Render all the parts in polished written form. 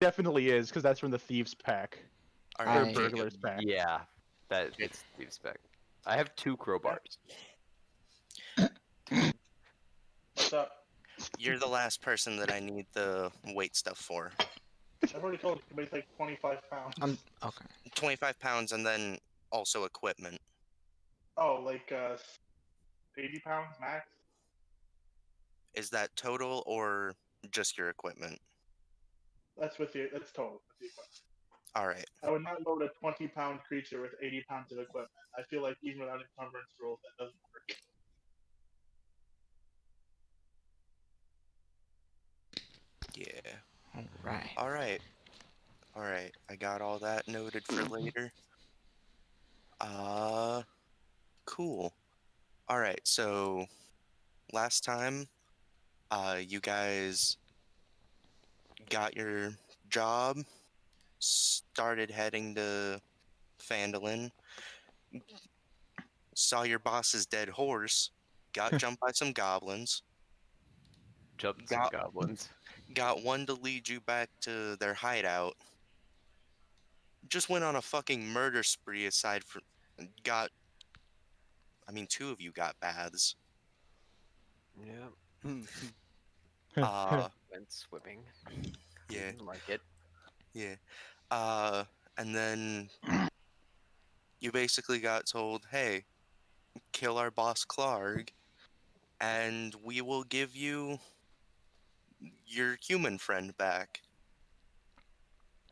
definitely is, because that's from the Thieves Pack. All Or right, Burglars Pack. Yeah, it's Steve's spec. I have 2 crowbars. What's up? you're the last person that I need the weight stuff for. I've already told you it weighs like 25 pounds. Okay. 25 pounds and then also equipment. Oh, like 80 pounds max? Is that total or just your equipment? That's with you. That's total. With the equipment. All right. I would not load a 20-pound creature with 80 pounds of equipment. I feel like even without encumbrance rules, that doesn't work. Yeah. All right. All right. All right. I got all that noted for later. Cool. All right. So last time, you guys got your job, started heading to Phandelver, saw your boss's dead horse, got jumped by some goblins, Jumped some Got- goblins. got one to lead you back to their hideout. Just went on a fucking murder spree aside from got I mean 2 of you got baths. Yeah. Went swimming. Yeah. Didn't like it. Yeah. And then you basically got told, "Hey, kill our boss Clark and we will give you your human friend back."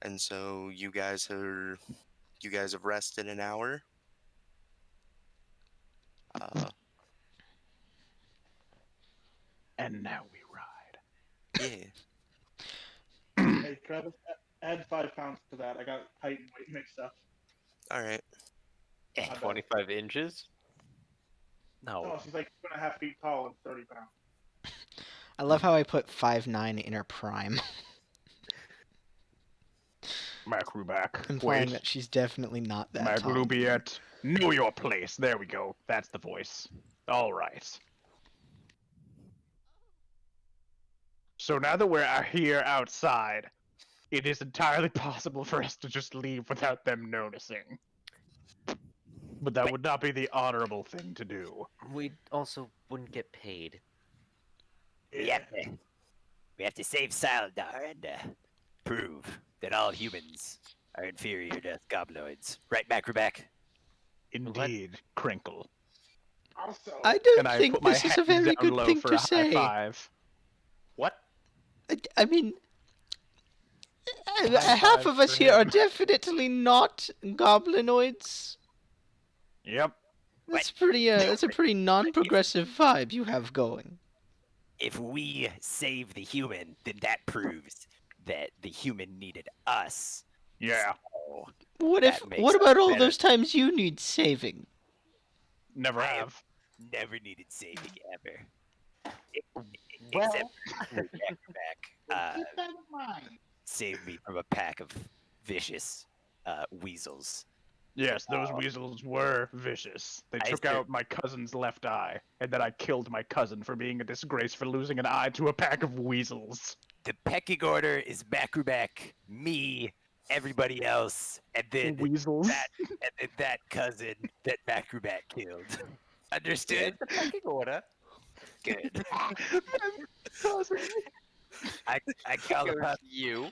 And so you guys have rested an hour. And now we ride. Yeah. Hey, Travis, add 5 pounds to that. I got height and weight mixed up. All right. My bad. 25 inches? No, No. she's like 2.5 feet tall and 30 pounds. I love how I put 5'9" in her prime, Macruback. implying Wait. that she's definitely not that tall. Magrubiet. Know your place. There we go. That's the voice. All right. So now that we're here outside, it is entirely possible for us to just leave without them noticing. But that would not be the honorable thing to do. We also wouldn't get paid. We have to save Saldar and prove that all humans are inferior to goblinoids. Right, Macroback? Indeed, Crinkle. Also, I don't And I think put my this is a hands very down good low thing for to a high say. five. What? I mean, High half five of us for here are him. definitely not goblinoids. Yep. That's that's a pretty non-progressive vibe you have going. If we save the human, then that proves that the human needed us. Yeah. So, What That makes what us about all better. those times you need saving? Never I have. never needed saving ever. Well- Except for Macroback. keep that in mind. Saved me from a pack of vicious weasels. Yes, those weasels were vicious. They I took said- out my cousin's left eye, and then I killed my cousin for being a disgrace for losing an eye to a pack of weasels. The pecking order is Macroback, me, everybody else, and then Weasels? that cousin that Macroback killed. Understood? The pecking order. Good. Cousin. I call Goes upon you.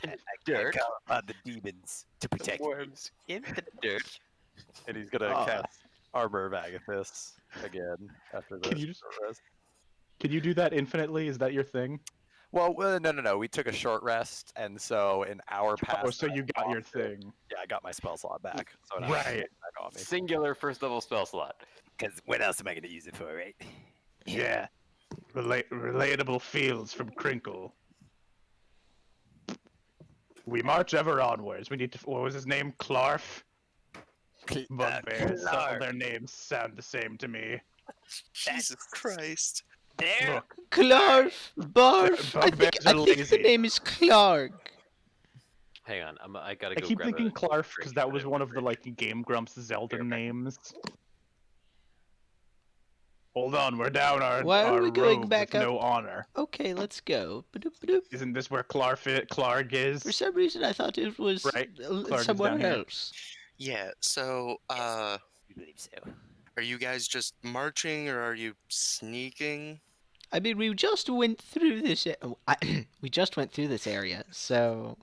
I Dirt. call upon the demons to The protect me. worms in the dirt. And he's gonna cast Armor of Agathis again after this. Can you do that infinitely? Is that your thing? Well, no. We took a short rest, and so in our past. Oh, so you got your thing. Yeah, I got my spell slot back. So now Right. it's back on me. Singular first level spell slot. Because what else am I going to use it for, right? Yeah. Relatable feels from Crinkle. We march ever onwards. We need to. What was his name? Clarf? Bugbears. All Clarf. their names sound the same to me. Jesus Christ. There. Look, Clarf, Barf. I Bugbears think are the lazy. name is Clark. Hang on, I gotta I go. keep grab thinking a Clarf drink because that for was the one of the fridge. Game Grumps Zelda Here, back. names. Hold on, we're down Why are our we going road back with up? no honor. Okay, let's go. Ba-doop-ba-doop. Isn't this where Clark is? For some reason, I thought it was Right, Clark is somewhere down here. else. Yeah. So, I believe so. are you guys just marching or are you sneaking? I mean, we just went through this. We just went through this area, so.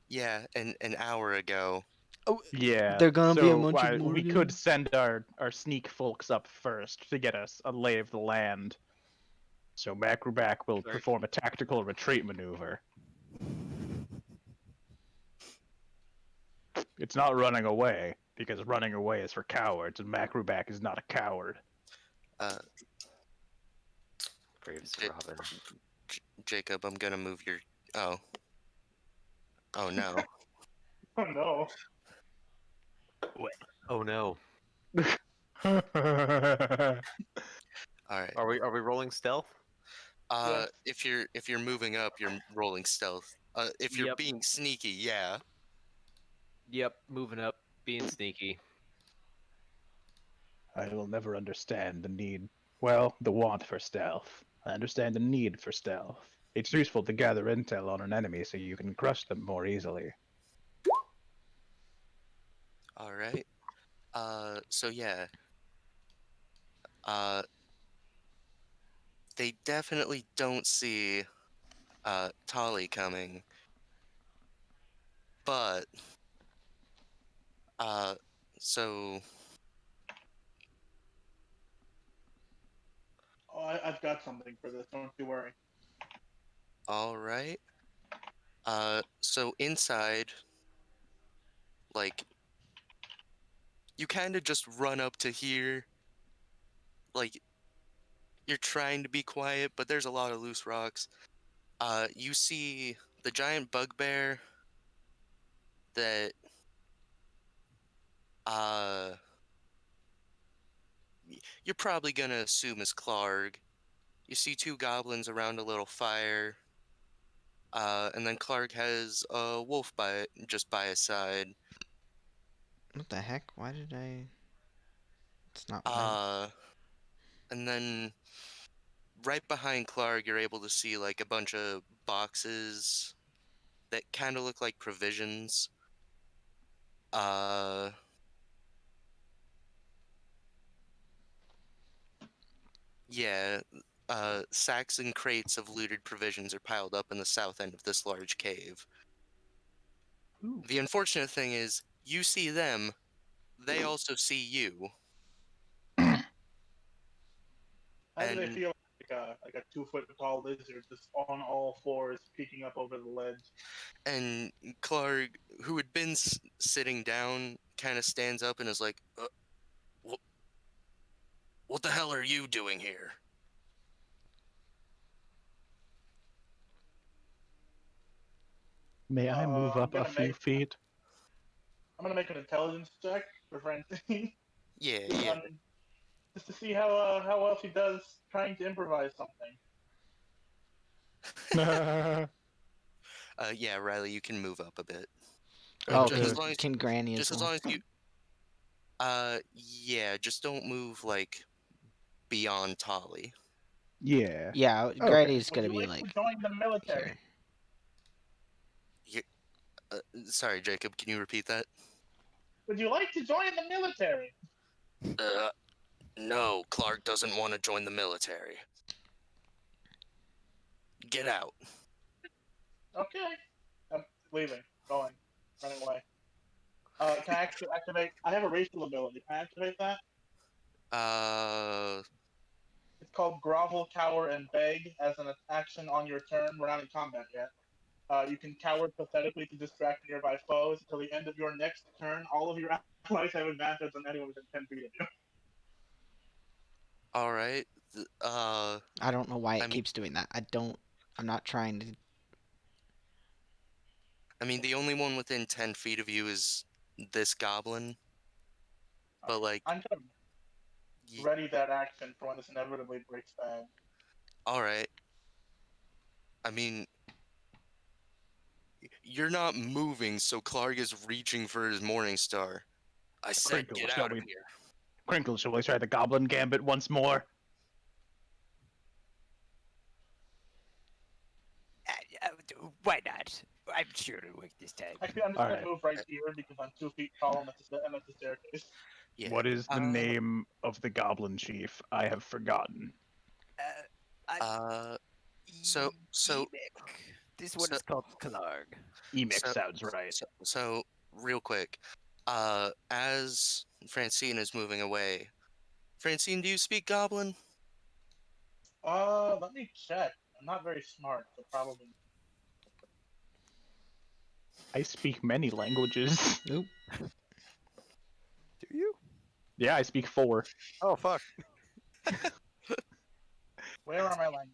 Yeah, an hour ago. Oh, Yeah. they're gonna be a so bunch of more we could again? send our sneak folks up first to get us a lay of the land. So Macroback will Sorry. perform a tactical retreat maneuver. It's not running away, because running away is for cowards, and Macroback is not a coward. Uh, Graves J- Robin. Jacob, I'm gonna move your. Oh. Oh no. Oh no. Oh no. All right. Are we rolling stealth? Yes. If you're moving up, you're rolling stealth. If you're Yep. being sneaky, yeah. Yep, moving up, being sneaky. I will never understand the need. Well, the want for stealth. I understand the need for stealth. It's useful to gather intel on an enemy so you can crush them more easily. All right. So yeah. Uh, they definitely don't see Tolly coming, but uh, so Oh, I've got something for this. Don't you worry. all right. So inside, like, you kind of just run up to here, like, you're trying to be quiet, but there's a lot of loose rocks. You see the giant bugbear that uh you're probably gonna assume is Clark. You see two goblins around a little fire. And then Clark has a wolf just by his side. What the heck? Why did I? It's not what I. Uh, and then right behind Clark, you're able to see like a bunch of boxes that kind of look like provisions. Uh, yeah. Sacks and crates of looted provisions are piled up in the south end of this large cave. The unfortunate thing is, you see them, they also see you, How do they and feel like a 2 foot tall lizard just on all fours peeking up over the ledge? and Clark, who had been sitting down, kind of stands up and is like, what the hell are you doing here?" May I move I'm up a gonna few make feet? I'm gonna make an intelligence check for Francine. Yeah, just, yeah. just to see how well she does trying to improvise something. Yeah, Riley, you can move up a bit. Oh, Just as long as can Granny just as as well? long as you yeah, just don't move like beyond Tolly. Yeah. Yeah, Okay. Granny's Would gonna you be like to like join the military? here. Sorry, Jacob, can you repeat that? Would you like to join the military? No, Clark doesn't want to join the military. Get out. Okay. I'm leaving. Going. Running away. Can I actually activate? I have a racial ability. Can I activate that? Uh, It's called Grovel, Cower, and Beg as an action on your turn. We're not in combat yet. You can cower pathetically to distract nearby foes. Until the end of your next turn, all of your allies have advantage on anyone within 10 feet of you. all right. I don't know why I it mean, keeps doing that. I'm not trying to. the only one within 10 feet of you is this goblin. But like, I'm gonna ready that action for when this inevitably breaks bad. all right. I mean, you're not moving, so Clark is reaching for his Morning Star. I said, Crinkle, get shall out of we? here. Crinkle, shall we try the Goblin Gambit once more? Why not? I'm sure it'll work this time. Actually, I'm just gonna Alright. move right here because I'm 2 feet tall and I'm at the staircase. Yeah. What is the name of the goblin chief? I have forgotten. So Emic. This one so- is called Clarg. Emic So- sounds right. so real quick, as Francine is moving away, Francine, do you speak Goblin? Let me check. I'm not very smart, so probably. I speak many languages. Nope. Do you? Yeah, I speak 4. Oh fuck. Where are my languages?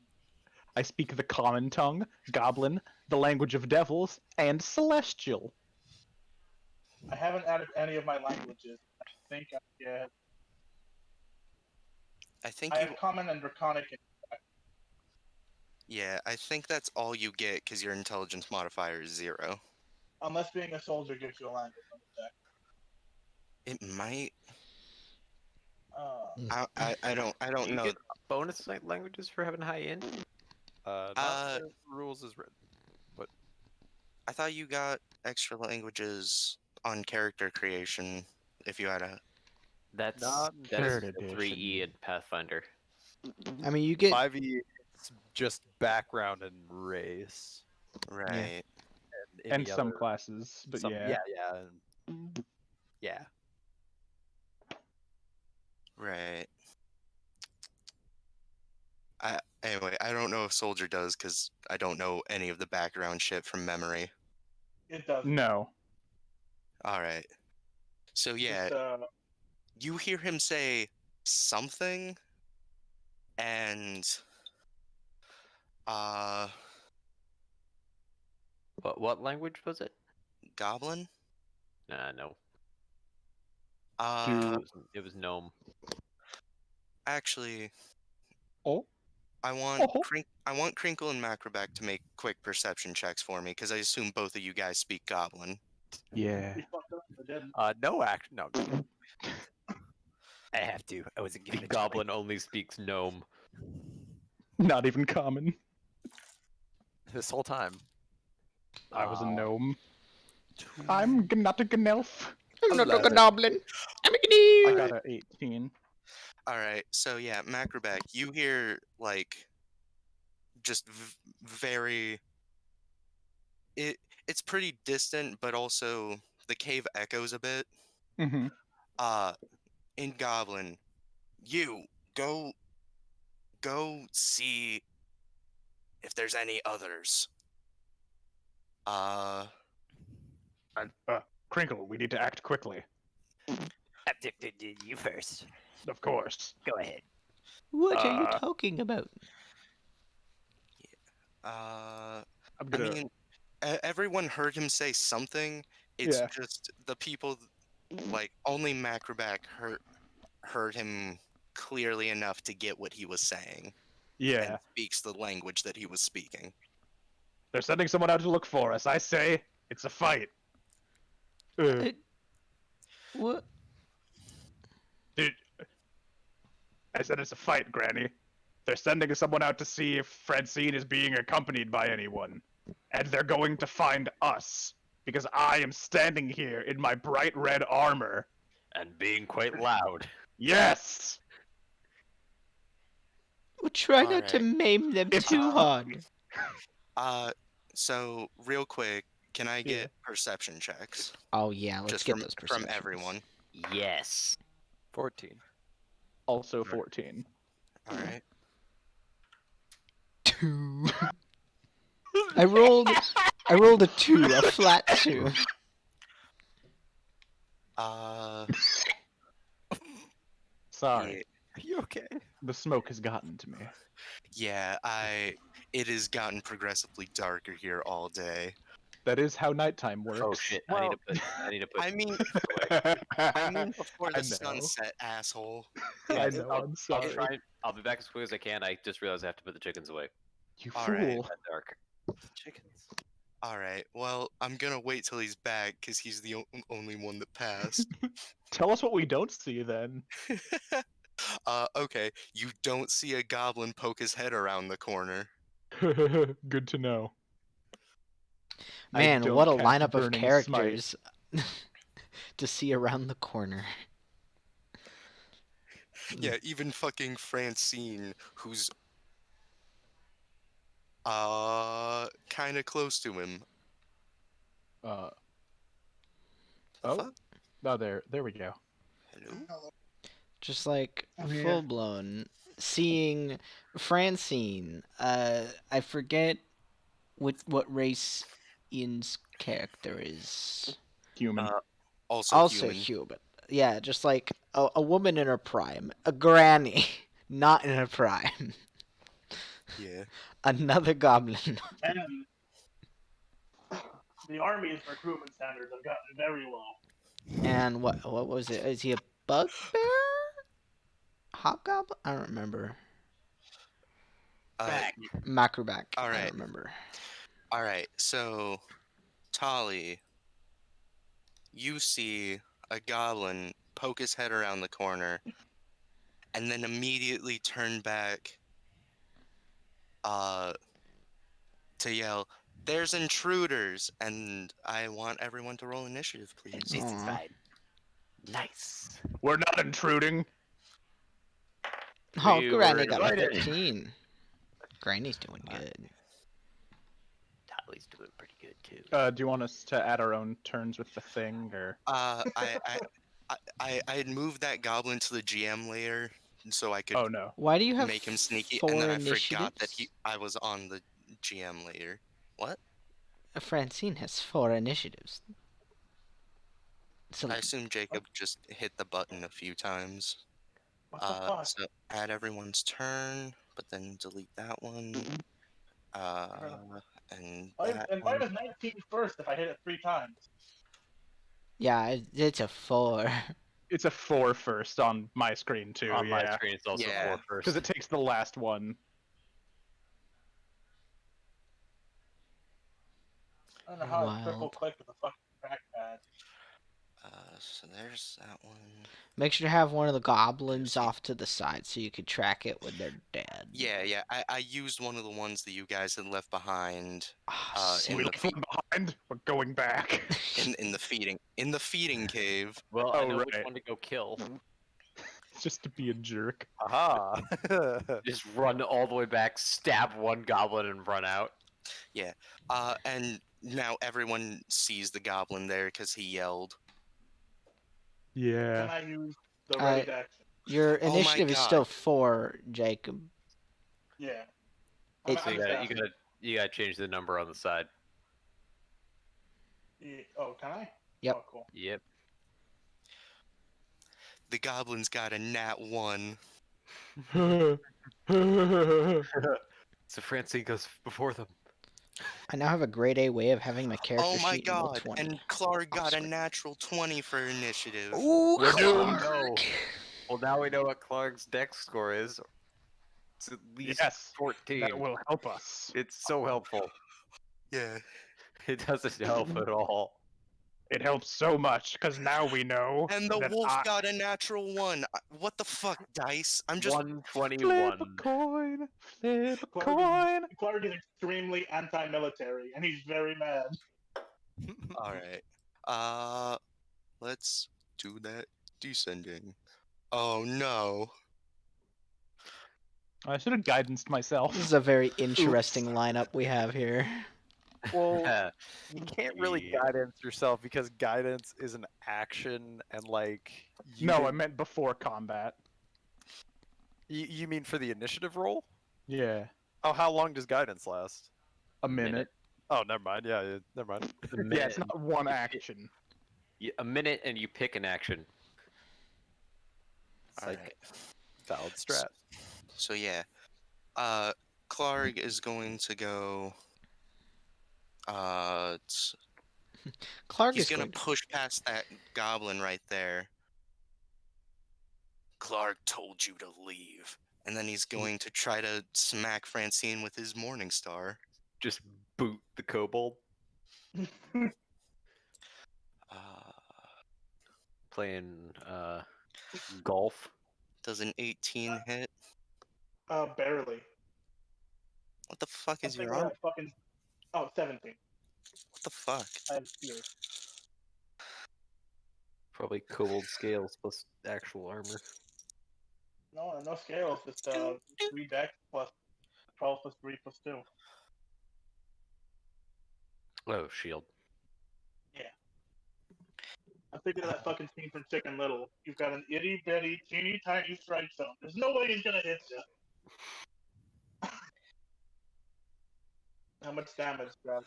I speak the common tongue, goblin, the language of devils, and celestial. I haven't added any of my languages. I think I get. I think I you. have common and draconic. Yeah, I think that's all you get because your intelligence modifier is 0. Unless being a soldier gives you a language. Let me check. It might. I don't Do you know. get bonus languages for having high end? Not Uh, the rules is written. I thought you got extra languages on character creation if you had a. That's Not that's third the edition. 3E in Pathfinder. I mean, you get 5e, it's just background and race. Right. And, And any some other- classes, but some- yeah. Yeah. Right. Anyway, I don't know if Soldier does because I don't know any of the background shit from memory. It does. No. All right. So yeah, Just, you hear him say something, and What language was it? Goblin. No. Uh, It was gnome. actually, Oh. I want Oh. I want Crinkle and Macroback to make quick perception checks for me because I assume both of you guys speak Goblin. Yeah. we fucked up. I didn't. No action. No. I have to. I wasn't The given a goblin only speaks gnome. Not even common. This whole time. I was a Aw. gnome. I'm not a gnelf. I'm not a 11. goblin. I'm a I gnome. got a 18. All right, so yeah, Macroback, you hear like just very. It's pretty distant, but also the cave echoes a bit. Mm-hmm. In Goblin, you go see if there's any others. Crinkle, we need to act quickly. You first. Of course. Go ahead. What are you Uh, talking about? I'm I gonna. mean, everyone heard him say something. It's Yeah. just the people, like only Macroback heard him clearly enough to get what he was saying Yeah. and speaks the language that he was speaking. They're sending someone out to look for us. I say it's a fight. What? Dude, I said it's a fight, Granny. They're sending someone out to see if Francine is being accompanied by anyone. And they're going to find us. Because I am standing here in my bright red armor. And being quite loud. Yes! Well, try not to Alright. maim them If- too hard. So real quick, can I Yeah. get perception checks? Oh yeah, let's Just get from those from perceptions. everyone. Yes. 14. Also 14. All right. 2. I rolled a 2, a flat 2. Sorry. Are you okay? The smoke has gotten to me. Yeah, it has gotten progressively darker here all day. That is how nighttime works. Oh shit! I need to put. I mean, away. I mean before I the know. sunset, asshole. I know, I'm I'll sorry. try. I'll be back as quick as I can. I just realized I have to put the chickens away. You All fool. right. At dark. Chickens. All right. Well, I'm gonna wait till he's back because he's the only one that passed. Tell us what we don't see then. Okay. You don't see a goblin poke his head around the corner. Good to know. Man, don't what a cast lineup of Burning characters to see around the corner. Yeah, even fucking Francine, who's kind of close to him. Uh, The oh, fuck? no, there we go. Hello? Just like I'm here. full blown seeing Francine. I forget what race Ian's character is. Human. Also, Also human. human. Yeah, just like a woman in her prime, a granny, not in her prime. Yeah. Another goblin. And the army's recruitment standards have gotten very low. And what was it? Is he a bugbear? Hobgoblin? I don't remember. Back. Macroback. I Alright. don't remember. Alright, so, Tolly, you see a goblin poke his head around the corner and then immediately turn back to yell, "There's intruders!" And I want everyone to roll initiative, please. This is Aw. fine. Nice. We're not intruding. Oh, We Granny were got a invited. 13. Granny's doing good. Tolly's doing pretty good too. Do you want us to add our own turns with the thing, or? I had moved that goblin to the GM layer so I could Oh no. Why do you have make him sneaky, 4 and then I initiatives? forgot that I was on the GM layer. What? Francine has 4 initiatives. So I assume Jacob just hit the button a few times. What the fuck? So add everyone's turn, but then delete that one. And that And one. mine was 19 first if I hit it 3 times. yeah, it's a 4. It's a 4 first on my screen too. On my yeah, screen, it's also Yeah. 4 first. because it takes the last one. I don't know how I triple Wild. click with the fucking trackpad. So there's that one. Make sure to have one of the goblins off to the side so you could track it when they're dead. Yeah. I used one of the ones that you guys had left behind Ah, in We the left one behind. We're going back. in the feeding cave. Well, I Oh, know which right. one to go kill. Just to be a jerk. Aha! Just run all the way back, stab one goblin, and run out. And now everyone sees the goblin there because he yelled. Can Yeah. I use the ready action? Your Oh my initiative is God. still 4, Jacob. Yeah. It- So you gotta change the number on the side. Oh, can I? Yep. Oh, cool. Yep. The goblin's got a nat 1. So Francine goes before them. I now have a grade A way of having my character Oh my sheet roll God! 20. And Clark Oh, got a sweet. natural 20 for initiative. Ooh, We're doomed. Clark. Well, now we know what Clark's dex score is. It's at least Yes, 14. that will help us. It's so helpful. Yeah. It doesn't help at all. It helps so much because now we know. And the that wolf got a natural 1. What the fuck, dice? I'm just. Flip 121. a coin. Flip a Clark, coin. Clark is extremely anti-military, and he's very mad. Alright. Let's do that descending. Oh no. I should have guidanced myself. This is a very interesting lineup we have here. Well, you can't really Yeah. guidance yourself because guidance is an action, and like. No, I didn't- meant before combat. You mean for the initiative roll? Yeah, Oh, how long does guidance last? a minute. Oh, never mind. Yeah, never mind. Yeah, it's not one action. A minute and you pick an action. It's like Alright. valid strat. So yeah. Clark is going to go. Clark He's is gonna going to... push past that goblin right there. Clark told you to leave. And then he's going to try to smack Francine with his Morning Star. Just boot the kobold. Playing golf. Does an 18 hit? Barely. What the fuck is Something your where arm? I fucking... Oh, 17. What the fuck? I have fear. Probably kobold scales plus actual armor. No scales. Just 3 dex plus 12 plus 3 plus 2. Oh, shield. I'm thinking of that fucking scene from Chicken Little. You've got an itty bitty, teeny tiny strike zone. There's no way he's gonna hit you. How much damage, Brad?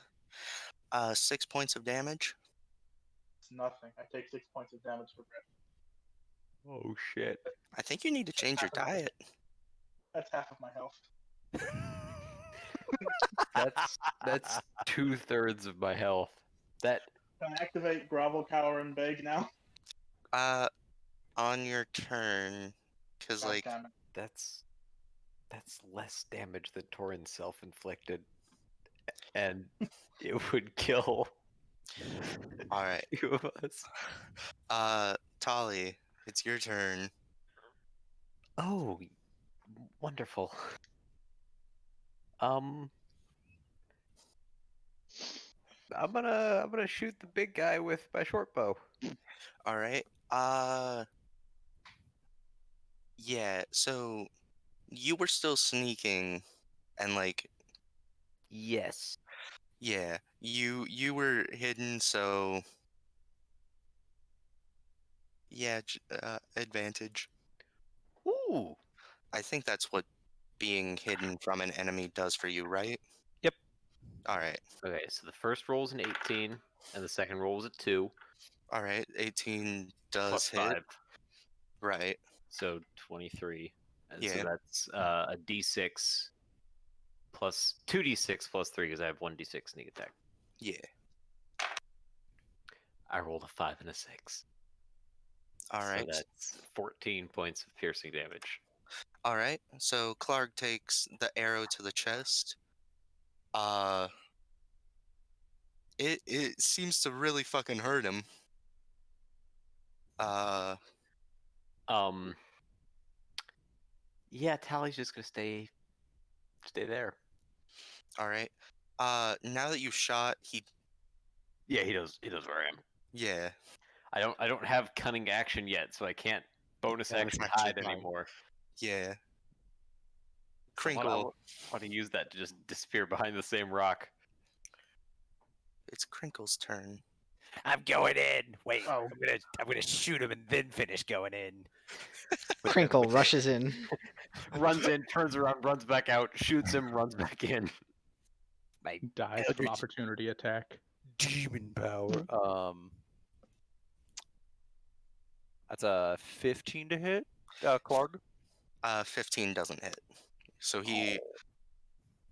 6 points of damage. It's nothing. I take 6 points of damage for Brad. Oh shit. I think you need to change your diet. That's half of my health. That's 2/3 of my health. That Can I activate Grovel, Cower, and Beg now? On your turn, because God like damn it. that's less damage than Torin self-inflicted, and it would kill all right, two of us. Tali, it's your turn. Oh, wonderful. I'm gonna shoot the big guy with my short bow. All right. Yeah. So you were still sneaking, and like, Yes. yeah, you were hidden. So yeah, advantage. Ooh. I think that's what being hidden from an enemy does for you, right? Yep. All right. Okay, so the first roll is an 18, and the second roll is a 2 All right. 18 does plus hit. 5, Right. so 23. And Yeah. so that's a d6 plus 2d6 plus 3 because I have 1d6 sneak attack. Yeah. I rolled a 5 and a 6. All So right. that's 14 points of piercing damage. All right. So Clark takes the arrow to the chest. It seems to really fucking hurt him. Yeah, Tally's just gonna stay there. All right. Now that you shot, Yeah, he knows where I am. yeah. I don't have cunning action yet, so I can't bonus action action hide hide. anymore. Yeah. I Crinkle. want to use that to just disappear behind the same rock. It's Crinkle's turn. I'm going in. Wait, Oh. I'm gonna shoot him and then finish going in. With Crinkle the- rushes in. Runs in, turns around, runs back out, shoots him, runs back in. My Dies of an opportunity attack. demon power. That's a 15 to hit. Clark. 15 doesn't hit. So he,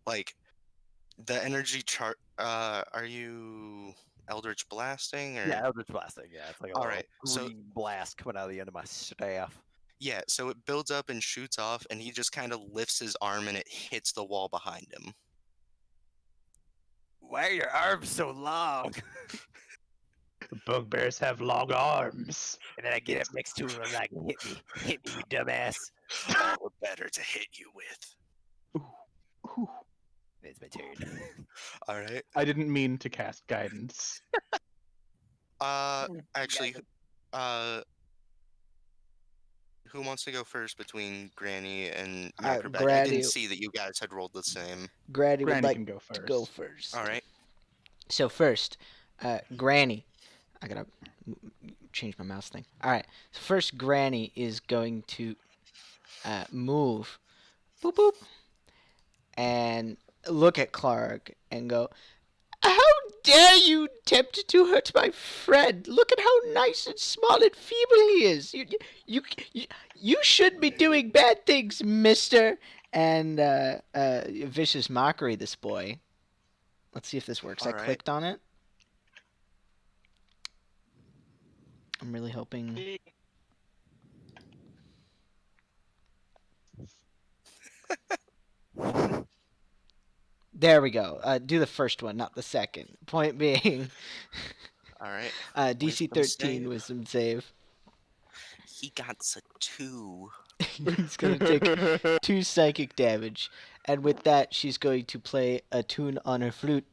like, the energy chart. Are you Eldritch blasting or? Yeah, Eldritch blasting. Yeah, it's like a All little right, so- green blast coming out of the end of my staff. Yeah. So it builds up and shoots off, and he just kind of lifts his arm, and it hits the wall behind him. Why are your arms so long? The bugbears have long arms. And then I get up next to him. I'm like, hit me, you dumbass. Or better to hit you with. Ooh. It's my turn. All right. I didn't mean to cast guidance. Actually, who wants to go first between Granny and Necrobat? I Granny- didn't see that you guys had rolled the same. Granny would Granny like can go to first. go first. All right. So first, Granny. I gotta change my mouse thing. All right. So first, Granny is going to move, boop boop, and look at Clark and go, "How dare you attempt to hurt my friend? Look at how nice and small and feeble he is. You should be doing bad things, Mister." And vicious mockery this boy. Let's see if this works. I All right. clicked on it. I'm really hoping. There we go. Do the first one, not the second. Point being, All right. DC Wisdom 13 save. wisdom save. He got a 2. He's going to take 2 psychic damage. And with that, she's going to play a tune on her flute.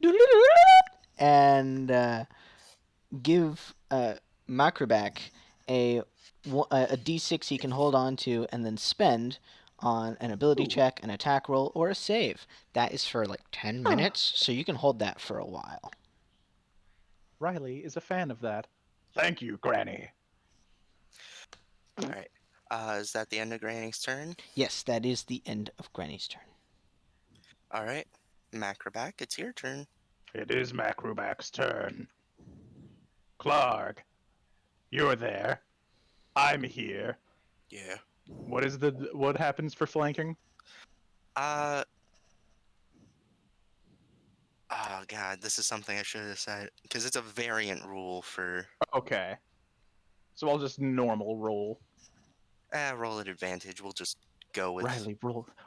and give Macroback a D6 he can hold on to and then spend on an ability check, an attack roll, or a save. That is for like 10 minutes, so you can hold that for a while. Riley is a fan of that. Thank you, Granny. All right. Is that the end of Granny's turn? Yes, that is the end of Granny's turn. All right. Macroback, it's your turn. It is Macroback's turn. Clark, you're there. I'm here. Yeah. What happens for flanking? Oh god, this is something I should have said because it's a variant rule for Okay. So I'll just normal roll. roll at advantage. We'll just go with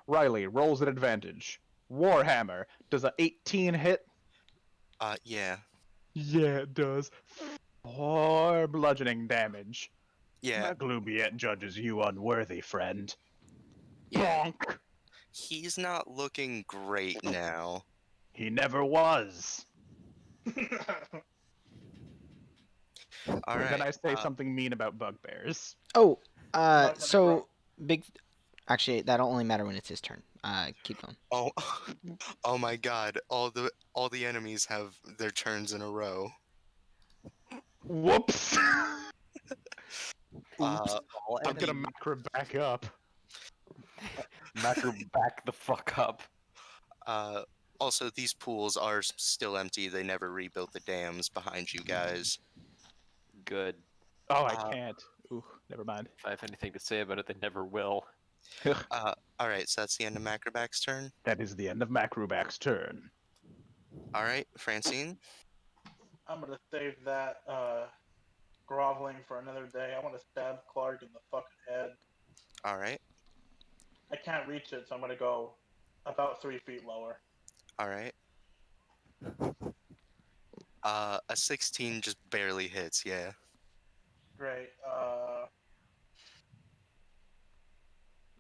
Riley rolls at advantage. Warhammer does a 18 hit. yeah. Yeah, it does. 4 bludgeoning damage. Yeah. Maglubiet judges you unworthy, friend. Yeah. Bonk. He's not looking great now. He never was. All And then right. I say something mean about bugbears. Oh, Not gonna grow. big. Actually, that'll only matter when it's his turn. Keep going. Oh, oh my God! All the enemies have their turns in a row. Whoops. Uh, All I'm gonna enemies. macro back up. Macro back the fuck up. Also, these pools are still empty. They never rebuilt the dams behind you guys. Good. Oh, I Uh, can't. Ooh, never mind. If I have anything to say about it, they never will. All right, so that's the end of Macroback's turn. That is the end of Macroback's turn. All right, Francine. I'm gonna save that groveling for another day. I want to stab Clark in the fucking head. All right, I can't reach it, so I'm gonna go about 3 feet lower. all right. A 16 just barely hits. Yeah. Great.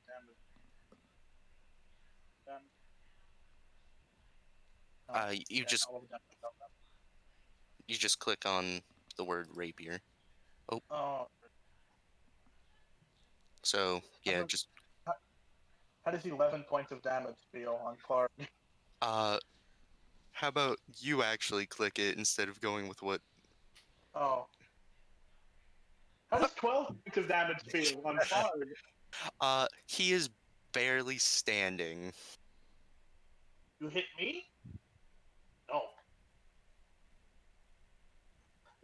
Damage. Damage. You Yeah, just all of the damage. you just click on the word rapier. Oh, So yeah, about- just how does 11 points of damage feel on Clark? how about you actually click it instead of going with what? Oh. How does 12 points of damage feel on Clark? He is barely standing. You hit me? No.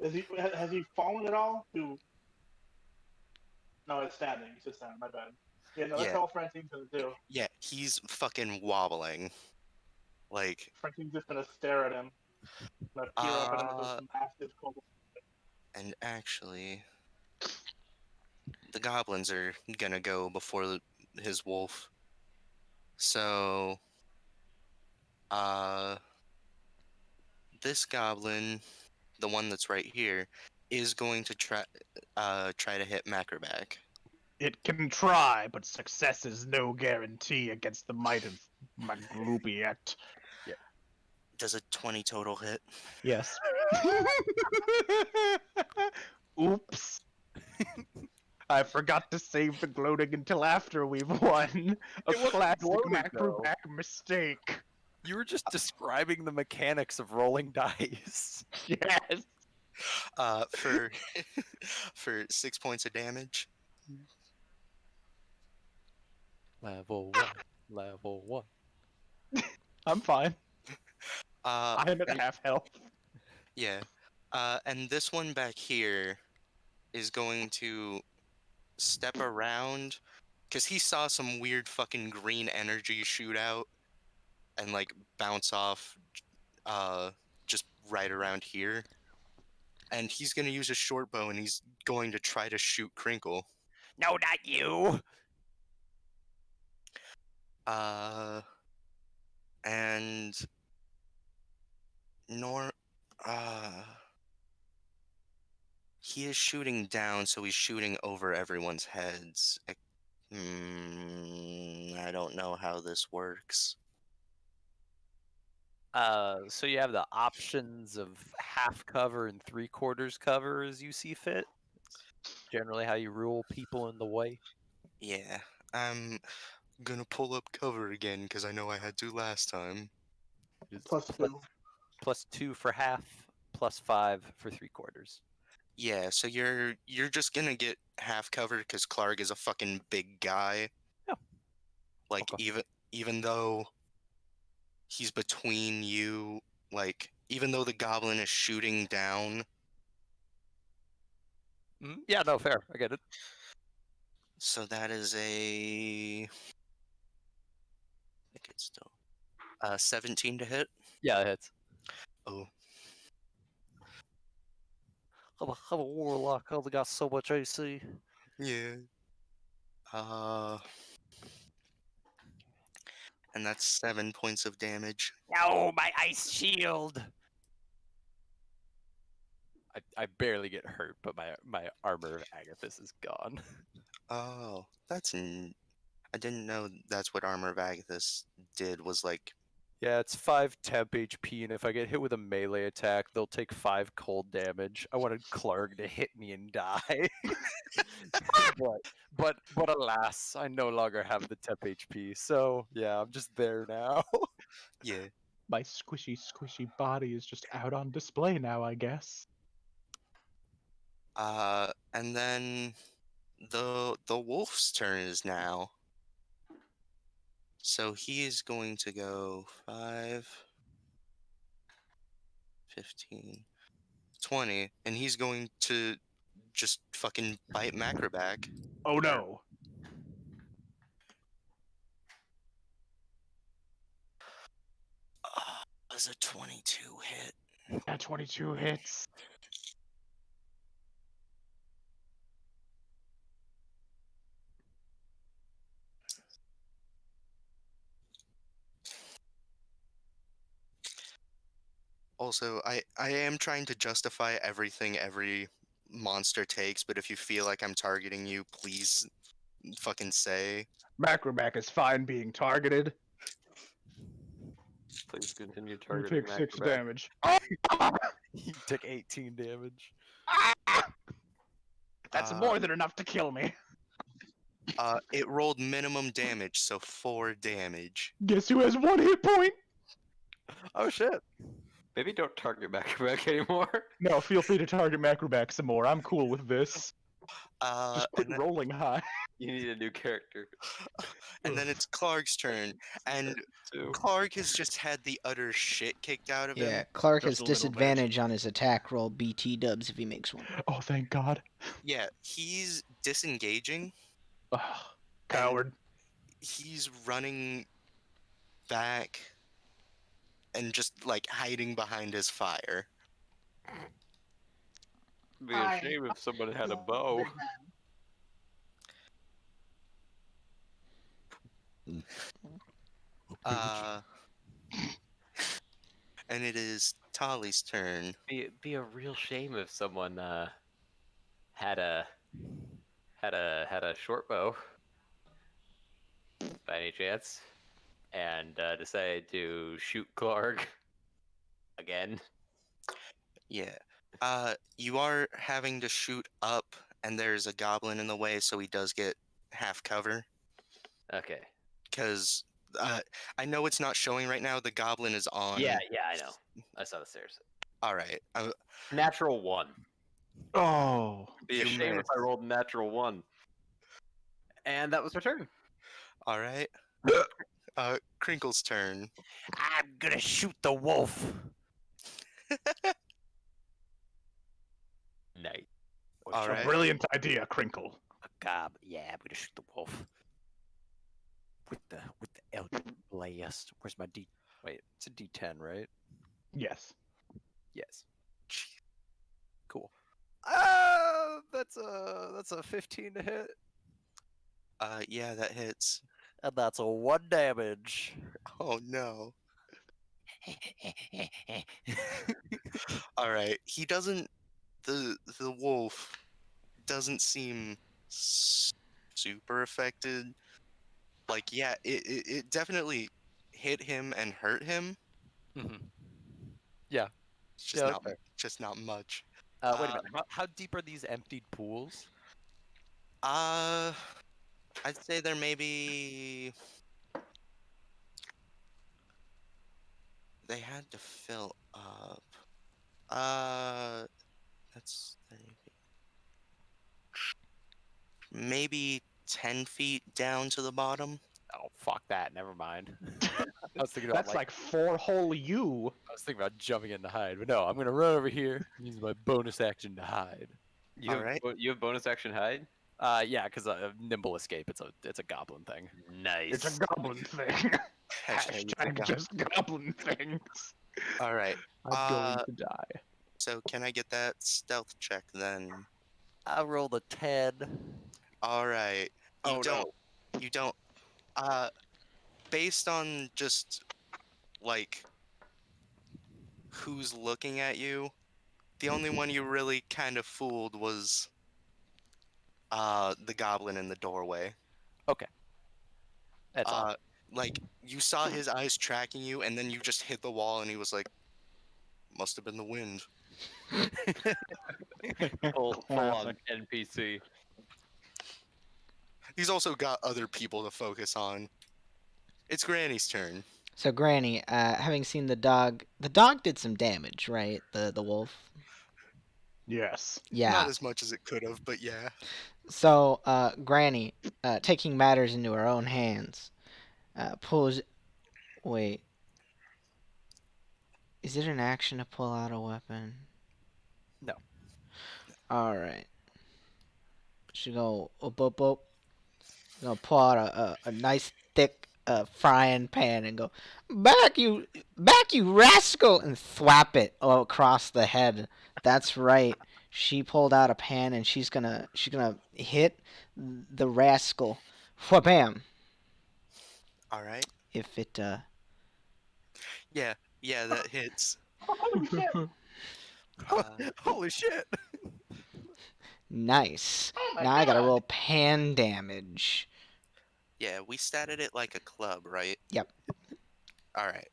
Has he fallen at all? No, it's standing. It's just standing. My bad. Yeah, no, that's Yeah. all Francine's gonna do. Yeah, he's fucking wobbling. Like, Francine's just gonna stare at him. Gonna peer up at him with those massive cold. and actually, the goblins are gonna go before his wolf. So, this goblin, the one that's right here, is going to try to hit Macroback. It can try, but success is no guarantee against the might of Maglubiet. Does a 20 total hit? Yes. Oops. I forgot to save the gloating until after we've won. A It wasn't classic gloating, though. Macroback mistake. You were just describing the mechanics of rolling dice. Yes. For for 6 points of damage. Level 1. Level 1. I'm fine. Uh, I'm at half health. yeah. And this one back here is going to step around because he saw some weird fucking green energy shoot out and like bounce off just right around here. And he's gonna use a short bow and he's going to try to shoot Crinkle. No, not you. And he is shooting down, so he's shooting over everyone's heads. I don't know how this works. So you have the options of half cover and 3/4 cover as you see fit. It's generally how you rule people in the way. Yeah, I'm gonna pull up cover again because I know I had to last time. It's +2. +2 for half, +5 for 3/4. Yeah, so you're just gonna get half cover because Clark is a fucking big guy. Yeah. Like Okay. even though he's between you, like even though the goblin is shooting down, Yeah, no, fair. I get it. so that is a I think it's still 17 to hit. Yeah, it hits. Oh, I'm a warlock. I only got so much AC. yeah. Uh, and that's 7 points of damage. No, my ice shield. I barely get hurt, but my armor of Agathis is gone. Oh, I didn't know that's what Armor of Agathis did, was like, Yeah, it's 5 temp HP, and if I get hit with a melee attack, they'll take 5 cold damage. I wanted Clark to hit me and die. but alas, I no longer have the temp HP, so yeah, I'm just there now. yeah. My squishy body is just out on display now, I guess. And then the wolf's turn is now. So he is going to go 5, 15, 20, and he's going to just fucking bite Macroback. Oh no! Does a 22 hit? That 22 hits. Also, I am trying to justify everything every monster takes, but if you feel like I'm targeting you, please fucking say. Macroback is fine being targeted. Please continue You targeting take 6 Macroback. damage. He took 18 damage. That's Uh, more than enough to kill me. It rolled minimum damage, so 4 damage. Guess who has 1 hit point? Oh shit. Maybe don't target Macroback anymore. No, feel free to target Macroback some more. I'm cool with this. Just quit And, rolling high. You need a new character and then it's Clark's turn, and too. Clark has just had the utter shit kicked out of Yeah, him. Clark Just has a little bit. disadvantage on his attack roll BT dubs if he makes one. Oh, thank God. Yeah, he's disengaging. Ugh, coward. He's running back and just like hiding behind his fire. It'd be a shame if someone had a bow. Uh, and it is Tali's turn. Be a real shame if someone had a short bow by any chance and decided to shoot Clark again. Yeah. You are having to shoot up, and there's a goblin in the way, so he does get half cover. Okay. Because I know it's not showing right now. The goblin is on. Yeah, I know. I saw the stairs. All right. Natural 1. Oh. Be a You shame if I missed. rolled natural 1. And that was my turn. All right. Crinkle's turn. I'm gonna shoot the wolf. Nice. All right. Brilliant idea, Crinkle. God, yeah, I'm gonna shoot the wolf. With the Eldritch Blast. Where's my D? Wait, it's a D10, right? Yes. Yes. Cool. That's a 15 to hit, Yeah, that hits. and that's a 1 damage. Oh no. All right. He doesn't. The wolf doesn't seem super affected. Like, yeah, it definitely hit him and hurt him, Mm-hmm. Yeah. It's just Yeah, not that's just not much. Wait a Uh, minute. How deep are these emptied pools? uh, I'd say there maybe they had to fill up. That's 30 feet. Maybe 10 feet down to the bottom. Oh, fuck that. Never mind. I was thinking about That's like 4 whole you. I was thinking about jumping in to hide, but no, I'm gonna run over here and use my bonus action to hide. You have, Alright. you have bonus action hide? Yeah, because nimble escape. It's a goblin thing. It's a Nice. goblin thing. Hashtag it's a Hashtag just goblin things. Alright. I'm going to die. So can I get that stealth check then? I rolled a 10. Alright. You Oh, don't you don't based on just like who's looking at you, the only one you really kind of fooled was the goblin in the doorway. That's all. Like you saw his eyes tracking you and then you just hit the wall and he was like, must have been the wind. Full on NPC. He's also got other people to focus on. It's Granny's turn. So Granny, having seen the dog did some damage, right? The wolf. Yes. Yeah. Not as much as it could have, but yeah. So Granny, taking matters into her own hands, pulls. Wait. Is it an action to pull out a weapon? No. All right. She go up. Gonna pull out a nice thick frying pan and go, back you rascal, and thwap it across the head. That's right. She pulled out a pan and she's gonna hit the rascal. Wha-bam. Alright. If it Yeah, that hits. Holy shit! Holy shit! nice. Oh my Now I gotta God. roll pan damage. Yeah, we statted it like a club, right? Yep. Alright.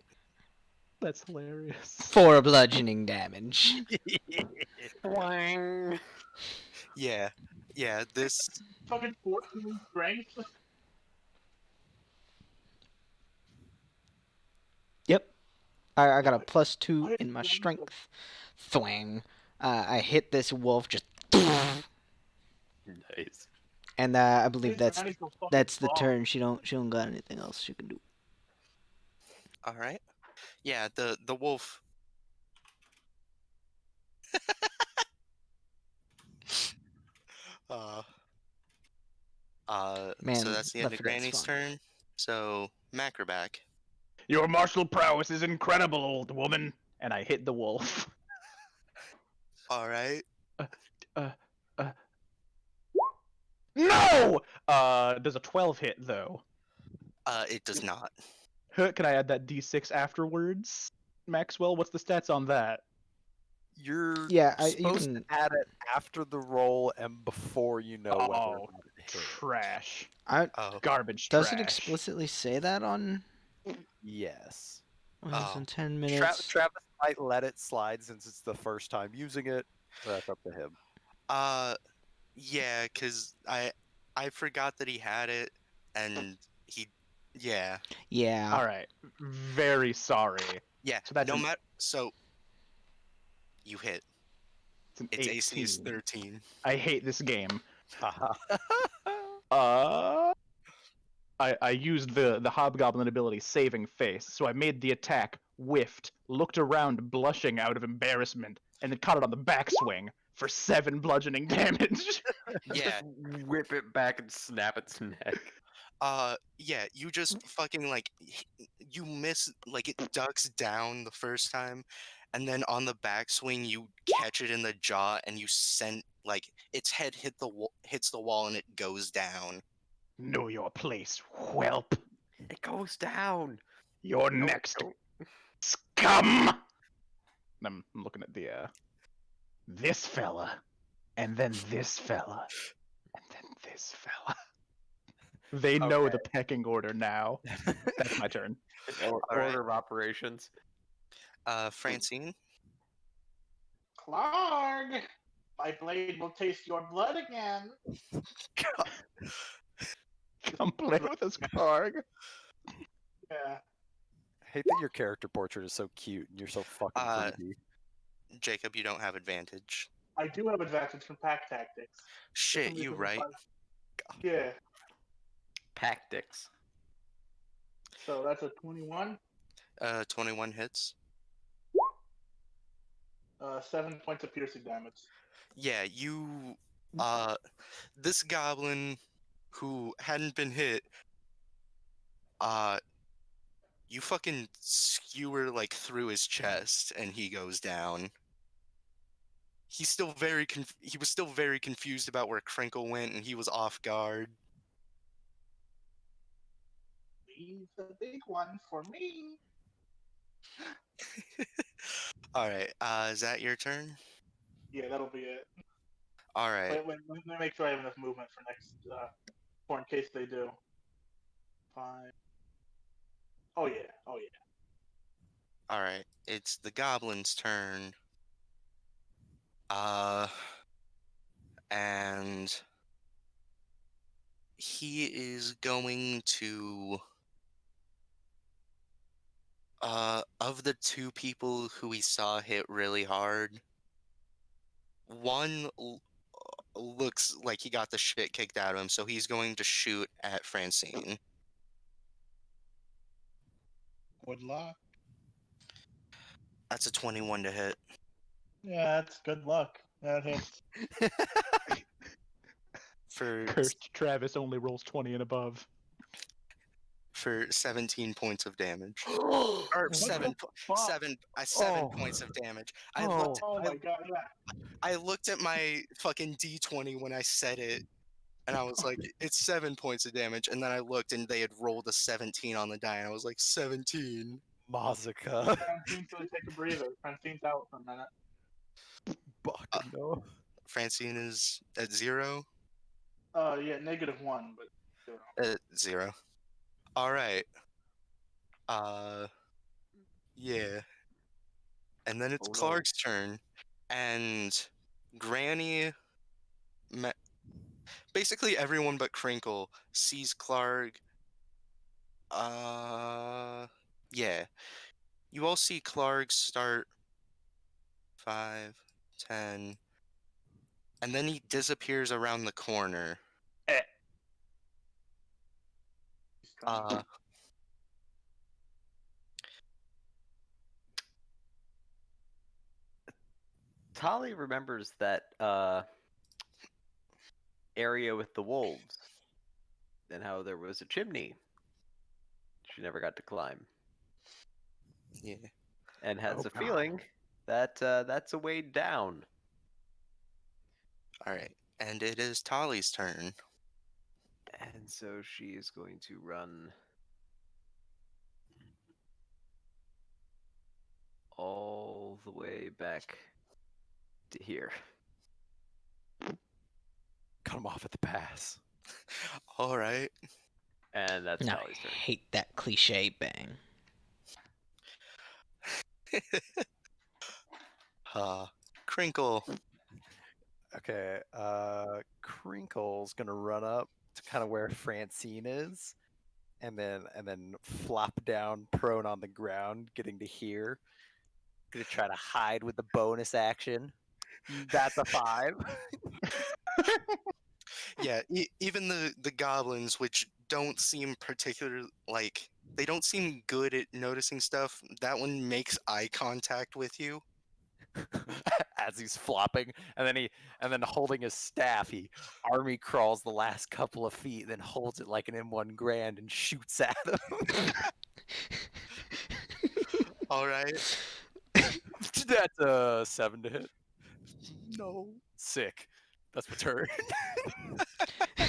That's hilarious. 4 bludgeoning damage. Yeah. Yeah, this Fucking 14 strength. Yep. I got a +2 in my strength. Thwang. I hit this wolf just. Nice. And I believe that's Granny's so fucking the strong. turn. She don't got anything else she can do. alright. Yeah, the wolf. uh Man, so that's the end Left of 4 Dead's Granny's fun. turn. So Macroback. Your martial prowess is incredible, old woman. And I hit the wolf. Alright. No! Does a 12 hit though? It does not. Can I add that D6 afterwards? Maxwell, what's the stats on that? You're Yeah, you supposed can. to add it after the roll and before you know whether or Oh, not it hit. trash. Oh. Garbage Does trash. it explicitly say that on? Yes. Less Oh. than 10 minutes. Travis might let it slide since it's the first time using it. But that's up to him. Yeah, cause I forgot that he had it and yeah. Yeah. Alright. Very sorry. Yeah. So that's no an- matter so you hit. It's an Its 18. AC is 13. I hate this game. Haha. I used the hobgoblin ability saving face, so I made the attack, whiffed, looked around blushing out of embarrassment, and then caught it on the backswing for 7 bludgeoning damage. Yeah. Whip it back and snap its neck. Yeah, you just fucking like you miss like it ducks down the first time and then on the backswing you catch it in the jaw and you send like its head hits the wall and it goes down. Know your place, whelp. It goes down. You're No, it next, don't. scum! I'm looking at the this fella, and then this fella, and then this fella. They know Okay. the pecking order now. That's my turn. Alright. Order of operations. Francine. Clark, my blade will taste your blood again. Come play with us, Karg. Yeah. I hate that your character portrait is so cute and you're so fucking Uh, creepy. Jacob, you don't have advantage. I do have advantage from pack tactics. For Shit, some you reason, right. Yeah. Tactics. So that's a 21. 21 hits. 7 points of piercing damage. Yeah, you. This goblin who hadn't been hit, you fucking skewer like through his chest and he goes down. He's still he was still very confused about where Crinkle went and he was off guard. He's a big one for me. Alright, is that your turn? Yeah, that'll be it. Alright. Wait, let me make sure I have enough movement for next, for in case they do. 5. Oh yeah, oh yeah. Alright. It's the goblin's turn. And he is going to of the two people who we saw hit really hard, one looks like he got the shit kicked out of him, so he's going to shoot at Francine. Good luck. That's a 21 to hit. Yeah, that's good luck. That hits. For Cursed Travis only rolls 20 and above. for 17 points of damage. What Or the seven fuck? 7 points of damage. Oh my god, yeah. I looked at my fucking D20 when I said it, and I was like, it's 7 points of damage. And then I looked, and they had rolled a 17 on the die, and I was like, 17. Mazaka. Francine's gonna take a breather. Francine's out for a minute. No. Francine is at 0. Yeah, -1, but 0. At 0. All right. Yeah. And then it's Oh, no. Clark's turn, and Granny. Basically, everyone but Crinkle sees Clark. Yeah. You all see Clark start 5, 10, and then he disappears around the corner. He's coming. Tali remembers that area with the wolves and how there was a chimney she never got to climb, Yeah. and has Oh, a God. feeling that that's a way down. All right. And it is Tali's turn. And so she is going to run all the way back to here. Cut him off at the pass. All right. And that's No, I Tali's turn. hate that cliche bang. Crinkle. Okay, Crinkle's gonna run up to kind of where Francine is, and then flop down prone on the ground, getting to here. Gonna try to hide with the bonus action. That's a 5. Yeah, even the goblins, which don't seem particularly like they don't seem good at noticing stuff. That one makes eye contact with you. As he's flopping, and then holding his staff, he army crawls the last couple of feet, then holds it like an M1 Grand and shoots at him. All right. That's a 7 to hit. No. Sick. That's my turn.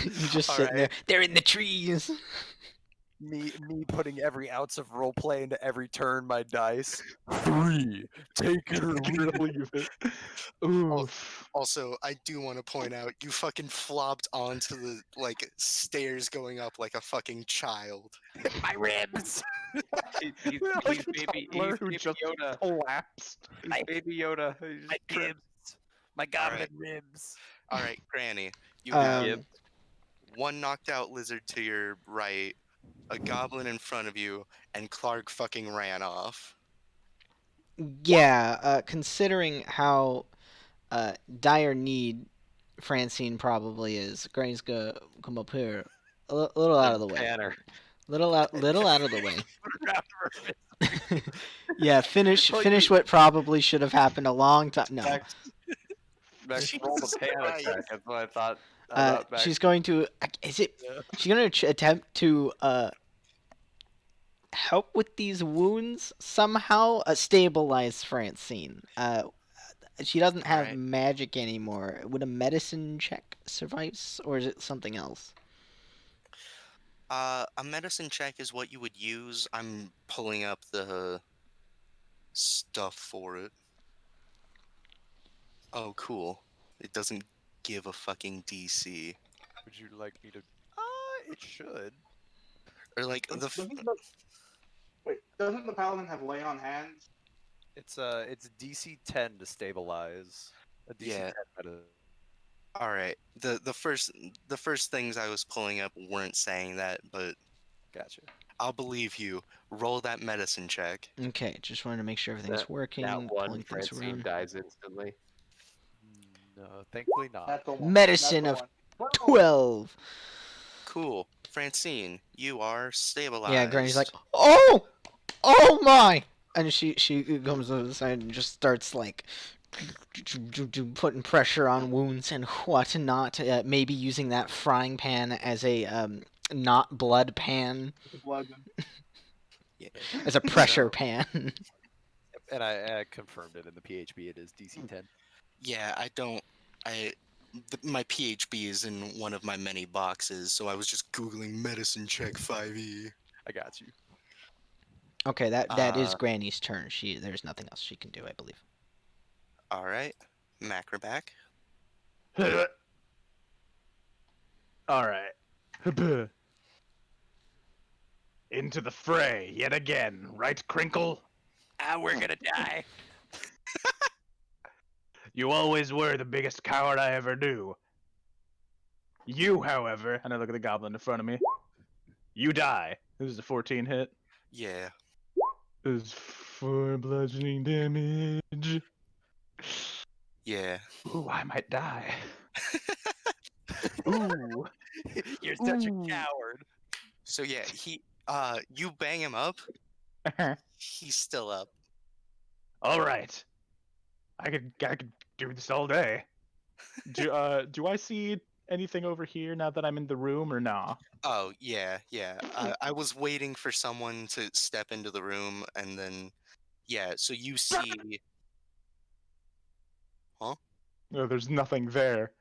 You just All sitting there. right. They're in the trees. me putting every ounce of roleplay into every turn my dice. 3. Take it or leave it. Oof. Also, I do want to point out you fucking flopped onto the like stairs going up like a fucking child. My ribs. He's Like a baby, toddler he's who baby just Yoda. collapsed. He's baby Yoda. He My just tripped. ribs. My goblin Alright. ribs. All right, Granny. You Big have Gib. one knocked out lizard to your right, a goblin in front of you, and Clark fucking ran off. Yeah, considering how dire need Francine probably is, Granny's gonna come up here a little out of the way. Banner. Little out of the way. Around ribs. Yeah, finish Well, finish what probably should have happened a long time. No, Max rolled a Jesus panic Christ. check. That's what I thought. I thought Max. she's going to. Is it? She's gonna attempt to help with these wounds somehow. Stabilize Francine. She doesn't have Alright. magic anymore. Would a medicine check suffice, or is it something else? A medicine check is what you would use. I'm pulling up the stuff for it. Oh, cool. It doesn't give a fucking DC. Would you like me to? It should. Or like the Doesn't the paladin have lay on hands? It's DC 10 to stabilize. A DC Yeah. 10 meta. all right. The first things I was pulling up weren't saying that, but Gotcha. I'll believe you. Roll that medicine check. Okay, just wanted to make sure everything's working. That one Pulling things Francine around. dies instantly. No, thankfully not. That's the one. Medicine That's of the one. 12. Cool. Francine, you are stabilized. Yeah, Granny's like, oh my, and she comes to the side and just starts like putting pressure on wounds and whatnot. Maybe using that frying pan as a not blood pan, Blood. Yeah. as a pressure So- pan. And I confirmed it in the PHB. It is DC 10. Yeah, my PHB is in one of my many boxes, so I was just googling medicine check 5e. I got you. Okay, that is Uh, Granny's turn. There's nothing else she can do, I believe. All right, Macroback. All right. Into the fray yet again, right, Crinkle? We're gonna die. You always were the biggest coward I ever knew. You, however, and I look at the goblin in front of me. You die. This is a 14 hit. Yeah. This is 4 bludgeoning damage. Yeah. Ooh, I might die. Ooh. You're such Ooh. a coward. So yeah, you bang him up. He's still up. All right. I could do this all day. Do I see anything over here now that I'm in the room or nah? Oh yeah. I was waiting for someone to step into the room, and then yeah. So you see. No, there's nothing there.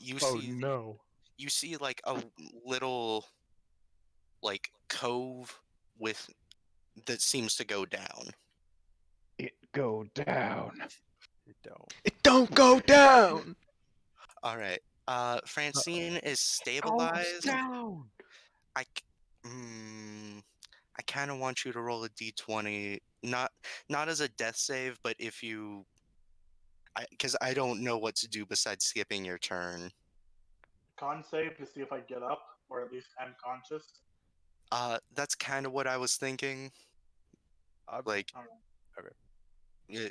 You Oh see. no. You see like a little, like cove that seems to go down. It go down. You don't. It don't go down. All right. Francine is stabilized. I kind of want you to roll a d20, not as a death save, but if you, because I don't know what to do besides skipping your turn. Con save to see if I get up, or at least am conscious. That's kind of what I was thinking. Like, Alright.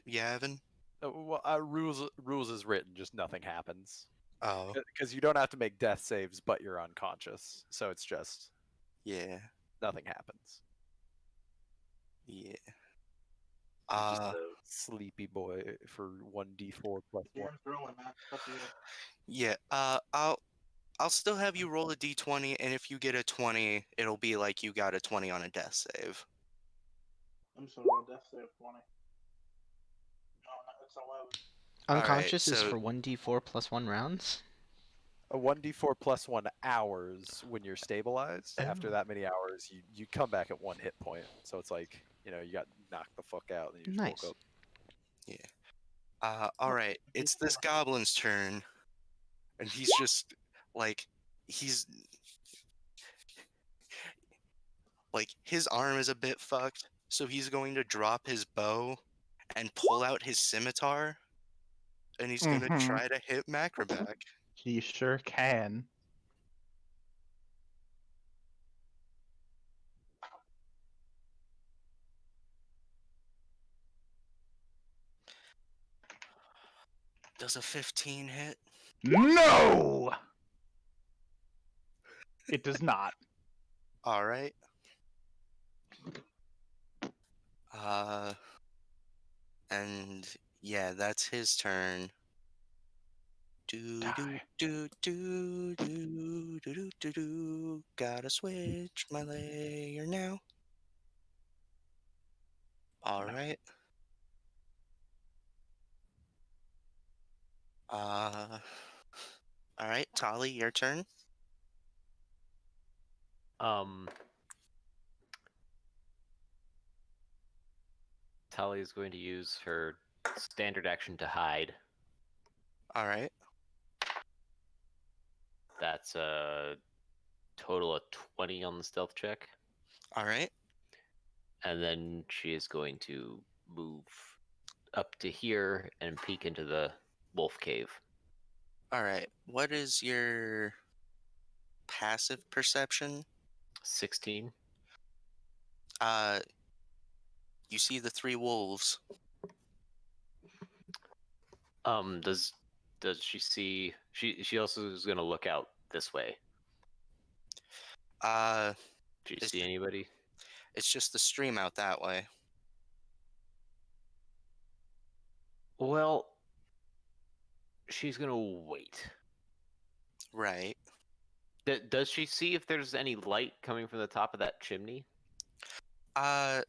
yeah, Evan. Well, rules is written, just nothing happens. Oh, Because you don't have to make death saves, but you're unconscious. So it's just yeah, nothing happens. yeah. You're just a sleepy boy for 1d4 plus 1. Game's ruined, man. It's up to you. Yeah. I'll still have you roll a d20, and if you get a 20, it'll be like you got a 20 on a death save. I'm just gonna roll death save 20. No, it's 11. Unconscious is so- for 1d4 plus 1 rounds. A 1d4 plus 1 hours when you're stabilized. After that many hours, you come back at 1 hit point. So it's like, you got knocked the fuck out and you just Nice. woke up. All right, it's this goblin's turn, and he's just like like his arm is a bit fucked, so he's going to drop his bow and pull out his scimitar, and he's gonna Mhm. try to hit Macroback. He sure can. Does a 15 hit? No! It does not. All right. Uh, and yeah, that's his turn. Do do Die. do do do do do do do. Gotta switch my layer now. All right. Uh, all right, Tali, your turn. Um, Tali is going to use her standard action to hide. All right. That's a total of 20 on the stealth check. All right. And then she is going to move up to here and peek into the wolf cave. All right. What is your passive perception? 16. You see the 3 wolves. Does she see? She also is going to look out this way. Uh, Do you It's- see anybody? it's just the stream out that way. Well, she's going to wait. Right. Does she see if there's any light coming from the top of that chimney Uh,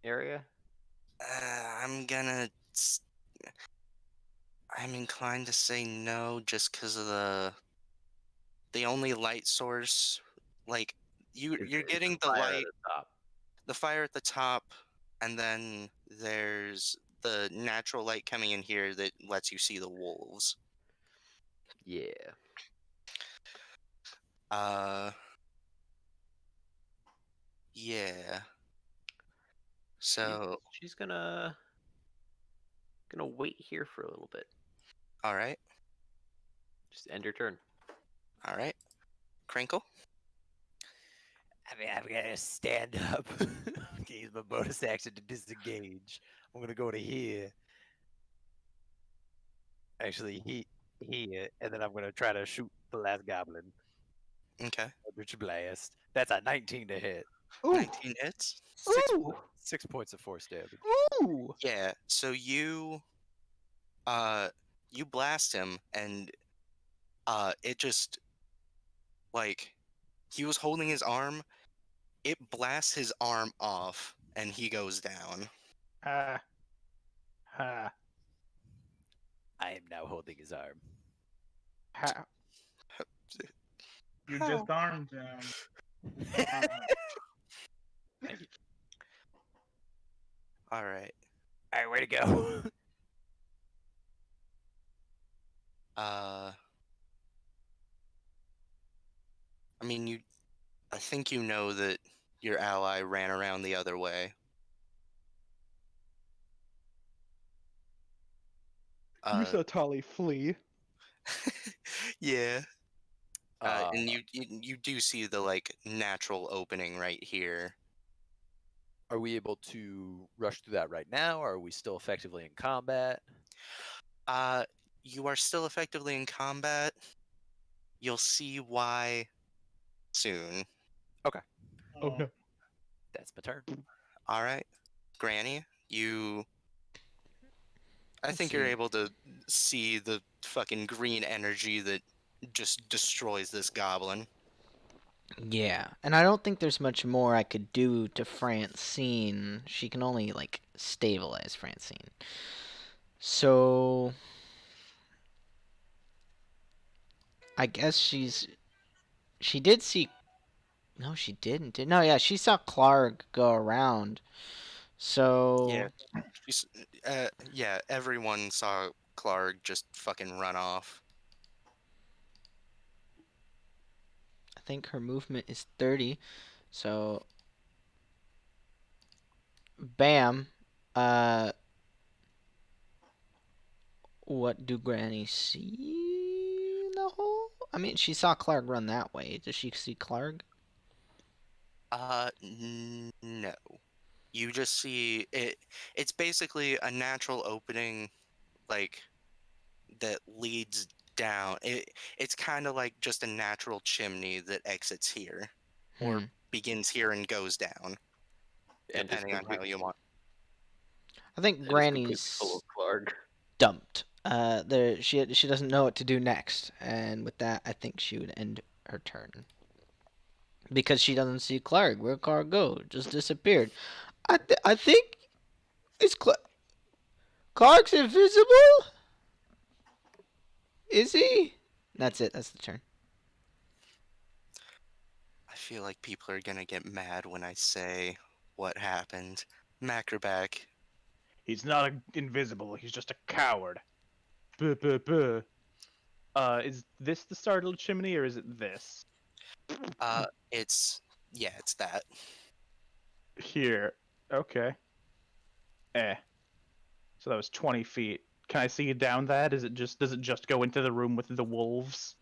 area? I'm gonna. I'm inclined to say no, just because of the only light source. Like you're getting the Fire at light, the top. the fire at the top, and then there's the natural light coming in here that lets you see the wolves. Yeah. Uh, yeah. So, She's gonna wait here for a little bit. all right, Just end your turn. all right. Crinkle. I mean, I'm gonna stand up. Okay, use my bonus action to disengage. I'm gonna go to here. Actually, here, and then I'm gonna try to shoot the last goblin. Okay. Eldritch Blast. That's a 19 to hit. Ooh. 19 hits. Ooh. 6 points of force damage. Ooh. Yeah. So you blast him, and it just like he was holding his arm. It blasts his arm off, and he goes down. Ha. Ha. I am now holding his arm. Ha. You just armed him. Thank you. All right. All right, way to go. I mean, I think you know that your ally ran around the other way. You saw Tali flee. Yeah. And you do see the like natural opening right here. Are we able to rush through that right now, or are we still effectively in combat? You are still effectively in combat. You'll see why soon. Oh no. That's my turn. All right, Granny, you. I Let's think you're see. able to see the fucking green energy that just destroys this goblin. Yeah, and I don't think there's much more I could do to Francine. She can only, like, stabilize Francine. So... I guess she did see... No, she didn't. No, yeah, she saw Clark go around. So... Yeah. Yeah, everyone saw Clark just fucking run off. I think her movement is 30. So, bam. What do Granny see in the hole? I mean, she saw Clark run that way. Does she see Clark? No. You just see it. It's basically a natural opening, like that leads down. It's kind of like just a natural chimney that exits here, or begins here and goes down, And is depending on how you want. I think and is completely full Granny's of Clark. dumped. She doesn't know what to do next, and with that, I think she would end her turn because she doesn't see Clark. Where'd Clark go? Just disappeared. I think it's Clark's invisible. Is he? That's it. That's the turn. I feel like people are gonna get mad when I say what happened. Macroback. He's not invisible. He's just a coward. Buh, buh, buh. Is this the startled chimney or is it this? It's that. Here. Okay. So that was 20 feet. Can I see down that? Does it just go into the room with the wolves?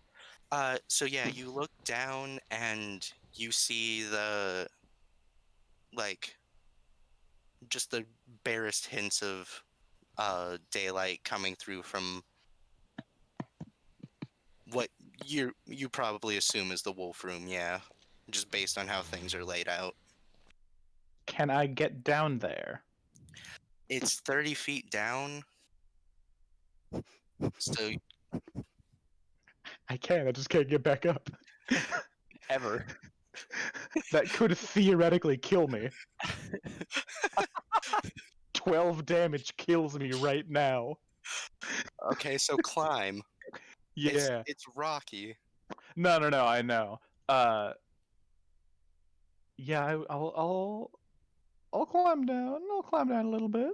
So yeah, you look down and you see the like just the barest hints of daylight coming through from what you probably assume is the wolf room, yeah. Just based on how things are laid out. Can I get down there? It's 30 feet down. So I can. I just can't get back up. Ever. That could theoretically kill me. 12 damage kills me right now. okay, so climb. Yeah. It's rocky. No, I know. Yeah, I'll climb down. I'll climb down a little bit.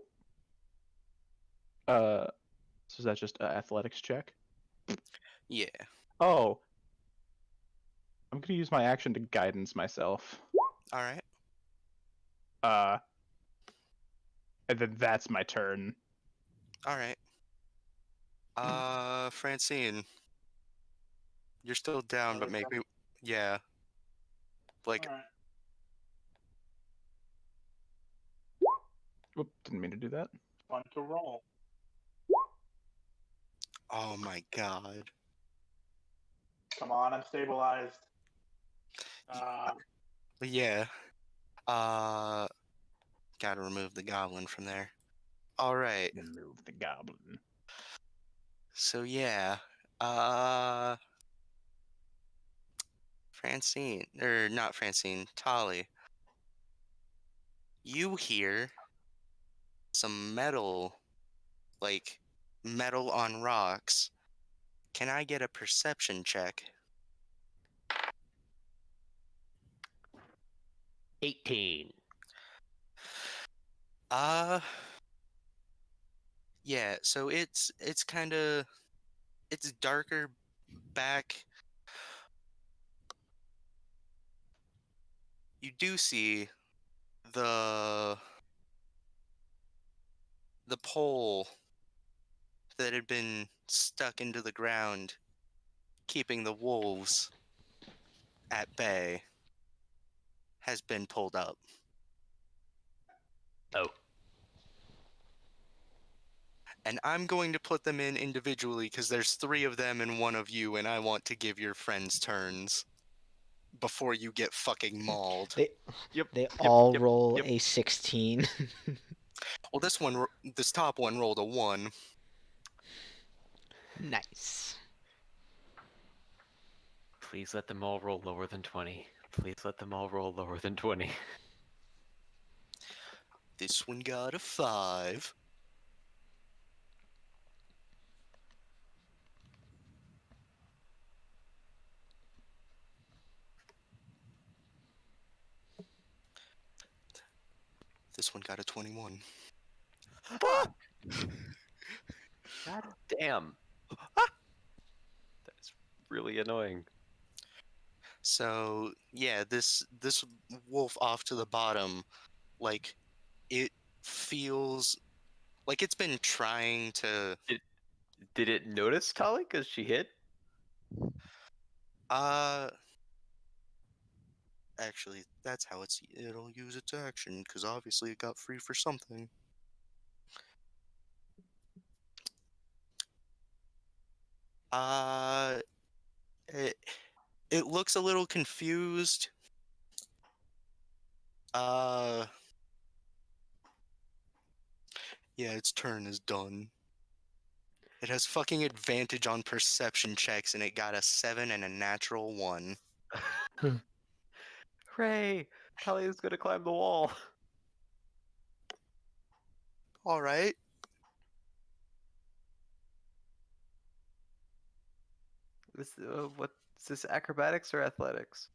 So is that just an athletics check? Yeah. Oh. I'm gonna use my action to guidance myself. All right. And then that's my turn. All right. Francine, you're still down, but Another maybe yeah. Like All right. Whoop, didn't mean to do that. Fun to roll. oh my god. Come on, I'm stabilized. Yeah. Gotta remove the goblin from there. All right. Remove the goblin. So yeah. Francine, or not Francine, Tolly. You hear some metal, like metal on rocks. Can I get a perception check? 18. Yeah, so it's kind of it's darker back. You do see the pole that had been stuck into the ground, keeping the wolves at bay, has been pulled up. Oh. And I'm going to put them in individually because there's 3 of them and 1 of you, and I want to give your friends turns before you get fucking mauled. They all yep, roll yep. a 16. Well, this top one rolled a 1. Nice. Please let them all roll lower than 20. Please let them all roll lower than 20. This one got a 5. This one got a 21. God damn. That is really annoying. So yeah, this wolf off to the bottom, like it feels like it's been trying to. Did it notice Tali because she hit? Uh, actually, that's how it'll use its action because obviously it got free for something. Uh, it it looks a little confused. Uh, yeah, its turn is done. It has fucking advantage on perception checks, and it got a 7 and a natural 1. Hooray! Tali is gonna climb the wall. All right. What's this? Acrobatics or athletics?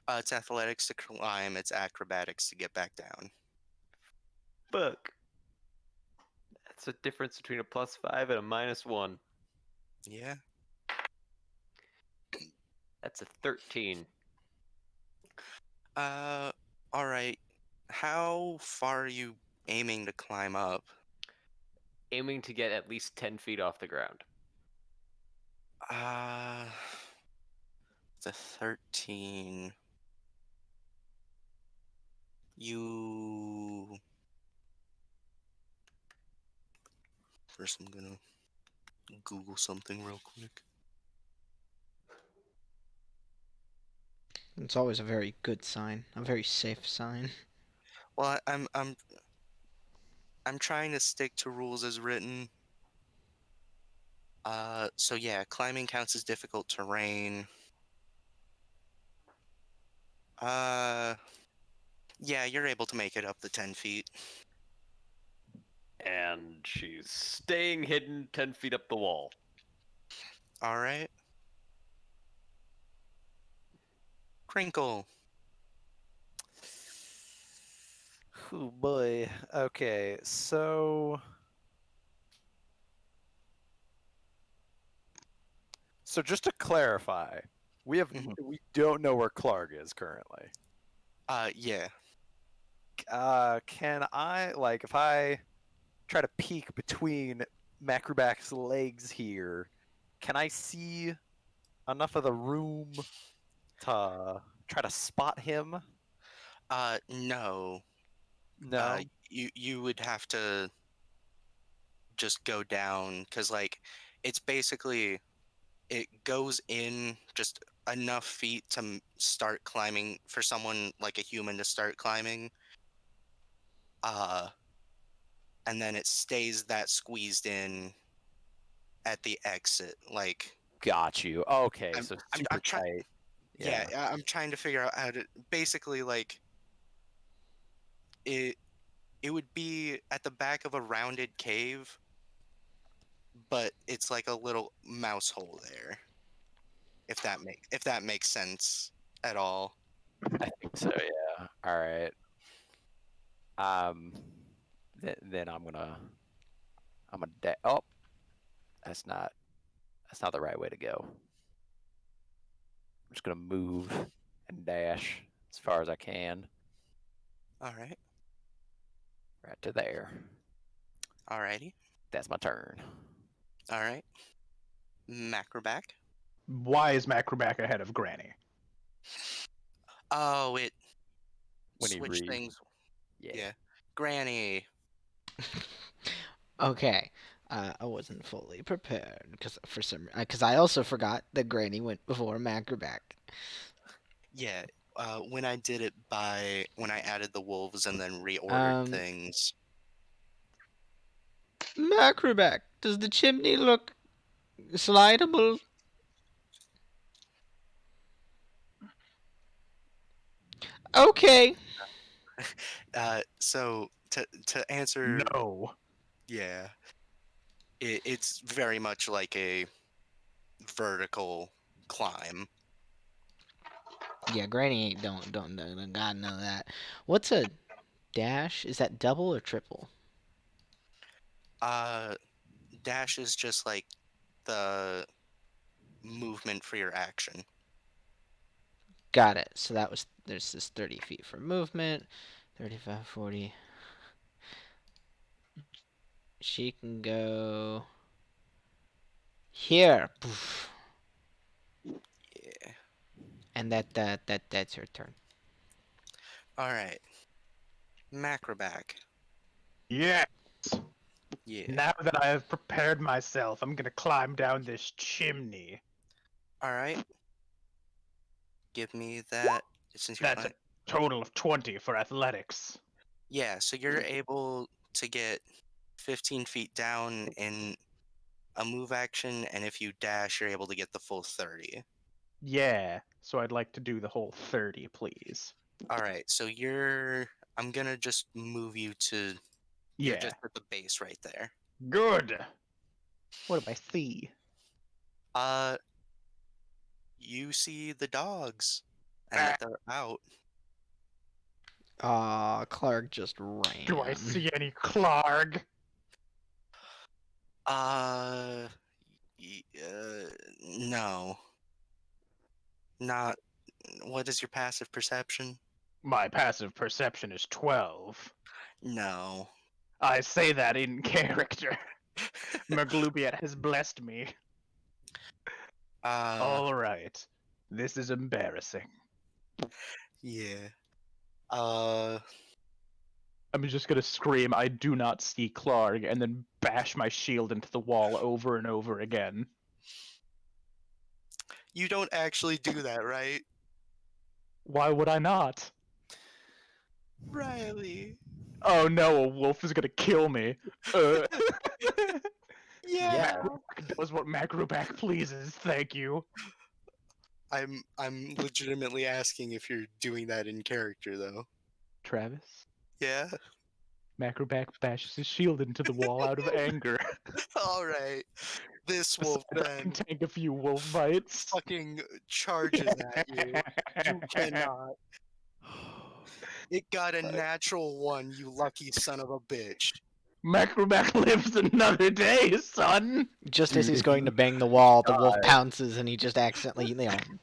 It's athletics to climb. It's acrobatics to get back down. Fuck. That's a difference between a +5 and a -1. Yeah. That's a 13. All right. How far are you aiming to climb up? Aiming to get at least 10 feet off the ground. Uh, it's a 13. You. First, I'm gonna Google something real quick. It's always a very good sign, a very safe sign. Well, I'm trying to stick to rules as written. So yeah, climbing counts as difficult terrain. Uh, yeah, you're able to make it up the 10 feet. And she's staying hidden 10 feet up the wall. All right. Crinkle. Oh boy. Okay, so just to clarify, we Mhm. don't know where Clark is currently. Yeah. Can I, like, if I try to peek between Macroback's legs here, can I see enough of the room to try to spot him? No. No. You would have to just go down because like it's basically it goes in just enough feet to start climbing for someone like a human to start climbing. Uh, and then it stays that squeezed in at the exit. Like Got you. Okay, I'm so I'm super I'm trying. tight. Yeah, Yeah. I'm trying to figure out how to basically like it. It would be at the back of a rounded cave, but it's like a little mouse hole there. If that makes sense at all. I think so, yeah. All right. Um then oh, that's not the right way to go. I'm just gonna move and dash as far as I can, All right. right to there. Alrighty. That's my turn. All right. Macroback. Why is Macroback ahead of Granny? Oh, it When he switched things. yeah. Yeah. Granny. Okay. I wasn't fully prepared because I also forgot that Granny went before Macroback. Yeah. When I did it when I added the wolves and then reordered Um, things. Macroback, does the chimney look slidable? Okay. So to answer, No. yeah, it's very much like a vertical climb. Yeah, Granny ain't don't God know that. What's a dash? Is that double or triple? Uh, dash is just like the movement for your action. Got it. So there's this 30 feet for movement. 35, 40. She can go here. Poof. Yeah. And that's her turn. All right. Macroback. Yeah. Yeah. Now that I have prepared myself, I'm gonna climb down this chimney. All right. Give me that. Since you're That's a fine. total of 20 for athletics. Yeah. So you're able to get 15 feet down in a move action, and if you dash, you're able to get the full 30. Yeah. So I'd like to do the whole 30, please. All right. So I'm gonna just move you to. You're Yeah. just at the base right there. Good. What do I see? Uh, you see the dogs, and that they're out. Aw, Clark just ran. Do I see any Clark? Uh, no. Not. What is your passive perception? My passive perception is 12. No. I say that in character. Merglubiat has blessed me. All right. This is embarrassing. Yeah. Uh, I'm just gonna scream, I do not see Clark, and then bash my shield into the wall over and over again. you don't actually do that, right? Why would I not? Riley. Oh no, a wolf is gonna kill me. Yeah. Macroback does what Macroback pleases, thank you. I'm legitimately asking if you're doing that in character, though. Travis? Yeah. Macroback bashes his shield into the wall out of anger. All right. This wolf Besides, I can then tank a few wolf bites. fucking charges at you. You cannot. It got a natural one, you lucky son of a bitch. Macroback lives another day, son. Just as Dude, he's if going you to bang the wall, the wolf die- pounces and he just accidentally,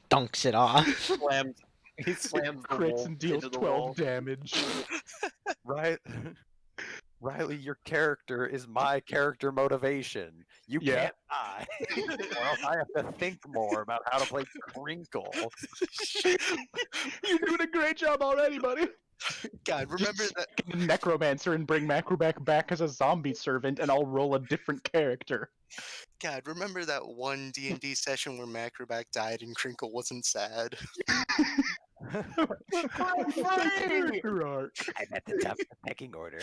dunks it off. He slams the Crits wolf and deals into the 12 wall. damage. Right? Riley, your character is my character motivation. You Yeah. can't die. Or else I have to think more about how to play Crinkle. You're doing a great job already, buddy. God, remember Just that. summon a necromancer and bring Macroback back as a zombie servant, and I'll roll a different character. God, remember that one D&D session where Macroback died and Crinkle wasn't sad? Character arc. I'm at the top of the pecking order.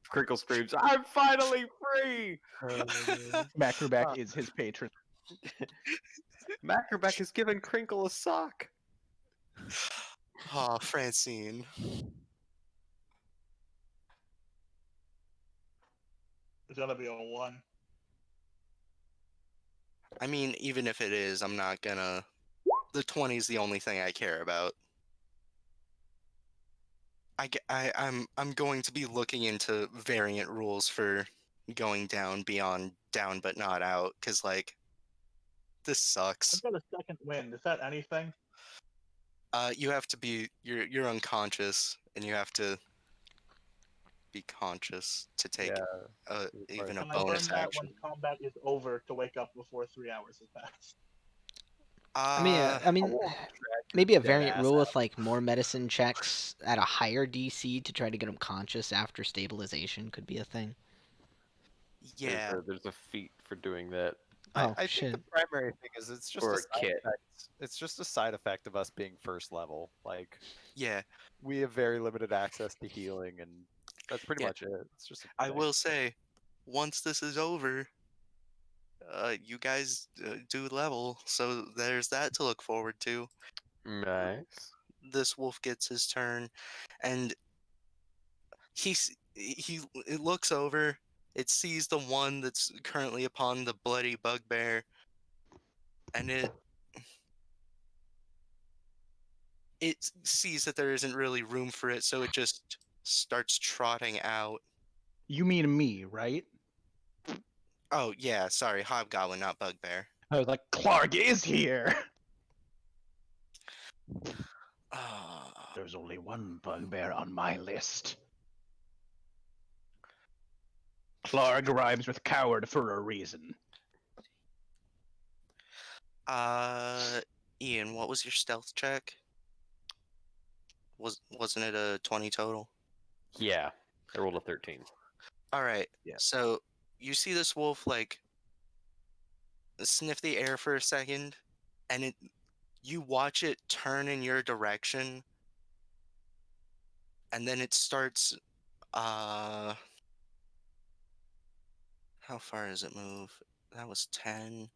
Crinkle screams, "I'm finally free!" Macroback is his patron. Macroback has given Crinkle a sock. Aw, Francine. It's gonna be a 1. I mean, even if it is, I'm not gonna. The 20 is the only thing I care about. I'm going to be looking into variant rules for going down beyond down but not out, because, like, this sucks. I've got a second wind. Is that anything? You have to be. You're unconscious, and you have to be conscious to take even a Can I burn bonus that action. when combat is over to wake up before 3 hours has passed? I mean, maybe a dead variant ass rule with like more medicine checks at a higher DC to try to get him conscious after stabilization could be a thing. Yeah. There's a feat for doing that. Oh I shit! think the primary thing is it's just Or a a side kit. effect. It's just a side effect of us being first level. Like Yeah. we have very limited access to healing, and that's pretty Yeah. much it. It's just. I will say, once this is over, you guys do level, so there's that to look forward to. Nice. This wolf gets his turn, and he it looks over. It sees the one that's currently upon the bloody bugbear, and it sees that there isn't really room for it, so it just starts trotting out. You mean me, right? Oh yeah, sorry, hobgoblin, not bugbear. I was like, Clark is here. There's only one bugbear on my list. Clark rhymes with coward for a reason. Ian, what was your stealth check? Wasn't it a 20 total? Yeah, I rolled a 13. All right. Yeah. So you see this wolf like sniff the air for a second, and you watch it turn in your direction, and then it starts. How far does it move? That was 10,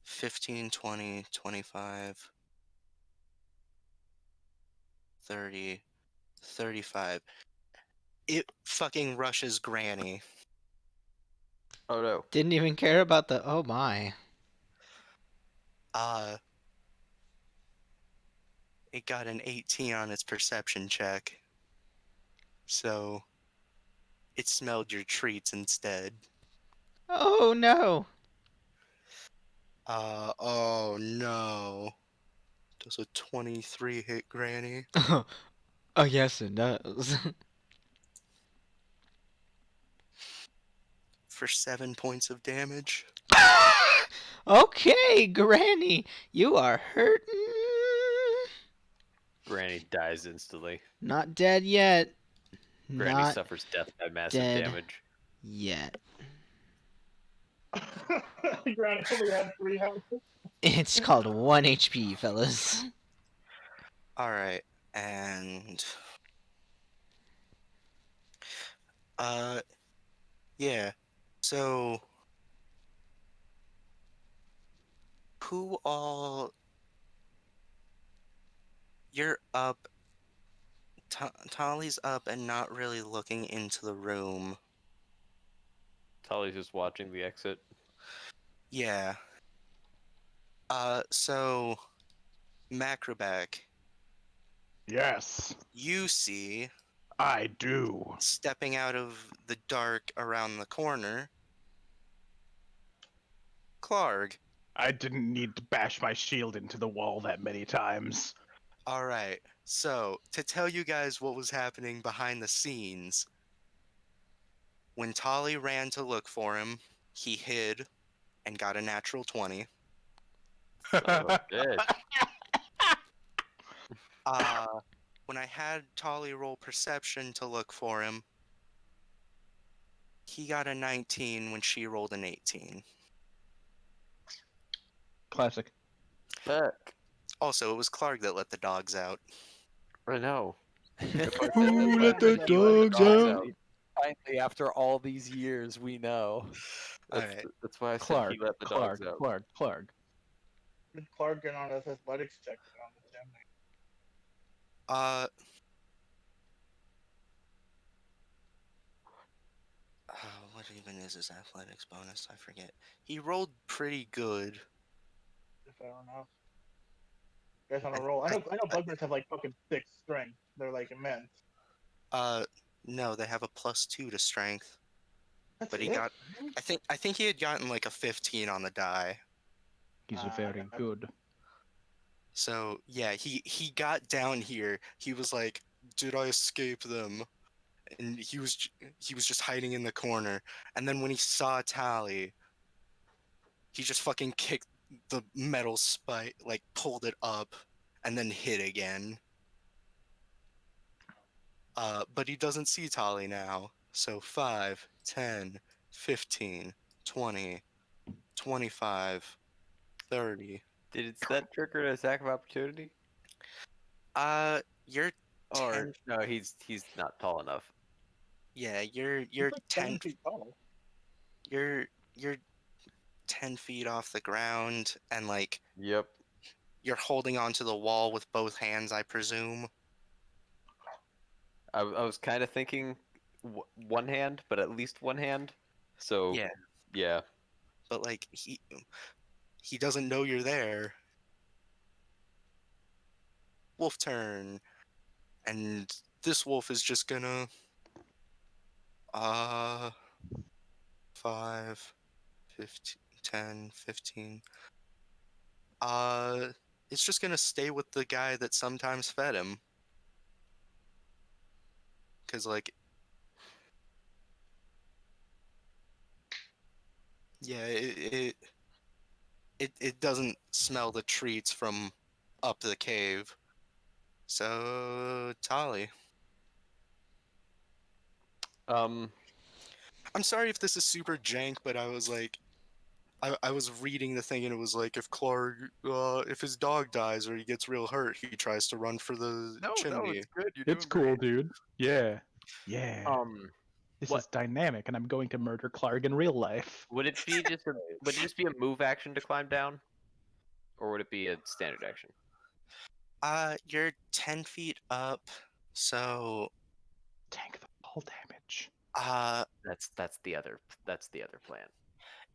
15, 20, 25, 30, 35. It fucking rushes Granny. Oh no. Didn't even care about the. Oh my. It got an 18 on its perception check. So it smelled your treats instead. Oh no. Oh no. Does a 23 hit Granny? Oh yes, it does. For 7 points of damage? Okay, Granny, you are hurting. Granny dies instantly. Not dead yet. Granny Not suffers death by massive dead damage. yet. Granny only had 3 health. It's called 1 HP, fellas. Alright, and... Yeah. So... Who all... You're up... Tolly's up and not really looking into the room. Tully's just watching the exit. Yeah. So... Macroback, Yes, you see, I do. stepping out of the dark around the corner, Clark. I didn't need to bash my shield into the wall that many times. Alright, so, to tell you guys what was happening behind the scenes, when Tolly ran to look for him, he hid and got a natural 20. Son of a bitch. When I had Tolly roll perception to look for him, he got a 19 when she rolled an 18. Classic. Fuck. Also, it was Clark that let the dogs out. I know. Who let the He let the dogs out? Finally, after all these years, we know. Alright. That's why I said Clark, he let the dogs out. Clark. Did Clark get on his athletics check on the gym? What even is his athletics bonus? I forget. He rolled pretty good. Fair enough. Guys on a roll. I know bugbears have like fucking 6 strength. They're like immense. No, they have a +2 to strength. That's But he it? got, I think he had gotten like a 15 on the die. He's very good. So yeah, he got down here. He was like, "Did I escape them?" And he was just hiding in the corner. And then when he saw Tally, he just fucking kicked the metal spike, like pulled it up, and then hit again. But he doesn't see Tali now. So 5, 10, 15, 20, 25, 30. Did that trigger an attack of opportunity? You're Or 10. no, he's not tall enough. Yeah, you're He's like 10. 7 feet tall. You're 10 feet off the ground, and like Yep. you're holding onto the wall with both hands, I presume. I was kind of thinking one hand, but at least one hand. So Yeah, yeah. but like he doesn't know you're there. Wolf turn, and this wolf is just gonna 5, 15, 10, 15. it's just gonna stay with the guy that sometimes fed him. Cause like, yeah, it doesn't smell the treats from up the cave. So Tali, Um, I'm sorry if this is super jank, but I was like, I was reading the thing and it was like if Clark, if his dog dies or he gets real hurt, he tries to run for the No, chimney. it's good. You're It's doing cool, great. dude. Yeah. Yeah. This what- is dynamic, and I'm going to murder Clark in real life. would it be would it just be a move action to climb down, or would it be a standard action? You're 10 feet up, so Tank the fall damage. That's the other plan.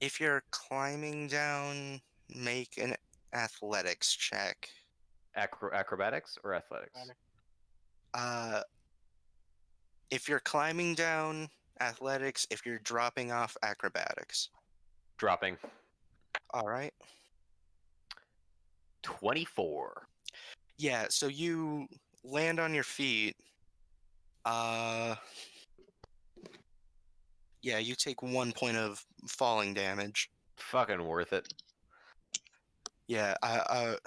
if you're climbing down, make an athletics check. Acrobatics or athletics? Uh, if you're climbing down, athletics. If you're dropping off, acrobatics. Dropping. All right. 24. Yeah, so you land on your feet. Yeah, you take 1 point of falling damage. Fucking worth it. Yeah, I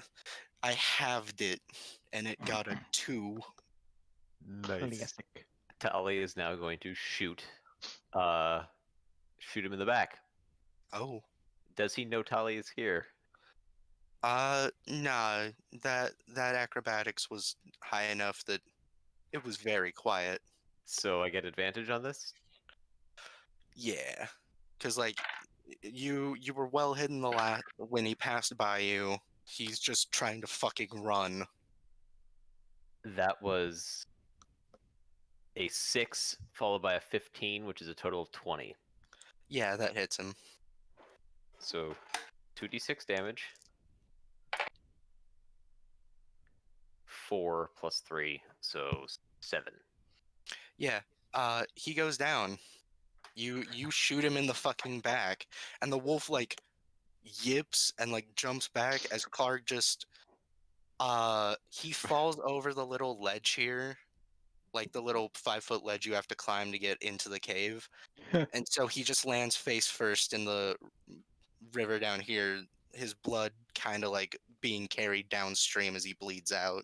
halved it, and it got a 2. Classic. Tali is now going to shoot him in the back. Oh. Does he know Tali is here? Nah, that acrobatics was high enough that it was very quiet. So I get advantage on this? Yeah, because like you were well hidden when he passed by you. He's just trying to fucking run. That was a 6 followed by a 15, which is a total of 20. Yeah, that hits him. So 2d6 damage. 4 plus 3, so 7. Yeah, he goes down. You shoot him in the fucking back, and the wolf like yips and like jumps back as Clark just he falls over the little ledge here, like the little 5-foot ledge you have to climb to get into the cave. And so he just lands face first in the river down here, his blood kind of like being carried downstream as he bleeds out.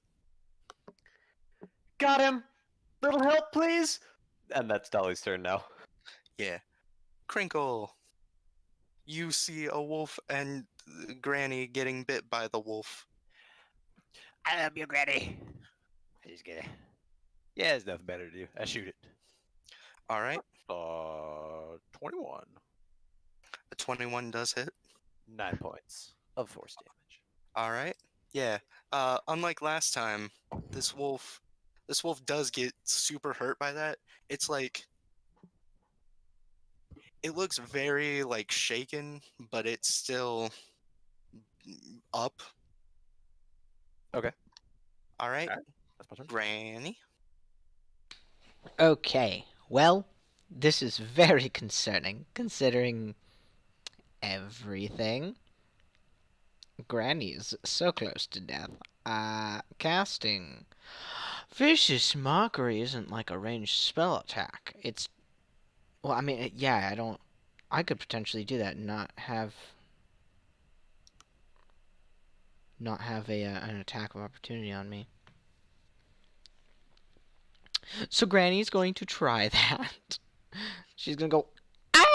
Got him! Little help, please! And that's Dolly's turn now. Yeah. Crinkle. You see a wolf and Granny getting bit by the wolf. I love you, Granny. I just get it. Yeah, there's nothing better to do. I shoot it. All right. 21. A 21 does hit. 9 points of force damage. All right. Yeah. Unlike last time, this wolf does get super hurt by that. It's like it looks very like shaken, but it's still up. Okay. All right. That's my turn. Granny. Okay, well, this is very concerning, considering everything. Granny's so close to death. Casting Vicious Mockery isn't like a ranged spell attack. It's... Well, I mean, yeah, I could potentially do that and not have an attack of opportunity on me. So Granny's going to try that. She's going to go,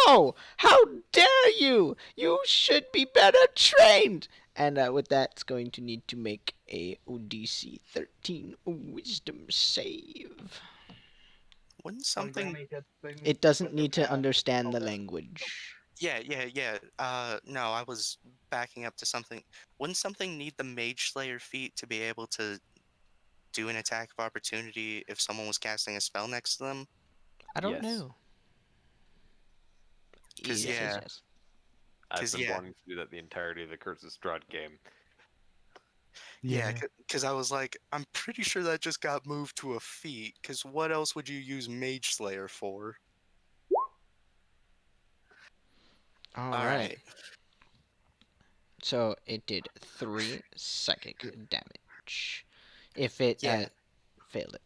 "Ow! How dare you! You should be better trained!" And with that, it's going to need to make a DC 13 wisdom save. Wouldn't something... It doesn't need to understand the language. Yeah. No, I was backing up to something. Wouldn't something need the Mage Slayer feat to be able to do an attack of opportunity if someone was casting a spell next to them? I don't Yes. know. 'Cause, Yes, yeah. yes. I've 'Cause, been yeah. wanting to do that the entirety of the Curses Strahd game. Yeah, because I was like, I'm pretty sure that just got moved to a feat, because what else would you use Mage Slayer for? All right. So it did 3 psychic damage. If it Yeah. failed it.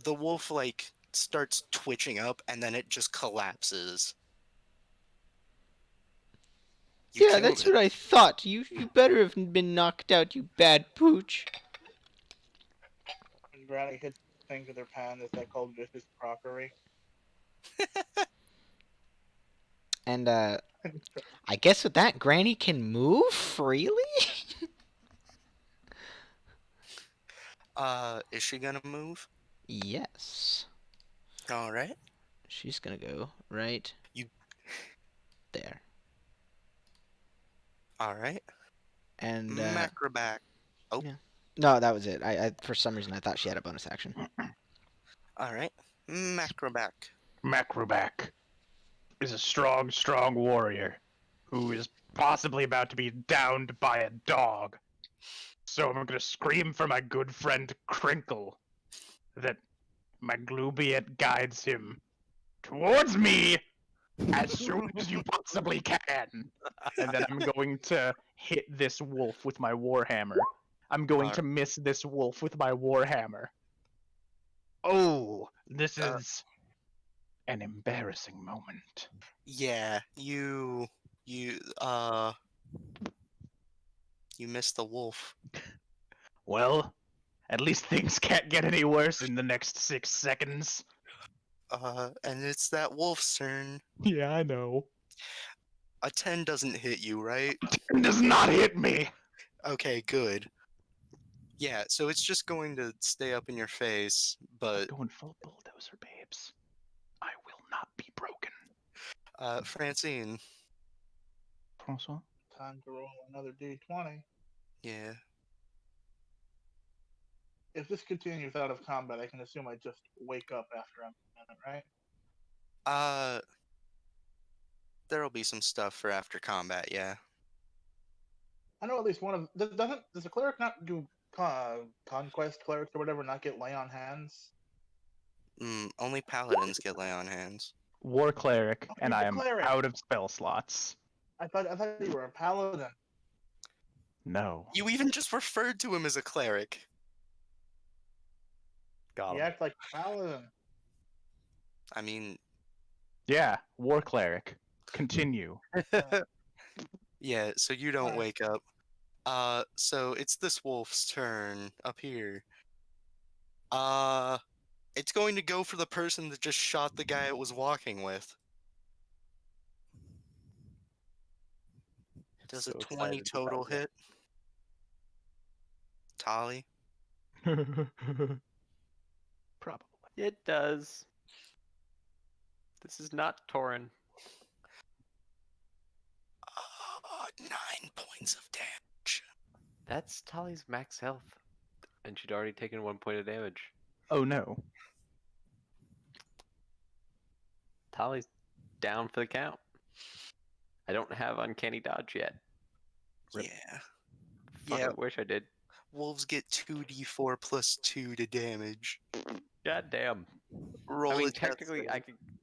The wolf like starts twitching up and then it just collapses. You Yeah, killed that's it. what I thought. You better have been knocked out, you bad pooch. When Granny hits things with her pan, is that called vicious crockery? And I guess with that, Granny can move freely? Is she gonna move? Yes. All right. She's gonna go right You. there. All right. And Macroback. Oh. yeah. No, that was it. I for some reason I thought she had a bonus action. All right. Macroback. Macroback is a strong, strong warrior who is possibly about to be downed by a dog. So I'm gonna scream for my good friend Crinkle that my Glubiet guides him towards me as soon as you possibly can. And then I'm going to hit this wolf with my warhammer. I'm going to miss this wolf with my warhammer. Oh, this is an embarrassing moment. Yeah. You missed the wolf. Well, at least things can't get any worse in the next 6 seconds. And it's that wolf's turn. Yeah, I know. A 10 doesn't hit you, right? It does not hit me. Okay, good. Yeah, so it's just going to stay up in your face, but Going full bulldozer, babes. I will not be broken. Francine, Francois? Time to roll another d20. yeah. If this continues out of combat, I can assume I just wake up after I'm in it, right? There'll be some stuff for after combat, yeah. I know at least one of does a cleric not do conquest clerics or whatever not get lay on hands? Only paladins get lay on hands. War cleric, Oh, and he's I a am cleric. out of spell slots. I thought you were a paladin. No. You even just referred to him as a cleric. Got You him. act like a paladin. I mean, Yeah, war cleric. Continue. yeah, so you don't Alright. wake up. So it's this wolf's turn up here. It's going to go for the person that just shot the guy it was walking with. Does So a 20 excited total about that. hit? Tali? Probably. It does. This is not Torin. 9 points of damage. That's Tali's max health. And she'd already taken 1 point of damage. Oh no. Tali's down for the count. I don't have uncanny dodge yet. Rip. Yeah. Fuck, Yeah. I wish I did. Wolves get 2d4 plus 2 to damage. God damn. Roll I mean, a death technically,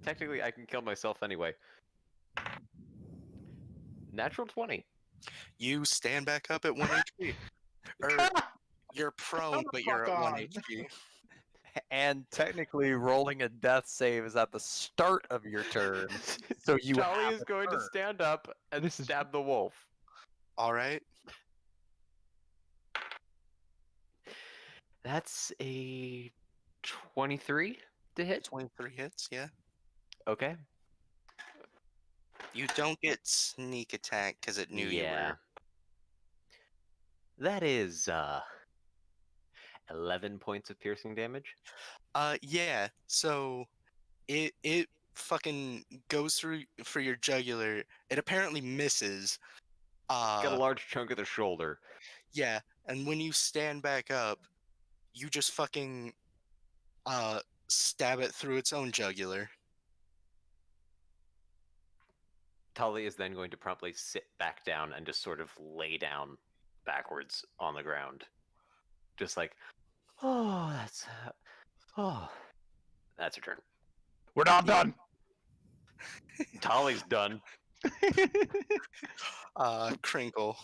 save. I can kill myself anyway. Natural 20. You stand back up at 1 HP. Or you're prone, but you're at 1 on. HP. And technically, rolling a death save is at the start of your turn. So you Tali have is a going to turn. stand up and This is- stab the wolf. Alright. That's a 23 to hit. 23 hits, yeah. Okay. You don't get sneak attack because it knew you Yeah. were. That is 11 points of piercing damage. Yeah. So it fucking goes through for your jugular. It apparently misses. Got a large chunk of the shoulder. Yeah, and when you stand back up, you just fucking stab it through its own jugular. Tully is then going to promptly sit back down and just sort of lay down backwards on the ground. Just like, that's her turn. We're not done. Tully's done. Crinkle.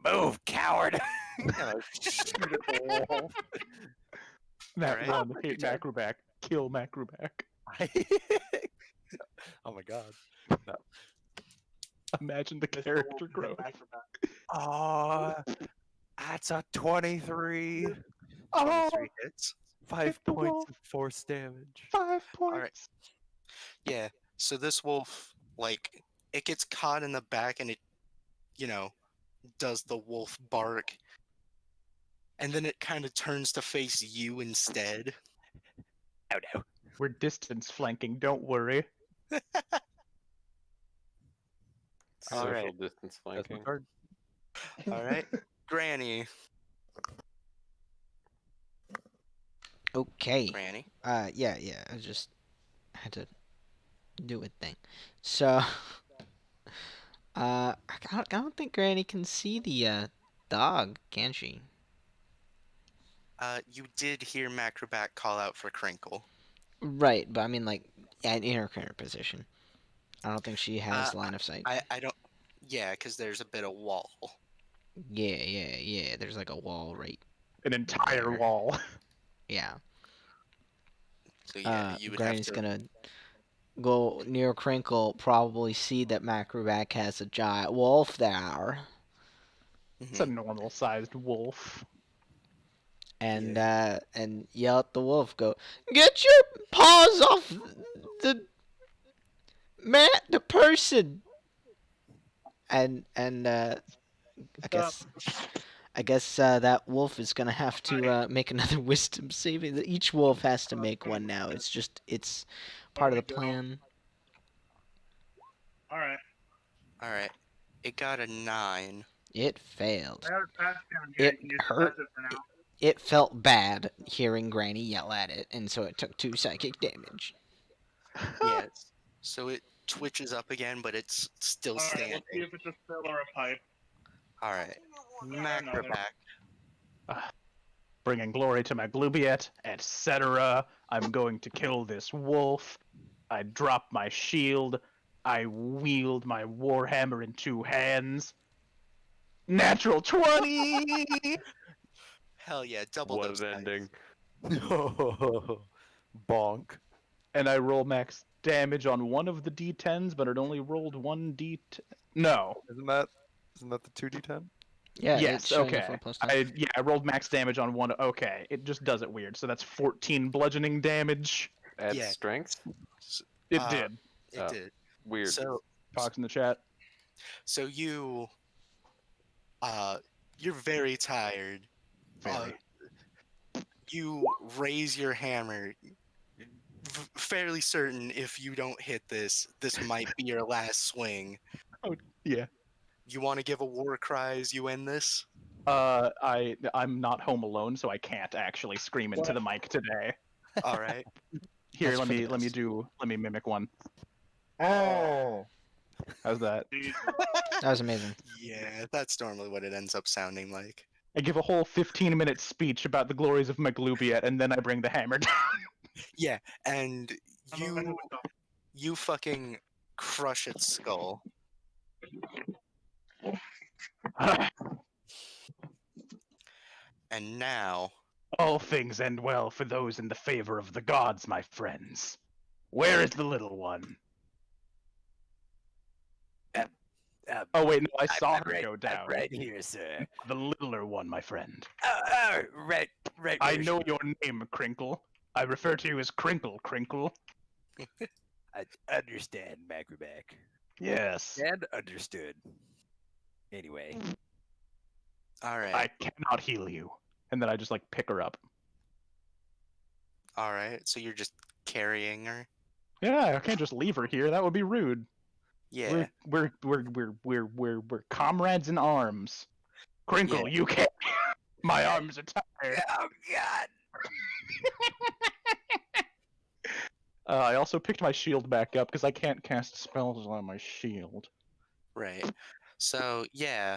Move, coward! And I shoot at the wolf. That Alright. one hit Macroback. Kill Macroback. Oh my god. Imagine the Mr. character Wolf growth. hit Macroback. Oh, that's a 23. 23 hits. 5 hit the points wolf. of force damage. 5 points. Alright. Yeah. So this wolf, like, it gets caught in the back and it, does the wolf bark. And then it kind of turns to face you instead. Oh no. We're distance flanking, don't worry. All Social right. distance That's my flanking. card. Alright. Granny. Okay. Granny. Yeah. I just had to do a thing. So, I don't think Granny can see the dog, can she? You did hear Macroback call out for Crinkle. Right, but I mean, like, in her current position. I don't think she has line of sight. I don't. Yeah, because there's a bit of wall. Yeah. There's like a wall right. An entire There. wall. Yeah. So yeah, you would Granny's have to. gonna go near Crinkle, probably see that Macroback has a giant wolf there, It's a Mhm. normal sized wolf. and yell at the wolf, go, "Get your paws off the person!" And I guess that wolf is gonna have to make another wisdom saving. Each wolf has to make one now. It's part of the plan. All right. All right. It got a 9. It failed. I have a pass down here. It You can use hurt. it for now. It felt bad hearing Granny yell at it, and so it took 2 psychic damage. Yes. So it twitches up again, but it's still All right. standing. Let's see if it's a spill or a pipe. All right. another. Macroback. Bringing glory to my Glubiet, etc. I'm going to kill this wolf. I drop my shield. I wield my warhammer in 2 hands. Natural 20! Hell yeah, double What those an dice. ending. Bonk. And I roll max damage on one of the d10s, but it only rolled 1 No. Isn't that the 2d10? Yeah, Yes, it's showing a okay. full plus 10. I rolled max damage on one. Okay, it just does it weird. So that's 14 bludgeoning damage. Add Yeah. strength? It Uh, did. It Oh. did. Weird. Talks in the chat. So you're very tired. Very. You raise your hammer, fairly certain if you don't hit this might be your last swing. Yeah. You want to give a war cry as you end this? I'm not home alone, so I can't actually scream into the mic today. All right. Here, That's let for the me mimic one. Oh. How's that? That was amazing. Yeah, that's normally what it ends up sounding like. I give a whole 15-minute speech about the glories of my Glubiet, and then I bring the hammer down. Yeah, and you fucking crush its skull. And now, All things end well for those in the favor of the gods, my friends. Where is the little one? Oh wait, no, I saw her go down. I'm right here, sir. The littler one, my friend. Right. I where know she- your name, Crinkle. I refer to you as Crinkle, Crinkle. I understand, Macroback. Yes. And understood. Anyway, all right, I cannot heal you. And then I just like pick her up. all right. So you're just carrying her. Yeah, I can't just leave her here. That would be rude. Yeah. We're comrades in arms. Crinkle, you can't. My arms are tired. oh God! I also picked my shield back up because I can't cast spells on my shield. Right. So yeah,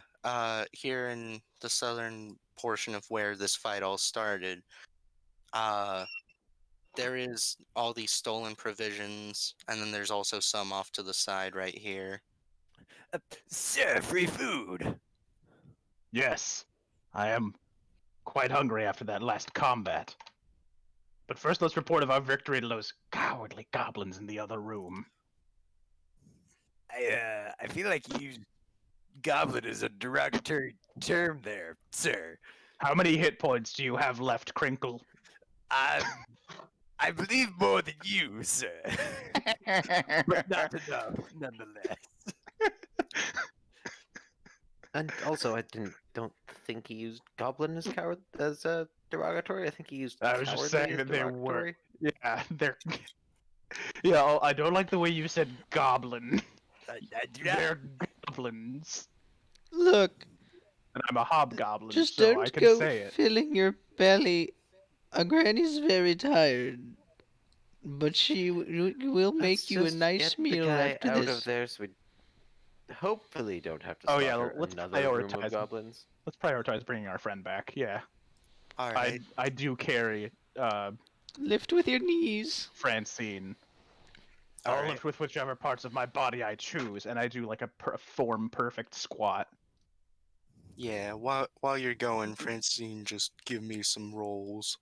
here in the southern portion of where this fight all started, there is all these stolen provisions, and then there's also some off to the side right here. Sir, free food. Yes, I am quite hungry after that last combat. But first, let's report of our victory to those cowardly goblins in the other room. I feel like you used goblin as a derogatory term there, sir. How many hit points do you have left, Crinkle? I believe more than you, sir. But not enough, nonetheless. And also, don't think he used goblin as coward as derogatory. I think he used I was cowardly just saying as that they were. derogatory. Yeah, they're. Yeah, I don't like the way you said goblin. I do not. They're goblins. Look, And I'm a hobgoblin, just so I don't can go say it. filling your belly. Granny's very tired, but she will make Let's you a just nice get the meal guy after out this. of there, so we hopefully don't have to Oh, slaughter yeah, let's another room prioritize. of goblins. Let's prioritize bringing our friend back. Yeah, All right. I do carry Lift with your knees. Francine. All I'll right. lift with whichever parts of my body I choose, and I do like a form perfect squat. Yeah, while you're going, Francine, just give me some rolls.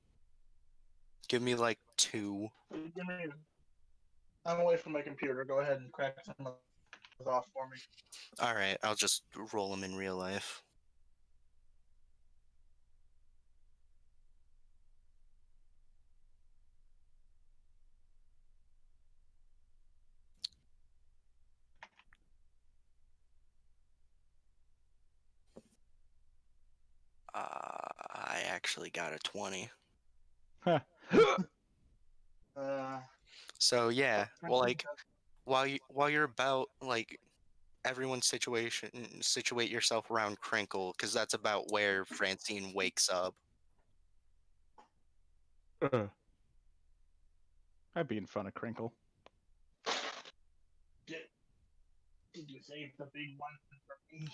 Give me like 2. Give me. I'm away from my computer. Go ahead and crack some of those off for me. All right, I'll just roll them in real life. I actually got a 20. Huh. So yeah, well, like while you're about like everyone situate yourself around Crinkle, because that's about where Francine wakes up. I'd be in front of Crinkle. Did you save the big one for me?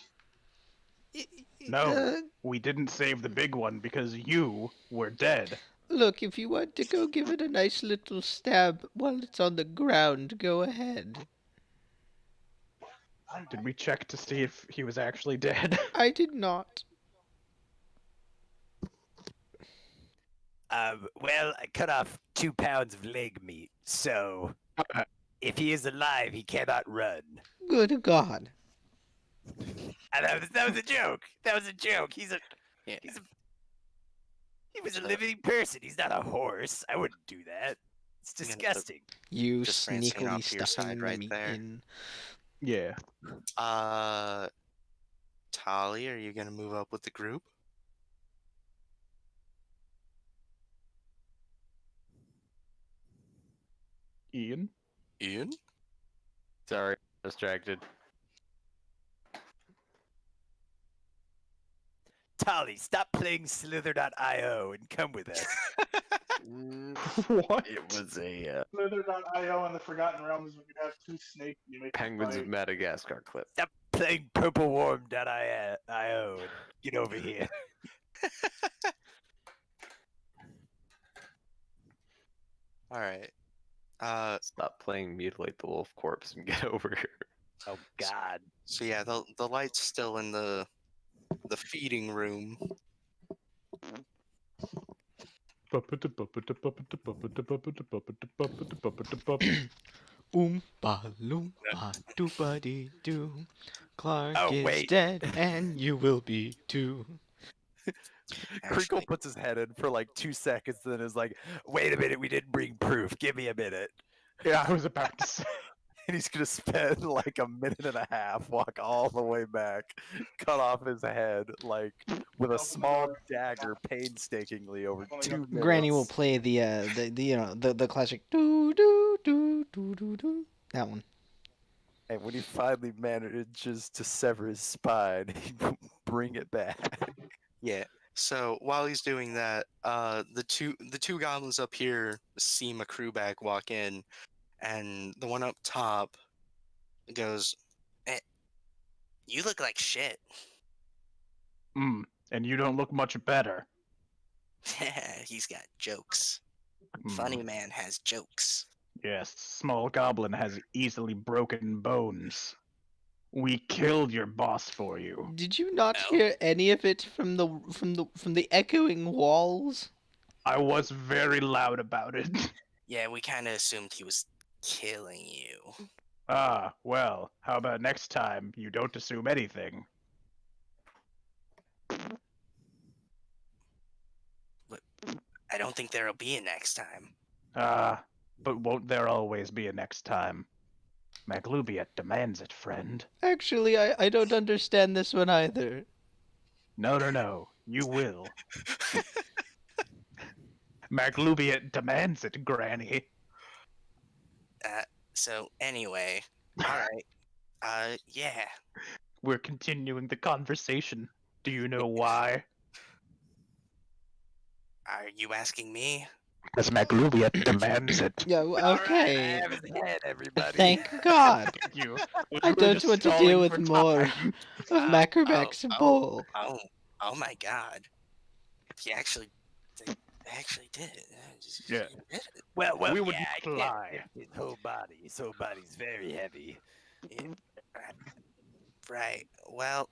No, we didn't save the big one because you were dead. Look, if you want to go give it a nice little stab while it's on the ground, go ahead. Did we check to see if he was actually dead? I did not. Well, I cut off 2 pounds of leg meat, so if he is alive, he cannot run. Good God. That was a joke. That was a joke. He was a So- living person. He's not a horse. I wouldn't do that. It's I'm gonna put- disgusting. You Just Francine sneakily off to your stuffing side the right meat there. in. Yeah. Tali, are you gonna move up with the group? Ian? Ian? Sorry, distracted. Tali, stop playing Slither.io and come with us. What? It was a Slither.io and the Forgotten Realms when you have 2 snakes you make Penguins fight. of Madagascar clip. Stop playing purpleworm.io and get over here. All right. Stop playing Mutilate the Wolf Corpse and get over here. Oh God. So yeah, the light's still in the feeding room. Oompa loompa doopa dee doo. Clark Oh, is wait. dead and you will be too. Crinkle Actually, puts his head in for like 2 seconds, then is like, Wait a minute, we didn't bring proof. Give me a minute. Yeah, I was about to say. and he's gonna spend like a minute and a half, walk all the way back, cut off his head like with a small dagger, painstakingly over 2 minutes. Granny will play the the classic doo doo doo doo doo doo. That one. And when he finally manages to sever his spine, he will bring it back. yeah. So while he's doing that, the two goblins up here see Macrewback walk in, and the one up top goes, "You look like shit." And you don't look much better. He's got jokes. Funny man has jokes. Yes, small goblin has easily broken bones. We killed your boss for you. Did you not Oh. hear any of it from the echoing walls? I was very loud about it. Yeah, we kind of assumed he was killing you. Ah, well, how about next time you don't assume anything? I don't think there'll be a next time. Ah, but won't there always be a next time? Maglubiet demands it, friend. Actually, I don't understand this one either. No, you will. Maglubiet demands it, Granny. So anyway, all right. Yeah. We're continuing the conversation. Do you know why? Are you asking me? Because Maglubiet demands it. Yeah, All right, I okay. have his head, everybody. Thank God. Thank you. We I were don't just want to stalling deal with for more time. of Macrobac's bull. Oh my God! He actually, they actually did it. Yeah. He did it. Well, We yeah, wouldn't I can't fly. lift his whole body. His whole body's very heavy. Right. Well,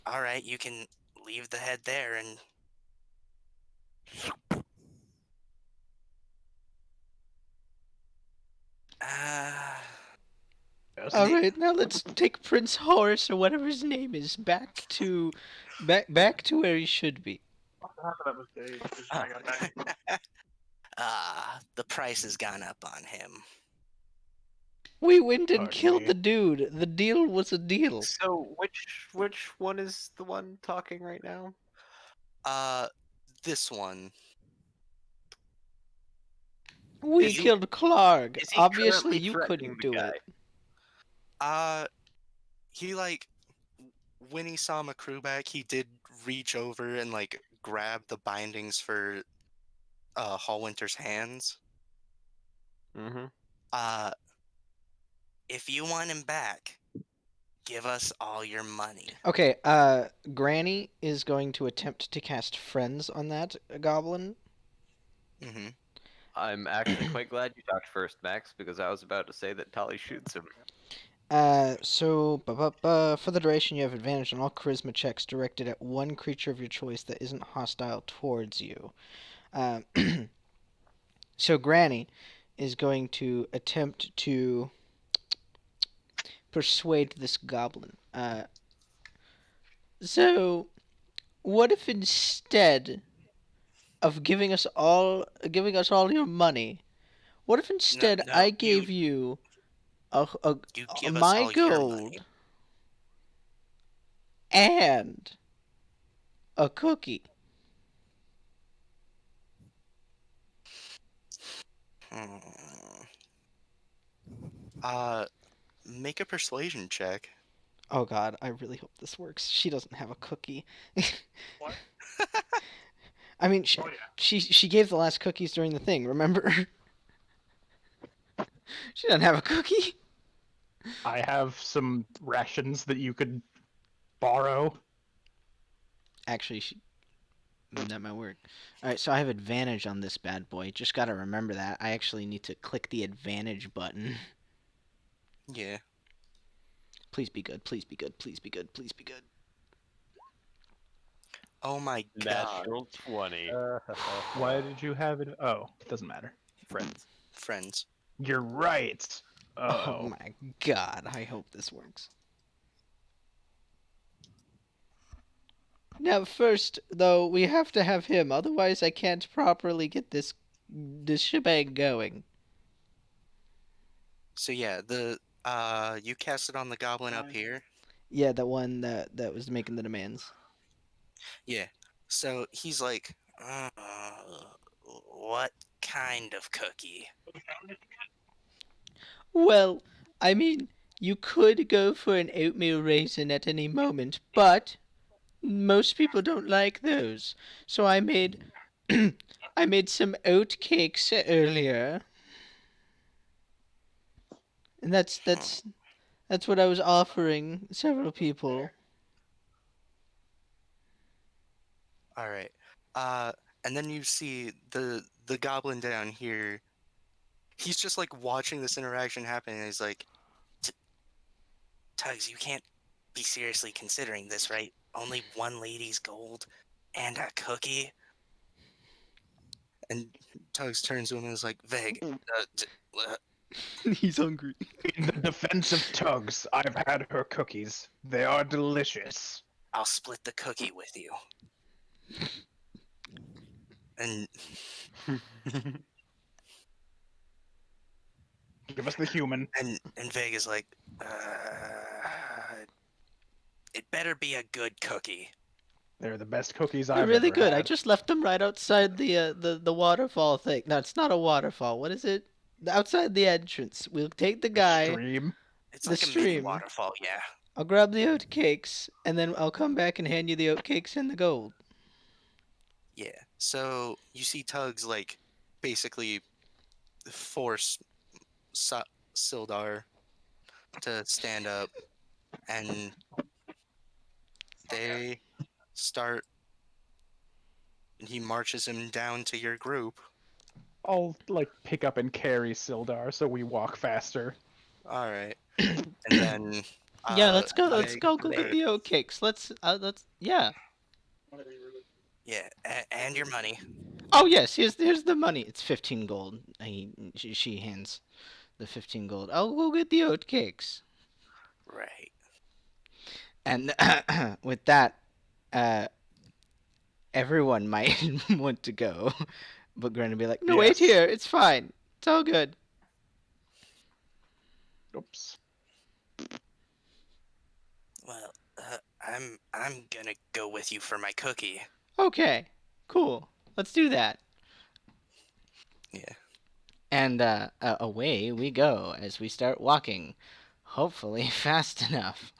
all right. You can leave the head there and. Yes. All right, now let's take Prince Horace or whatever his name is back to where he should be. That was Dave. Just I got back. The price has gone up on him. We went and Pardon killed me. the dude. The deal was a deal. So which one is the one talking right now? This one. We Is he- killed Clark. Is he Obviously, currently you threatening couldn't the do guy? it. He when he saw McCrewback, he did reach over and grab the bindings for Hallwinter's hands. Mm-hmm. If you want him back, give us all your money. Okay, Granny is going to attempt to cast Friends on that goblin. Mm-hmm. I'm actually quite glad you talked first, Max, because I was about to say that Tali shoots him. For the duration, you have advantage on all charisma checks directed at one creature of your choice that isn't hostile towards you. So Granny is going to attempt to persuade this goblin. So what if instead of giving us all your money, what if instead no, I gave you You give us my all your gold money. and a cookie? Make a persuasion check. Oh God, I really hope this works. She doesn't have a cookie. What? I mean, Oh yeah. she gave the last cookies during the thing. Remember? She doesn't have a cookie. I have some rations that you could borrow. Actually, that might work. All right, so I have advantage on this bad boy. Just gotta remember that. I actually need to click the advantage button. Yeah. Please be good. Please be good. Please be good. Please be good. Oh my God. Natural 20. Why did you have it? Oh, it doesn't matter. Friends. Friends. You're right. Oh my God, I hope this works. Now, first, though, we have to have him. Otherwise, I can't properly get this shebang going. So yeah, you cast it on the goblin up here. Yeah, the one that was making the demands. Yeah. So he's like, what kind of cookie? Well, I mean, you could go for an oatmeal raisin at any moment, but most people don't like those. So I made I made some oat cakes earlier. And that's what I was offering several people. All right. And then you see the goblin down here, he's just like watching this interaction happen, and he's like, Tugs, you can't be seriously considering this, right? Only one lady's gold and a cookie? And Tugs turns to him and is like, Veg, He's hungry. In the defense of Tugs, I've had her cookies. They are delicious. I'll split the cookie with you. And Give us the human. and Veg is like, it better be a good cookie. They're the best cookies They're I've really ever good. I had. just left them right outside the waterfall thing. No, it's not a waterfall. What is it? Outside the entrance. We'll take the guy. Stream. It's The like a mini stream. waterfall, yeah. I'll grab the oat cakes, and then I'll come back and hand you the oat cakes and the gold. Yeah. So you see Tugs like basically force Sildar to stand up, and they start. And he marches him down to your group. I'll like pick up and carry Sildar so we walk faster. All right. And then Yeah, let's go. Let's I- go get the oat cakes. Yeah. Yeah, and your money. Oh yes, here's the money. It's 15 gold. She hands the 15 gold. I'll go get the oat cakes. Right. And with that, everyone might want to go, but Granny be like, "No, wait Yes. here. It's fine. It's all good." Oops. Well, I'm gonna go with you for my cookie. Okay, cool. Let's do that. Yeah. And away we go as we start walking, hopefully fast enough.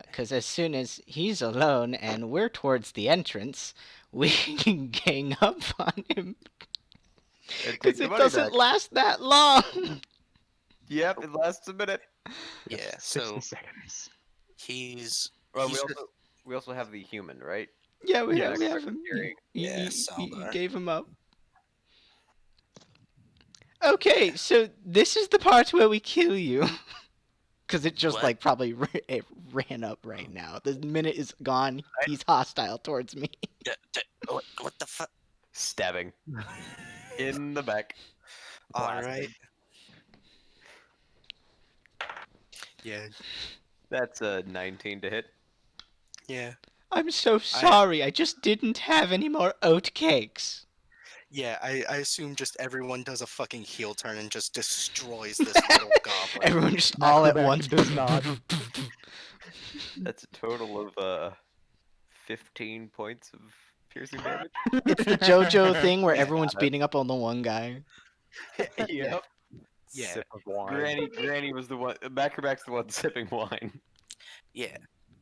Because as soon as he's alone and we're towards the entrance, we can gang up on him. And take Because the it money doesn't back. last that long. Yep, it lasts a minute. Yeah. 60 So seconds. he's. Well, he's we also have the human, right? Yeah, we Yes. have him. Yeah, He Saldar. gave him up. Okay, so this is the part where we kill you. Because it just, What? like, probably it ran up right now. The minute is gone. He's hostile towards me. What the fuck? Stabbing. In the back. All Blasted. right. Yeah. That's a 19 to hit. Yeah. I'm so sorry. I just didn't have any more oat cakes. Yeah, I assume just everyone does a fucking heel turn and just destroys this little goblin. Everyone just all at Acrobat once. does not. That's a total of 15 points of piercing damage. It's the JoJo thing where Yeah, everyone's beating up on the one guy. Yep. Yeah. Sip of wine. Granny was the one. Macroback's the one sipping wine. Yeah.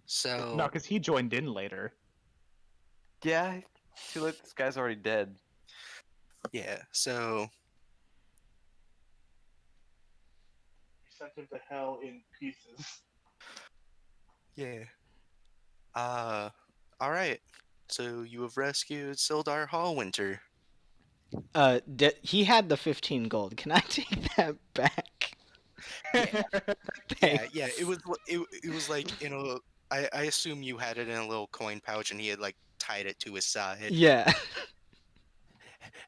So No, because he joined in later. Yeah. Too late. This guy's already dead. yeah, so Sent him to hell in pieces. yeah. All right. So you have rescued Sildar Hallwinter. He had the 15 gold. Can I take that back? Yeah, Thanks. yeah. It was like in a. I assume you had it in a little coin pouch, and he had like tied it to his side. Yeah.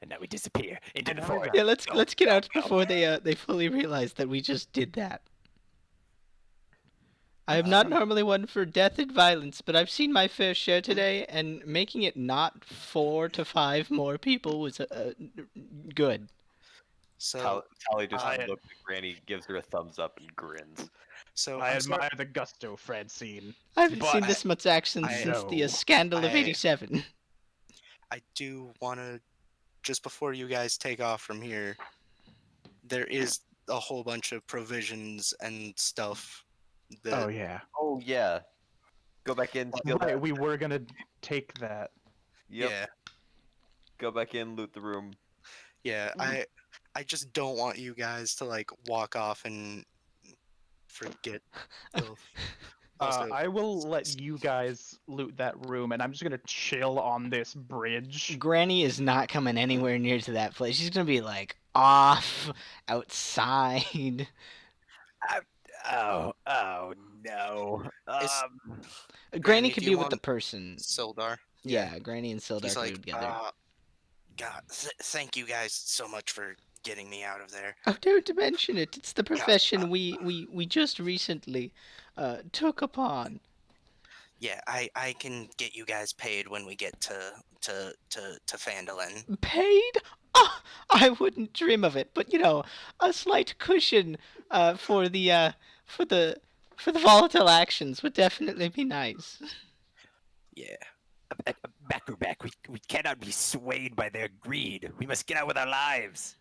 And now we disappear into the Oh, forest. Yeah, let's get out before they fully realize that we just did that. I am not normally one for death and violence, but I've seen my fair share today, and making it not 4 to 5 more people was good. So Tally just I- looks at Granny, gives her a thumbs up, and grins. so I I'm sorry- admire the gusto, Francine. I haven't But seen this much action I since the know. scandal of I- '87. I do want to, just before you guys take off from here, there is a whole bunch of provisions and stuff. That, Oh yeah. Oh yeah. Go back in. Steal Right, that. we were gonna take that. Yep. Yeah, Go back in. Loot the room. yeah. I just don't want you guys to like walk off and forget. Also, I will let you guys loot that room, and I'm just gonna chill on this bridge. Granny is not coming anywhere near to that place. She's gonna be like off outside. Oh no. Is- Granny Granny, could do be you with the want person. Sildar? Yeah, Granny and Sildar He's could be like, together. God, thank you guys so much for getting me out of there. Oh, don't mention it. It's the God, profession we just recently took upon. yeah, I can get you guys paid when we get to Phandelin. Paid? Oh, I wouldn't dream of it. But a slight cushion for the for the for the volatile actions would definitely be nice. Yeah. Back. We cannot be swayed by their greed. We must get out with our lives.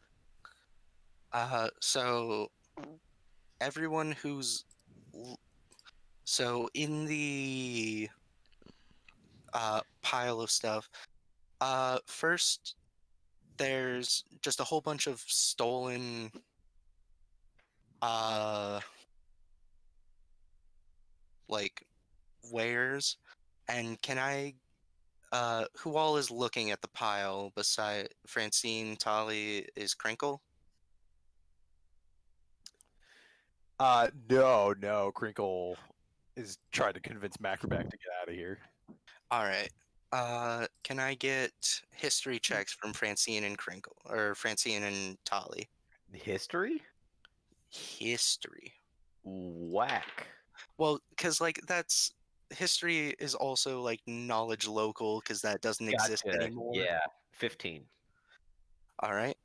So everyone who's so in the pile of stuff. First there's just a whole bunch of stolen uh like wares. And can I who all is looking at the pile beside Francine, Tali, is Crinkle? No. Crinkle is trying to convince Macroback to get out of here. All right. Can I get history checks from Francine and Crinkle, or Francine and Tali? History? History. Whack. Well, because like that's history is also like knowledge local because that doesn't exist Gotcha. anymore. Yeah, 15. All right.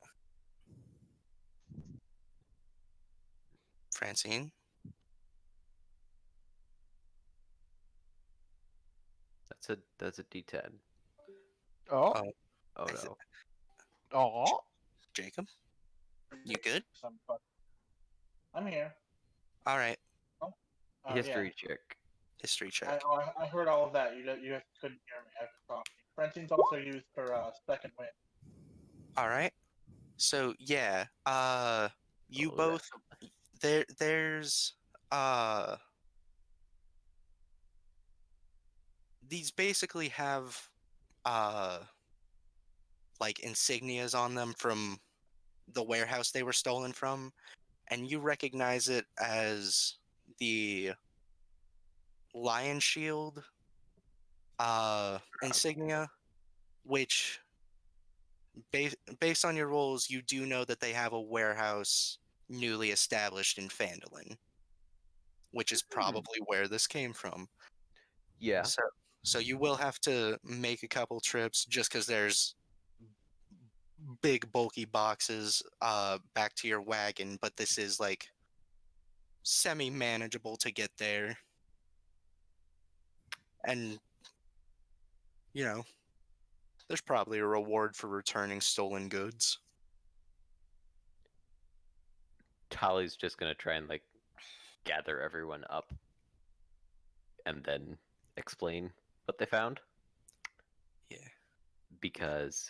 Francine. That's a D10. Oh, Oh, Oh I th- no. oh. Jacob. You good? I'm here. All right. Oh, History check. History yeah. check. I heard all of that. You just couldn't hear me. I was talking. Francine's also used her second wind. All right. So yeah. You Oh, both. There's these basically have uh like insignias on them from the warehouse they were stolen from, and you recognize it as the lion shield insignia, which based on your roles you do know that they have a warehouse newly established in Phandelin, which is probably where this came from. Yeah. So you will have to make a couple trips just because there's big bulky boxes back to your wagon, but this is like semi manageable to get there. And you know, there's probably a reward for returning stolen goods. Tali's just gonna try and like gather everyone up and then explain what they found. Yeah. Because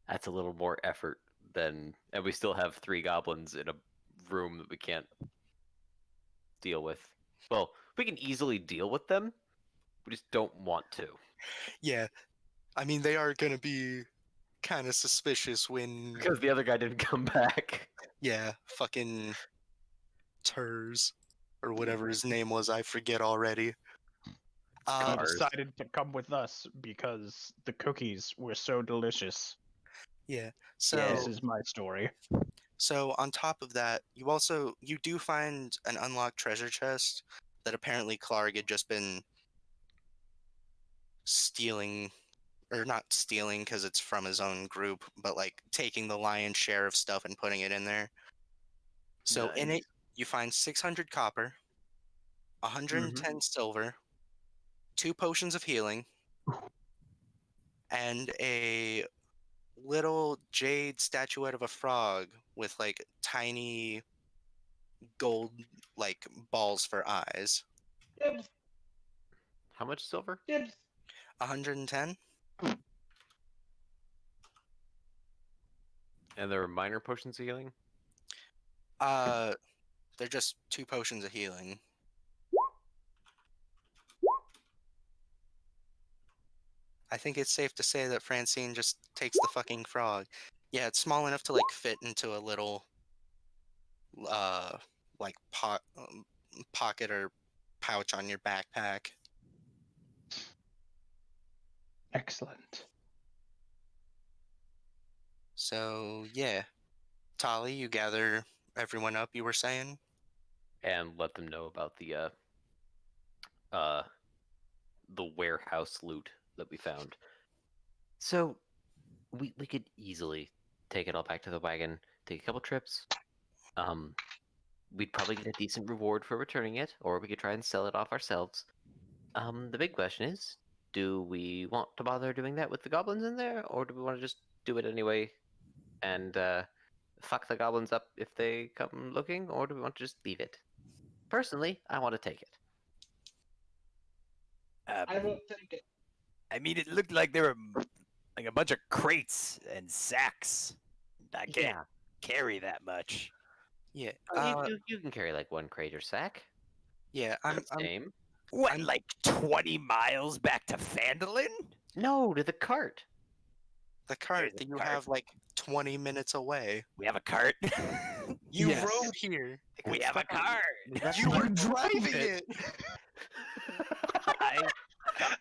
that's a little more effort than, and we still have 3 goblins in a room that we can't deal with. Well, we can easily deal with them. We just don't want to. Yeah. I mean, they are gonna be kind of suspicious when, Because the other guy didn't come back. yeah, fucking Turs or whatever his name was, I forget already. He Scars. decided to come with us because the cookies were so delicious. Yeah. So This is my story. So on top of that, you do find an unlocked treasure chest that apparently Clark had just been stealing, or not stealing because it's from his own group, but like taking the lion's share of stuff and putting it in there. So in Nice. it, you find 600 copper, 110 silver, 2 potions of healing, and a little jade statuette of a frog with like tiny gold like balls for eyes. Gibbs, How much silver? Gibbs. 110. And there are minor potions of healing? Uh, they're just 2 potions of healing. I think it's safe to say that Francine just takes the fucking frog. Yeah, it's small enough to like fit into a little like pocket or pouch on your backpack. Excellent. So yeah, Tali, you gather everyone up. You were saying? And let them know about uh the warehouse loot that we found. So we could easily take it all back to the wagon, take a couple trips. We'd probably get a decent reward for returning it, or we could try and sell it off ourselves. The big question is, do we want to bother doing that with the goblins in there, or do we want to just do it anyway and fuck the goblins up if they come looking, or do we want to just leave it? Personally, I want to take it. I will take it. I mean, it looked like there were like a bunch of crates and sacks. I can't Yeah. carry that much. Yeah. You can carry like one crate or sack. Yeah. Same. What, I'm- like 20 miles back to Phandelver? No, to the cart. The cart There's a that you cart. have like 20 minutes away. We have a cart. You Yes. rode here. We have a cart. You were driving it. I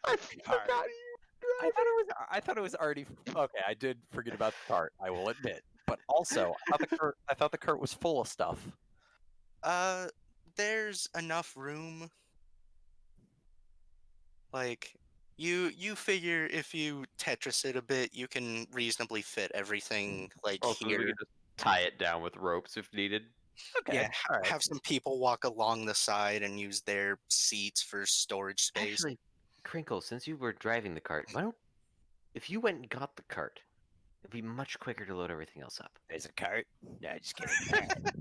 I forgot I thought it was already okay. I did forget about the cart. I will admit, but also I thought the cart was full of stuff. There's enough room. Like you figure if you Tetris it a bit, you can reasonably fit everything like Also, we here. could just tie it down with ropes if needed. Okay. Yeah, All right. have some people walk along the side and use their seats for storage space. Actually, Crinkle, since you were driving the cart, why don't if you went and got the cart, it'd be much quicker to load everything else up. There's a cart. No, just kidding.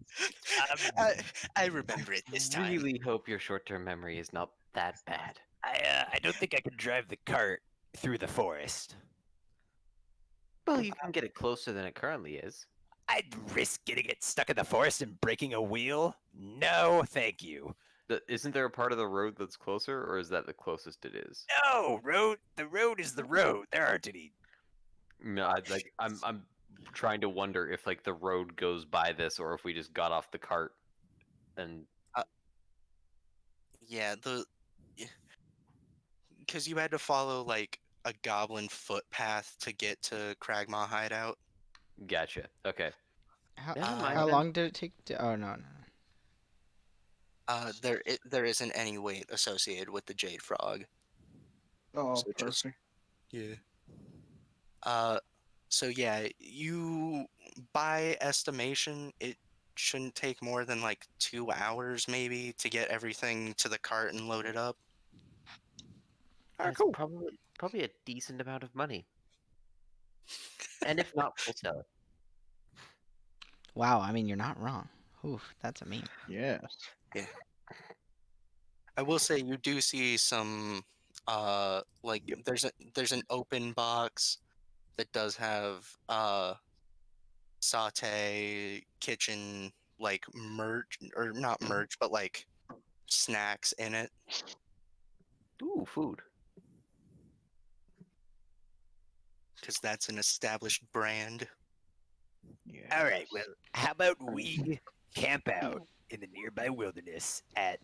I remember it this time. Really hope your short-term memory is not that bad. I don't think I can drive the cart through the forest. Well, you can get it closer than it currently is. I'd risk getting it stuck in the forest and breaking a wheel. No, thank you. Isn't there a part of the road that's closer, or is that the closest it is? No, road. The road is the road. There aren't any. No, I'm trying to wonder if like the road goes by this, or if we just got off the cart and Yeah, because you had to follow like a goblin footpath to get to Cragmaw Hideout. gotcha. Okay. How, Never mind how then. long did it take to? Oh no, no. There isn't any weight associated with the Jade Frog. Oh, So just- perfect. Yeah. So yeah, you by estimation, it shouldn't take more than like 2 hours maybe to get everything to the cart and load it up. That's cool. probably a decent amount of money. And if not, we'll sell it. Wow, I mean you're not wrong. Oof, that's a meme. Yes. I will say you do see some like there's an open box that does have saute kitchen like merch or not merch but like snacks in it. Ooh, food. Because that's an established brand. Yes. All right. Well, how about we camp out in the nearby wilderness at,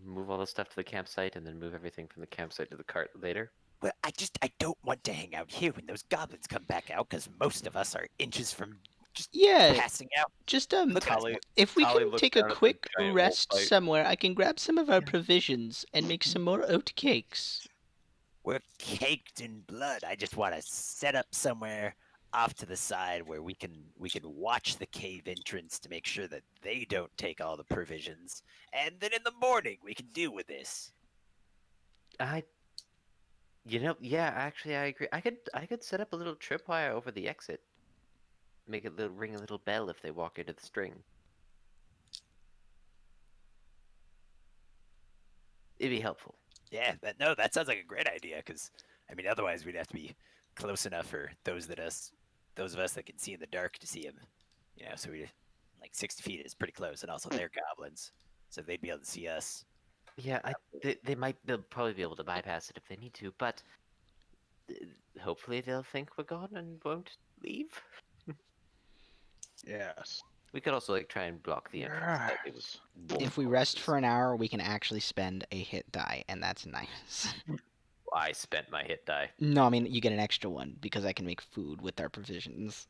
Move all the stuff to the campsite, and then move everything from the campsite to the cart later. Well, I don't want to hang out here when those goblins come back out, because most of us are inches from just Yeah, passing out. just Look, Tali, if we Tali can looks take a down at the quick giant wolf rest bite. somewhere, I can grab some of our provisions and make some more oat cakes. We're caked in blood. I just want to set up somewhere off to the side where we can watch the cave entrance to make sure that they don't take all the provisions, and then in the morning we can deal with this. Yeah, actually, I agree. I could set up a little tripwire over the exit. Make it ring a little bell if they walk into the string. It'd be helpful. Yeah, that sounds like a great idea. Because I mean, otherwise we'd have to be close enough for those of us that can see in the dark to see him. So we like 60 feet is pretty close, and also they're goblins, so they'd be able to see us. Yeah, they'll probably be able to bypass it if they need to, but hopefully they'll think we're gone and won't leave. Yes. We could also like try and block the entrance slightly with Yes. wolf If we rest corpses. for an hour, we can actually spend a hit die, and that's nice. I spent my hit die. No, I mean you get an extra one because I can make food with our provisions.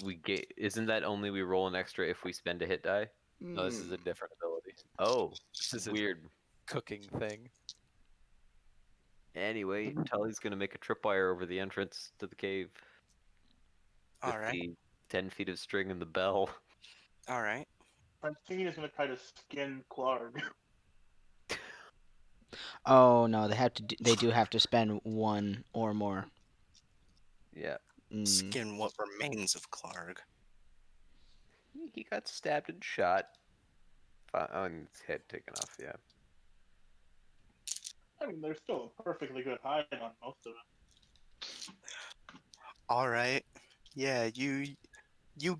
We get. Isn't that only we roll an extra if we spend a hit die? No, this is a different ability. Oh, This is a weird. cooking thing. Anyway, Tully's gonna make a tripwire over the entrance to the cave with All right. the 10 feet of string and the bell. All right. Francine is gonna try to skin Clark. Oh no, they do have to spend one or more. Yeah, Skin what remains of Clark. he got stabbed and shot. On his head taken off. Yeah. I mean, there's still a perfectly good hide on most of it. All right. Yeah, you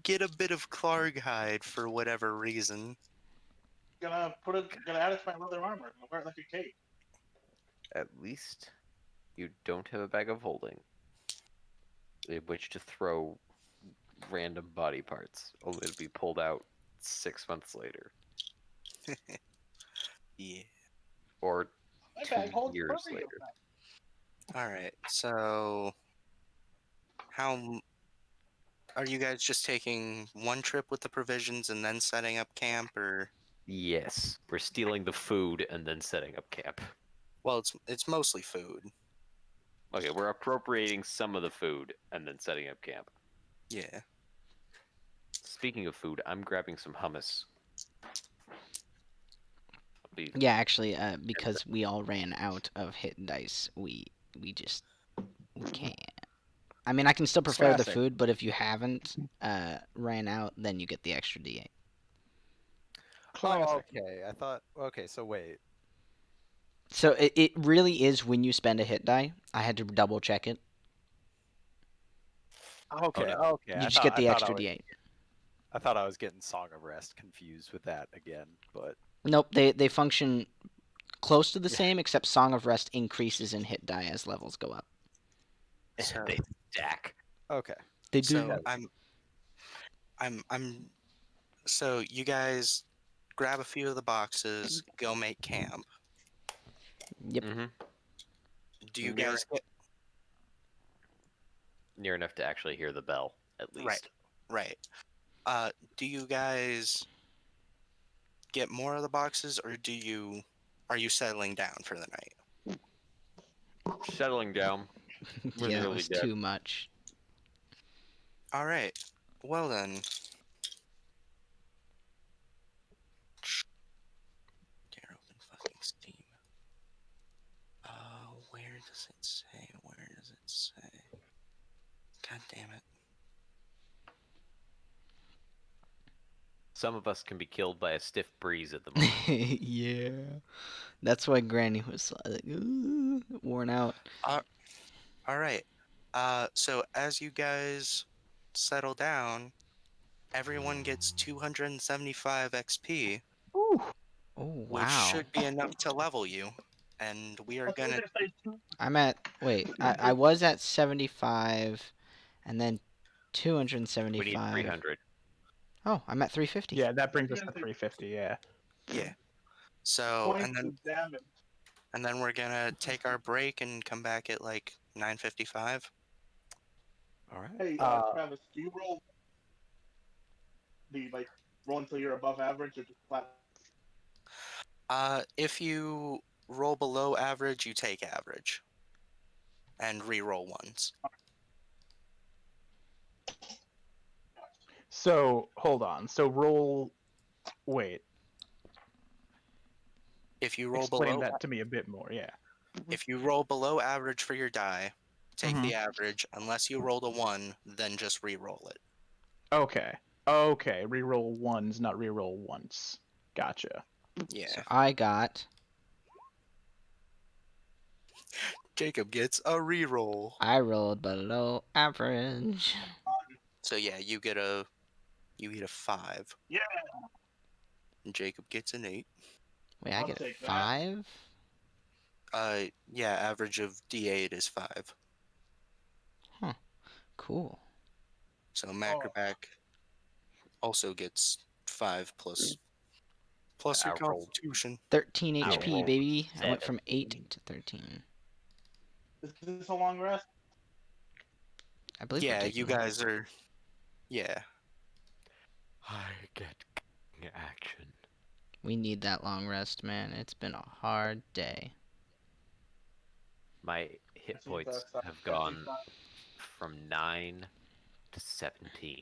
get a bit of Clark hide for whatever reason. Gonna add it to my leather armor. I'll wear it like a cape. At least you don't have a bag of holding in which to throw random body parts, only to be pulled out 6 months later, Yeah. or My 2 bag holds years plenty of later. that. All right. So, are you guys just taking one trip with the provisions and then setting up camp, or? Yes, we're stealing the food and then setting up camp. Well, it's mostly food. Okay, we're appropriating some of the food and then setting up camp. Yeah. Speaking of food, I'm grabbing some hummus. Yeah, actually, because we all ran out of hit dice, we can't. I mean, I can still prepare the Classic. food, but if you haven't ran out, then you get the extra D8. Oh, Classic. okay. I thought. Okay, so wait. So it really is when you spend a hit die. I had to double check it. Okay, no. okay. You just get the extra I was, D8. I thought I was getting Song of Rest confused with that again, but Nope, they function close to the Yeah. same, except Song of Rest increases in hit die as levels go up. So, They stack. okay. They do. so I'm. So you guys grab a few of the boxes, go make camp. Yep. Mm-hmm. Do you Near- guys get Near enough to actually hear the bell, at least. right? Do you guys get more of the boxes, or are you settling down for the night? Settling down. We're Yeah, that nearly was dead. too much. All right. Well then. Can't open fucking Steam. Where does it say? Where does it say? God damn it. Some of us can be killed by a stiff breeze at the moment. Yeah. That's why Granny was like, "Ooh," worn out. All right. So as you guys settle down, everyone gets 275 XP, Ooh. Oh, which wow. should be enough to level you. And we are I was gonna. gonna say two- I'm at, wait, I was at 75, and then We need 275. 300. Oh, I'm at 350. Yeah, that brings us to 350. Yeah. Yeah. So points of damage. and then we're gonna take our break and come back at like 9:55. All right. Hey, Travis, do you roll? Do you like roll until you're above average, or just flat? If you roll below average, you take average, and re-roll ones. So hold on. So roll. Wait. If you roll Explain below, that to me a bit more. Yeah. if you roll below average for your die, take Mhm. the average. Unless you rolled a 1, then just re-roll it. Okay. Okay. Reroll ones, not reroll once. Gotcha. Yeah. So I got, Jacob gets a re-roll. I rolled below average. So yeah, you get a 5. Yeah. And Jacob gets an 8. Wait, I I'll get a take that. 5? Yeah, average of D8 is 5. Cool. So Macroback also gets 5 plus your I rolled. Constitution. 13 I HP, rolled baby. I went from 8 17. to 13. Is this a long rest? I believe Yeah, we're you taking... guys are. Yeah. I get action. We need that long rest, man. It's been a hard day. My hit I see points that's, have that gone takes time. from 9 to 17.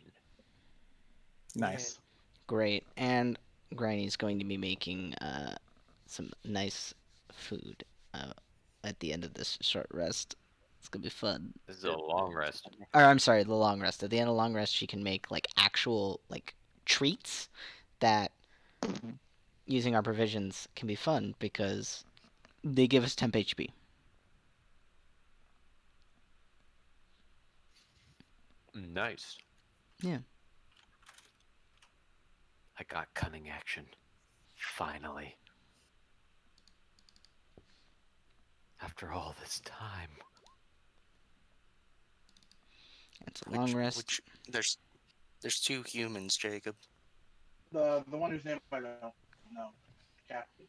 Nice. Great. And Granny's going to be making some nice food at the end of this short rest. It's going to be fun. This is a long rest. Or I'm sorry, the long rest. At the end of long rest, she can make like actual like treats that using our provisions can be fun because they give us temp HP. Nice. Yeah. I got cunning action. Finally. After all this time. It's a long rest. Which there's 2 humans, Jacob. The one whose name I don't know. Captain.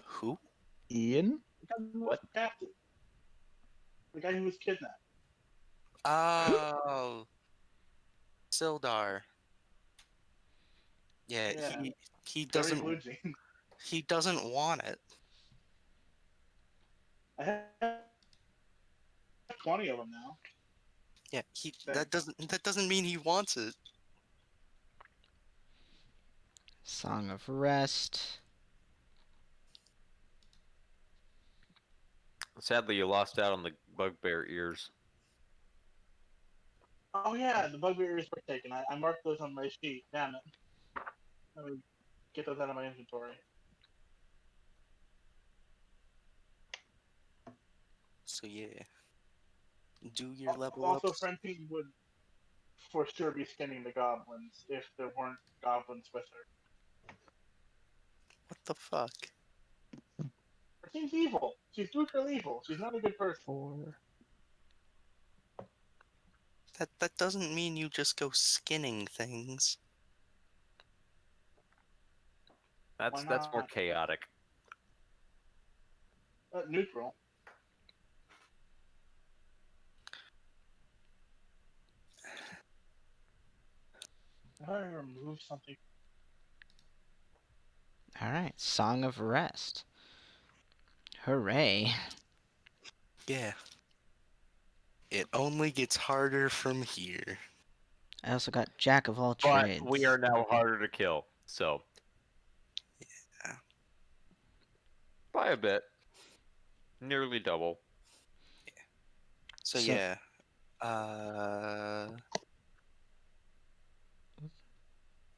Who? Ian? What? Captain. The guy who was kidnapped. Oh, Sildar. Yeah, Yeah. he Very doesn't blue jean. he doesn't want it. I have 20 of them now. Yeah, that doesn't mean he wants it. Song of Rest. Sadly, you lost out on the bugbear ears. Oh yeah, the bugbear ears were taken. I marked those on my sheet. Damn it. Let me get those out of my inventory. So yeah, do your level Also, ups. Francine would for sure be skinning the goblins if there weren't goblins with her. What the fuck? Francine's evil. She's neutral evil. She's not a good person. 4. That doesn't mean you just go skinning things. That's Why more not? chaotic. Neutral. How do I remove something? Alright, Song of Rest. Hooray. Yeah. It only gets harder from here. I also got Jack of all But trades. we are now harder to kill, so. Yeah. By a bit. Nearly double. So So- yeah.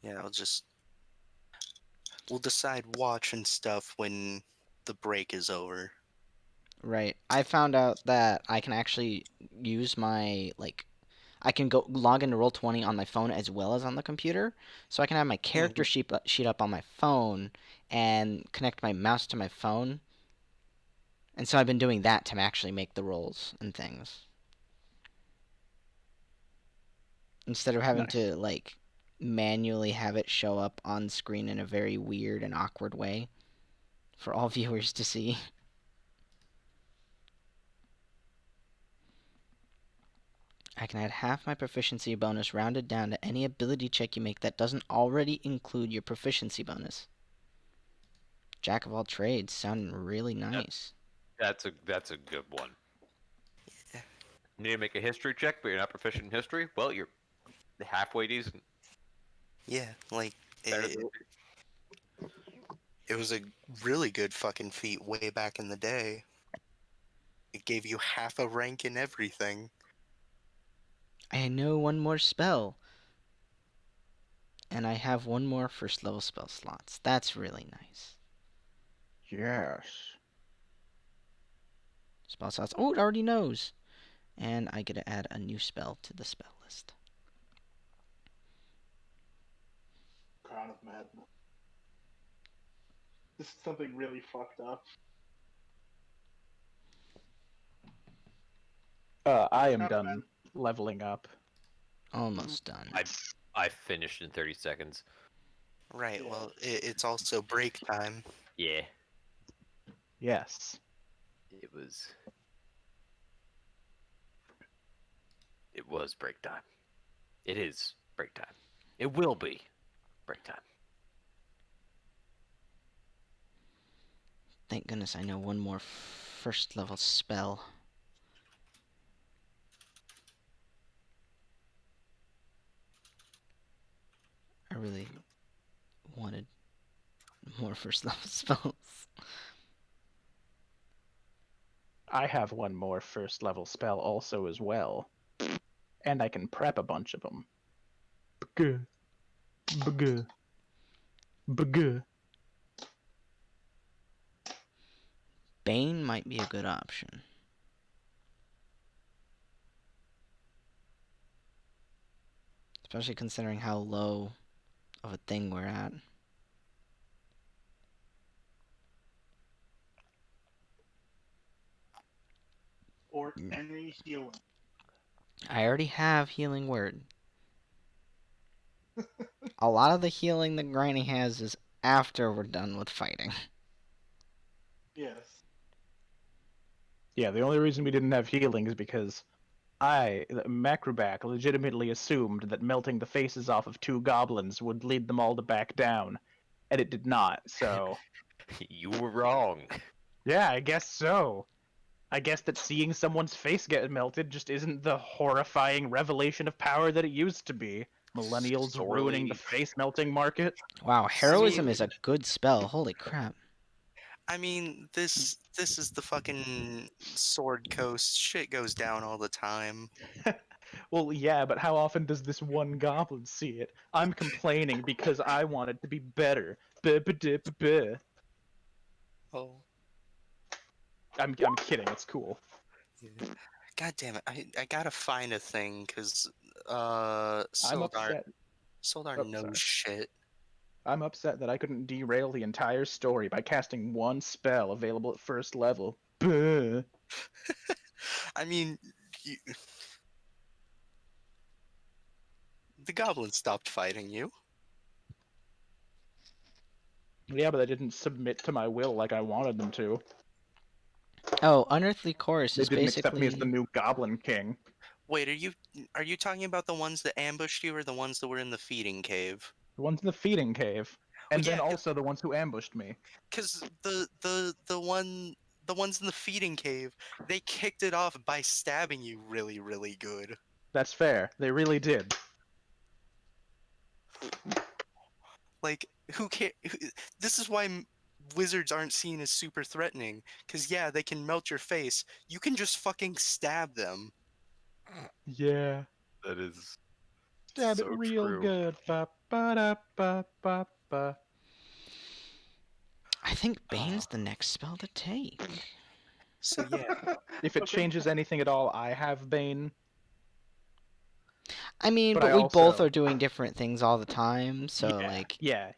Yeah, we'll decide watch and stuff when the break is over. Right. I found out that I can actually use my, like, I can go log into Roll20 on my phone as well as on the computer. So I can have my character sheet up on my phone and connect my mouse to my phone. And so I've been doing that to actually make the rolls and things. Instead of having Nice. to, like, manually have it show up on screen in a very weird and awkward way for all viewers to see. I can add half my proficiency bonus rounded down to any ability check you make that doesn't already include your proficiency bonus. Jack of all trades, sounding really nice. That's a good one. Yeah. You need to make a history check, but you're not proficient in history? Well, you're halfway decent. Yeah, like Better it was a really good fucking feat way back in the day. It gave you half a rank in everything. I know one more spell. And I have one more first level spell slots. That's really nice. Yes. Spell slots. Oh, it already knows. And I get to add a new spell to the spell list. of madness. This is something really fucked up. I am Not done leveling up. Almost done. I finished in 30 seconds. Right. Yeah. Well, it's also break time. Yeah, Yes. it was. It was break time. It is break time. It will be break time. Thank goodness I know one more first level spell. I really wanted more first level spells. I have one more first level spell also as well. And I can prep a bunch of them. Bugh. Bugh. Bugh. Bane might be a good option. Especially considering how low of a thing we're at. Or any healing. I already have healing word. A lot of the healing that Granny has is after we're done with fighting. Yes. Yeah, the only reason we didn't have healing is because Macroback, legitimately assumed that melting the faces off of 2 goblins would lead them all to back down, and it did not, so... You were wrong. Yeah, I guess so. I guess that seeing someone's face get melted just isn't the horrifying revelation of power that it used to be. Millennials ruining the Sorely. face melting market. Wow, heroism is a mean- good spell. Holy crap. I mean, this is the fucking Sword Coast. Shit goes down all the time. Well, yeah, but how often does this one goblin see it? I'm complaining because I want it to be better. Buh. Oh. I'm kidding. It's cool. God damn it! I gotta find a thing because I'm Sildar upset. Sildar Oh, knows sorry. shit. I'm upset that I couldn't derail the entire story by casting one spell available at first level. Buh. I mean, you... the goblins stopped fighting you. Yeah, but they didn't submit to my will like I wanted them to. Oh, Unearthly Chorus They is didn't accept me as the basically... new Goblin King. Wait, are you talking about the ones that ambushed you, or the ones that were in the feeding cave? The ones in the feeding cave. And Well, then yeah, also the ones who ambushed me. because the ones in the feeding cave, they kicked it off by stabbing you really good. That's fair. They really did. Like, who can this is why wizards aren't seen as super threatening, because yeah, they can melt your face. You can just fucking stab them. Yeah. That is Stab it so real true. good. Ba ba da ba ba ba. I think Bane's the next spell to take. So yeah, If it Okay. changes anything at all, I have Bane. I mean, But but I we both also- are doing different things all the time, so yeah. like Yeah.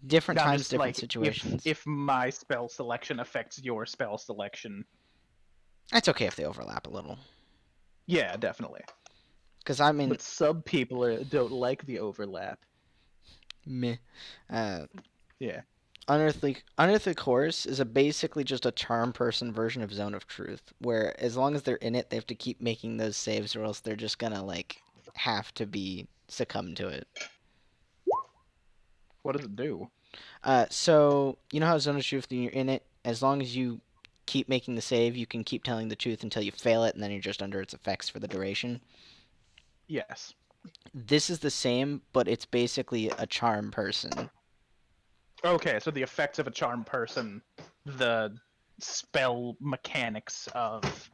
different Now, I'm times, just different like, situations. if my spell selection affects your spell selection, That's okay if they overlap a little, yeah, definitely. because I mean, But some people don't like the overlap. meh. Yeah. Unearthly Chorus is basically just a charm person version of Zone of Truth, where as long as they're in it, they have to keep making those saves, or else they're just gonna like have to be succumb to it. What does it do? So you know how Zone of Truth, when you're in it, as long as you keep making the save, you can keep telling the truth until you fail it, and then you're just under its effects for the duration. Yes. This is the same, but it's basically a charm person. Okay, so the effects of a charm person, the spell mechanics of.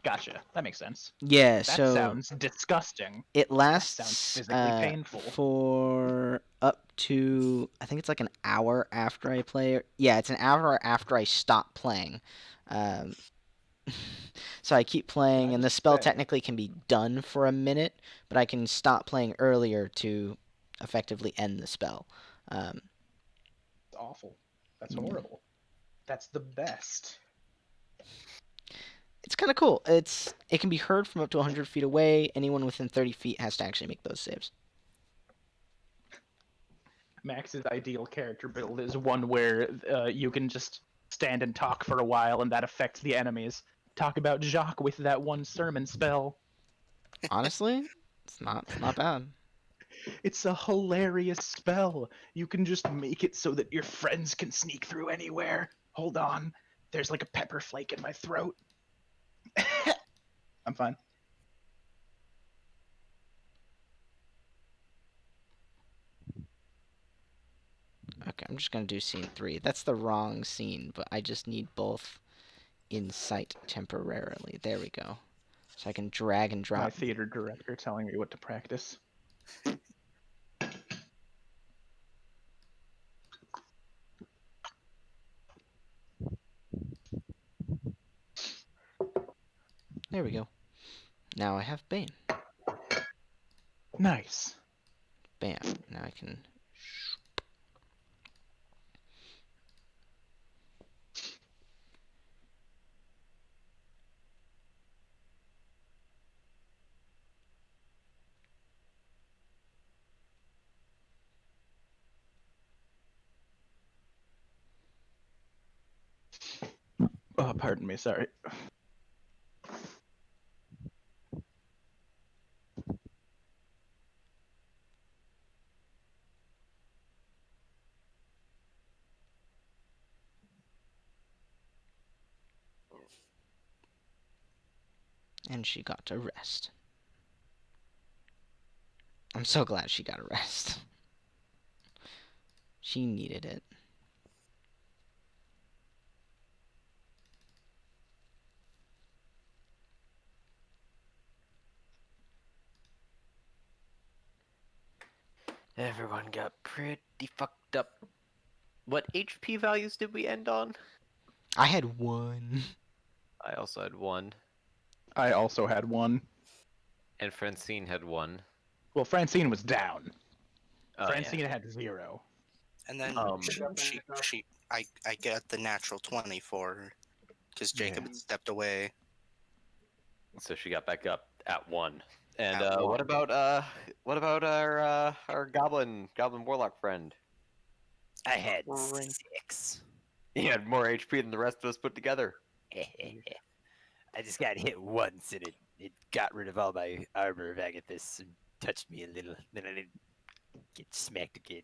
Gotcha. That makes sense. Yeah, That so sounds disgusting. it That sounds lasts physically painful. for up to, I think it's like an hour after I play. Yeah, it's an hour after I stop playing. Um, so I keep playing, I and the just spell say? technically can be done for a minute, but I can stop playing earlier to effectively end the spell. It's awful. That's Yeah. horrible. That's the best. It's kind of cool. It can be heard from up to 100 feet away. Anyone within 30 feet has to actually make those saves. Max's ideal character build is one where you can just stand and talk for a while, and that affects the enemies. Talk about Jacques with that one sermon spell. Honestly, it's not bad. It's a hilarious spell. You can just make it so that your friends can sneak through anywhere. Hold on. There's like a pepper flake in my throat. I'm fine. Okay, I'm just gonna do scene 3. That's the wrong scene, but I just need both in sight temporarily. There we go. So I can drag and My drop. theater director telling me what to practice. There we go. Now I have Bane. Nice. Bam. Now I can. Oh, pardon me. Sorry. And she got to rest. I'm so glad she got a rest. She needed it. Everyone got pretty fucked up. What HP values did we end on? I had 1. I also had 1, I also had 1. and Francine had 1. Well, Francine was down. Oh, Francine yeah. had 0. And then Um, I get the natural 20 for her because Jacob Yeah. had stepped away. So she got back up at 1. And At what one. about our goblin warlock friend? I had Ring. 6. He had more HP than the rest of us put together. I just got hit once and it got rid of all my armor of Agathis and touched me a little. Then I didn't get smacked again.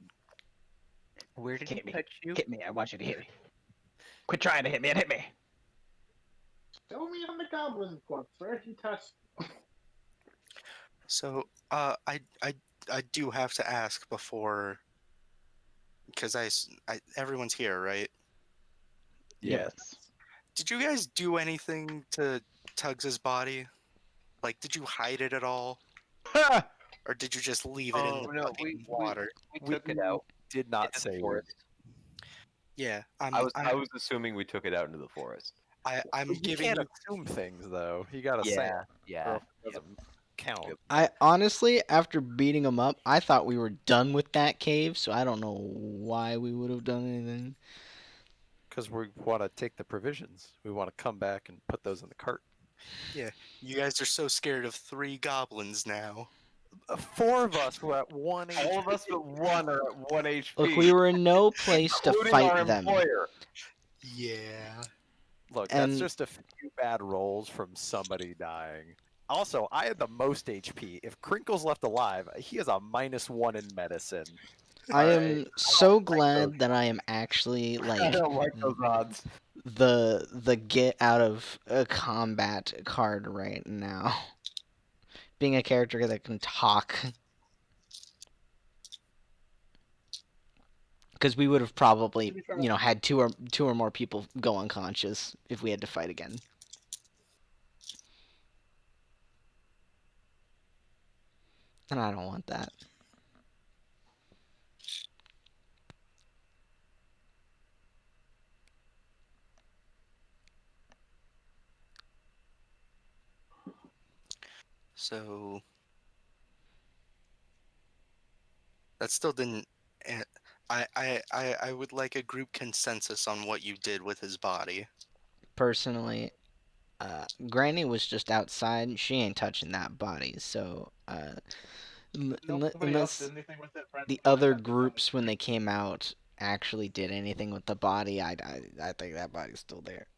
Where did Hit he me. touch you? Hit me. I want you to hit me. Quit trying to hit me and hit me. Show me on the goblin corpse where he touched. So, I do have to ask before, because everyone's here, right? Yes. Did you guys do anything to Tugs's body? Like, did you hide it at all, Ha! or did you just leave it in the no, fucking water? we took it out Did not into say the we forest. Yeah, I was assuming we took it out into the forest. I'm You giving can't you. assume things though. You gotta say it. Yeah. Or else it doesn't count. Yep. I honestly, after beating him up, I thought we were done with that cave, so I don't know why we would have done anything. Because we want to take the provisions. We want to come back and put those in the cart. You guys are so scared of 3 goblins now. 4 of us were at 1 All of us but 1 are at 1 HP. Look, we were in no place to including our fight them. employer. Yeah. Look, And- that's just a few bad rolls from somebody dying. Also, I had the most HP. If Crinkle's left alive, he has a -1 in medicine. I am Alright. so glad that I am actually I like don't like those odds. the get out of combat card right now. Being a character that can talk. Because we would have probably, had two or more people go unconscious if we had to fight again. And I don't want that. So That still didn't. eh, I would like a group consensus on what you did with his body. Personally, Granny was just outside. She ain't touching that body. So, Nobody else unless did anything with it. Friends the kind of other attempted on it. groups, when they came out, actually did anything with the body, I think that body's still there.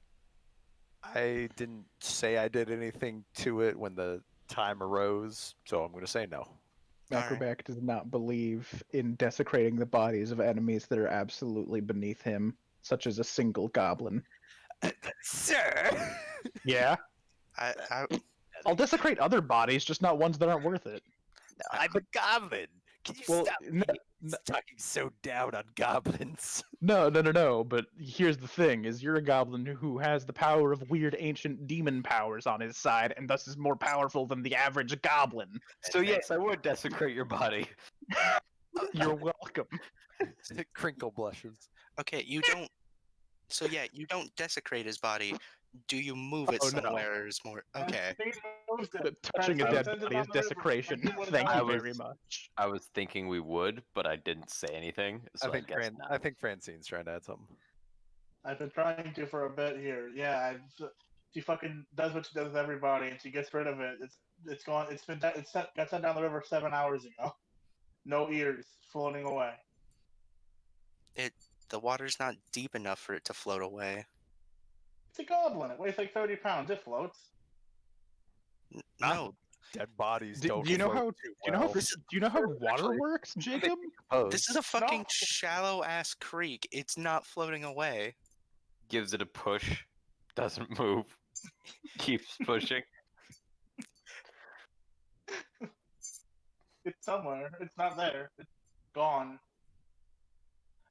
I didn't say I did anything to it when the time arose, so I'm going to say no. Alright. Macroback does not believe in desecrating the bodies of enemies that are absolutely beneath him, such as a single goblin. Sir! Yeah, I I'll desecrate other bodies, just not ones that aren't worth it. I'm a goblin. Can you Well, stop no, being talking so down on goblins? no. But here's the thing: is you're a goblin who has the power of weird ancient demon powers on his side, and thus is more powerful than the average goblin. So yes, I would desecrate your body. You're welcome. Crinkle blushes. okay, you don't. So yeah, you don't desecrate his body. Do you move it Oh, no. somewhere? Is more okay. He moves it. But touching a Francine dead sends it body down is the river. desecration. Francine would've Thank done you it. very much. I was thinking we would, but I didn't say anything. So I, guess not. I think Francine's trying to add something. I've been trying to for a bit here. Yeah, she fucking does what she does with everybody, and she gets rid of it. It's gone. Got sent down the river 7 hours ago. No ears, floating away. The water's not deep enough for it to float away. It's a goblin. It weighs like 30 pounds. It floats. No, Dead bodies Do don't you know float how? too Do you know how? well. Do you know how water Actually, works, Jacob? this is a fucking No. shallow ass creek. It's not floating away. Gives it a push, doesn't move, keeps pushing. It's somewhere. It's not there. It's gone.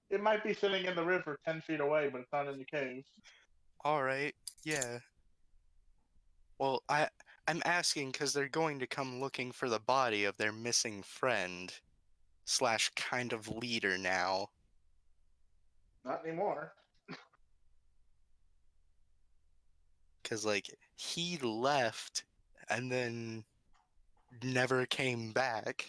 It might be sitting in the river 10 feet away, but it's not in the cave. All right, yeah. Well, I'm asking because they're going to come looking for the body of their missing friend / kind of leader now. Not anymore. Because like he left and then never came back.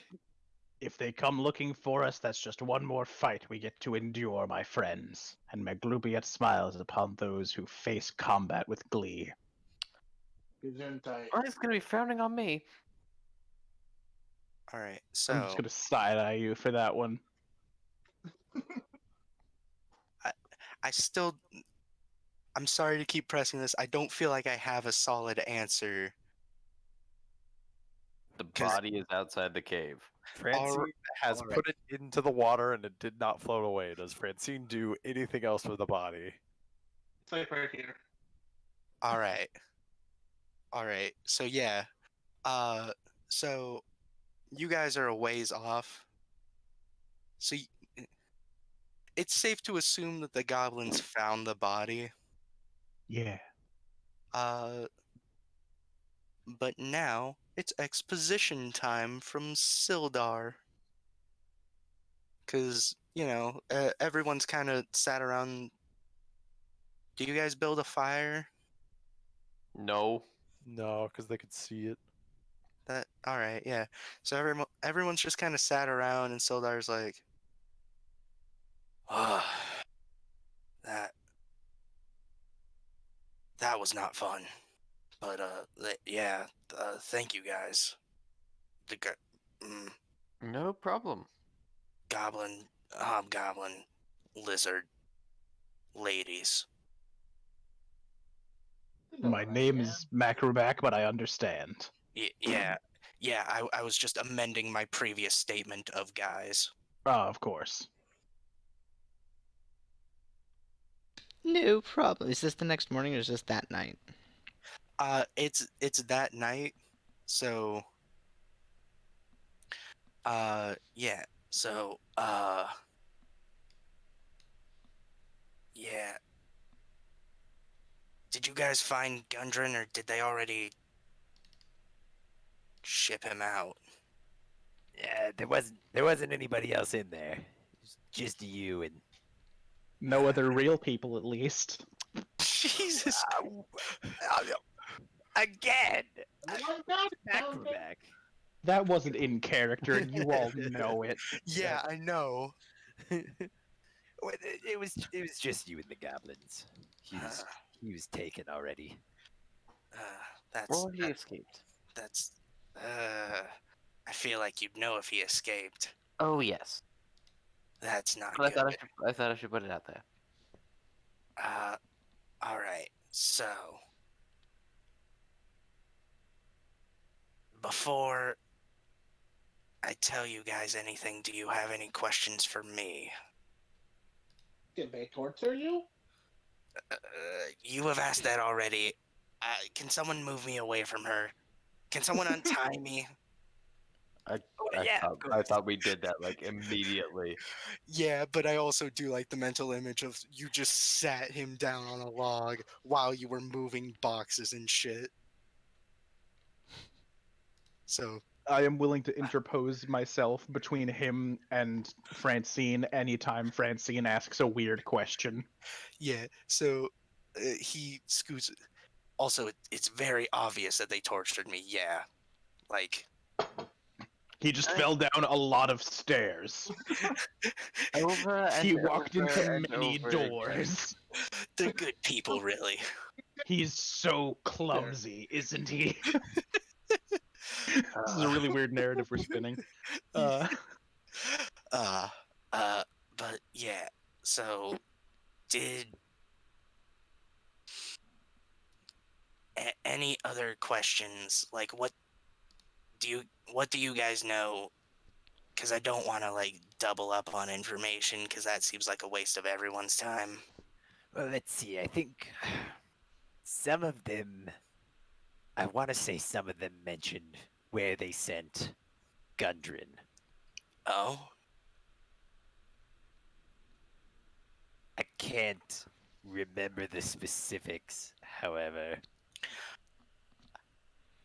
If they come looking for us, that's just one more fight we get to endure, my friends. And Maglubiet smiles upon those who face combat with glee. Gesundheit. Or he's gonna be frowning on me. All right, I'm so just gonna side-eye you for that one. I'm sorry to keep pressing this. I don't feel like I have a solid answer. The 'Cause- body is outside the cave. Francine has alright. put it into the water and it did not float away. Does Francine do anything else with the body? It's like right here. All right. So yeah. So you guys are a ways off. So it's safe to assume that the goblins found the body. Yeah. But now it's exposition time from Sildar. Cause everyone's kind of sat around. Do you guys build a fire? No. No, because they could see it. All right, yeah. So everyone's just kind of sat around, and Sildar's like, "Ah, that was not fun." But thank you guys. The No problem. goblin, hobgoblin, lizard, ladies. My name is Macroback, but I understand. Yeah. I was just amending my previous statement of guys. Of course. No problem. Is this the next morning or is this that night? It's that night. So. Yeah. So. Yeah. Did you guys find Gundren, or did they already ship him out? Yeah, there wasn't anybody else in there. It was just you and No other real people, at least. Jesus. again. What? Macroback. That wasn't in character, and you all know it. Yeah, I know. Well, it was just you and the goblins. He was taken already. That's Or he escaped. that's. I feel like you'd know if he escaped. Oh yes. That's not But good. I thought I should put it out there. All right. So before I tell you guys anything, do you have any questions for me? Did they torture you? You have asked that already. Can someone move me away from her? Can someone untie me? Yeah, of I thought we did that like immediately. Yeah, but I also do like the mental image of you just sat him down on a log while you were moving boxes and shit. So, I am willing to interpose myself between him and Francine anytime Francine asks a weird question. yeah, so he scoots. Also, it's very obvious that they tortured me. Yeah. Like, He just fell down a lot of stairs. Over and He walked over into and many over again. doors. they're good people, really. He's so clumsy, isn't he? This is a really weird narrative we're spinning. Uh, but yeah. So, did any other questions? Like, what do you guys know? Because I don't want to like double up on information because that seems like a waste of everyone's time. Well, let's see. I think some of them. I want to say some of them mentioned where they sent Gundren. Oh, I can't remember the specifics, however.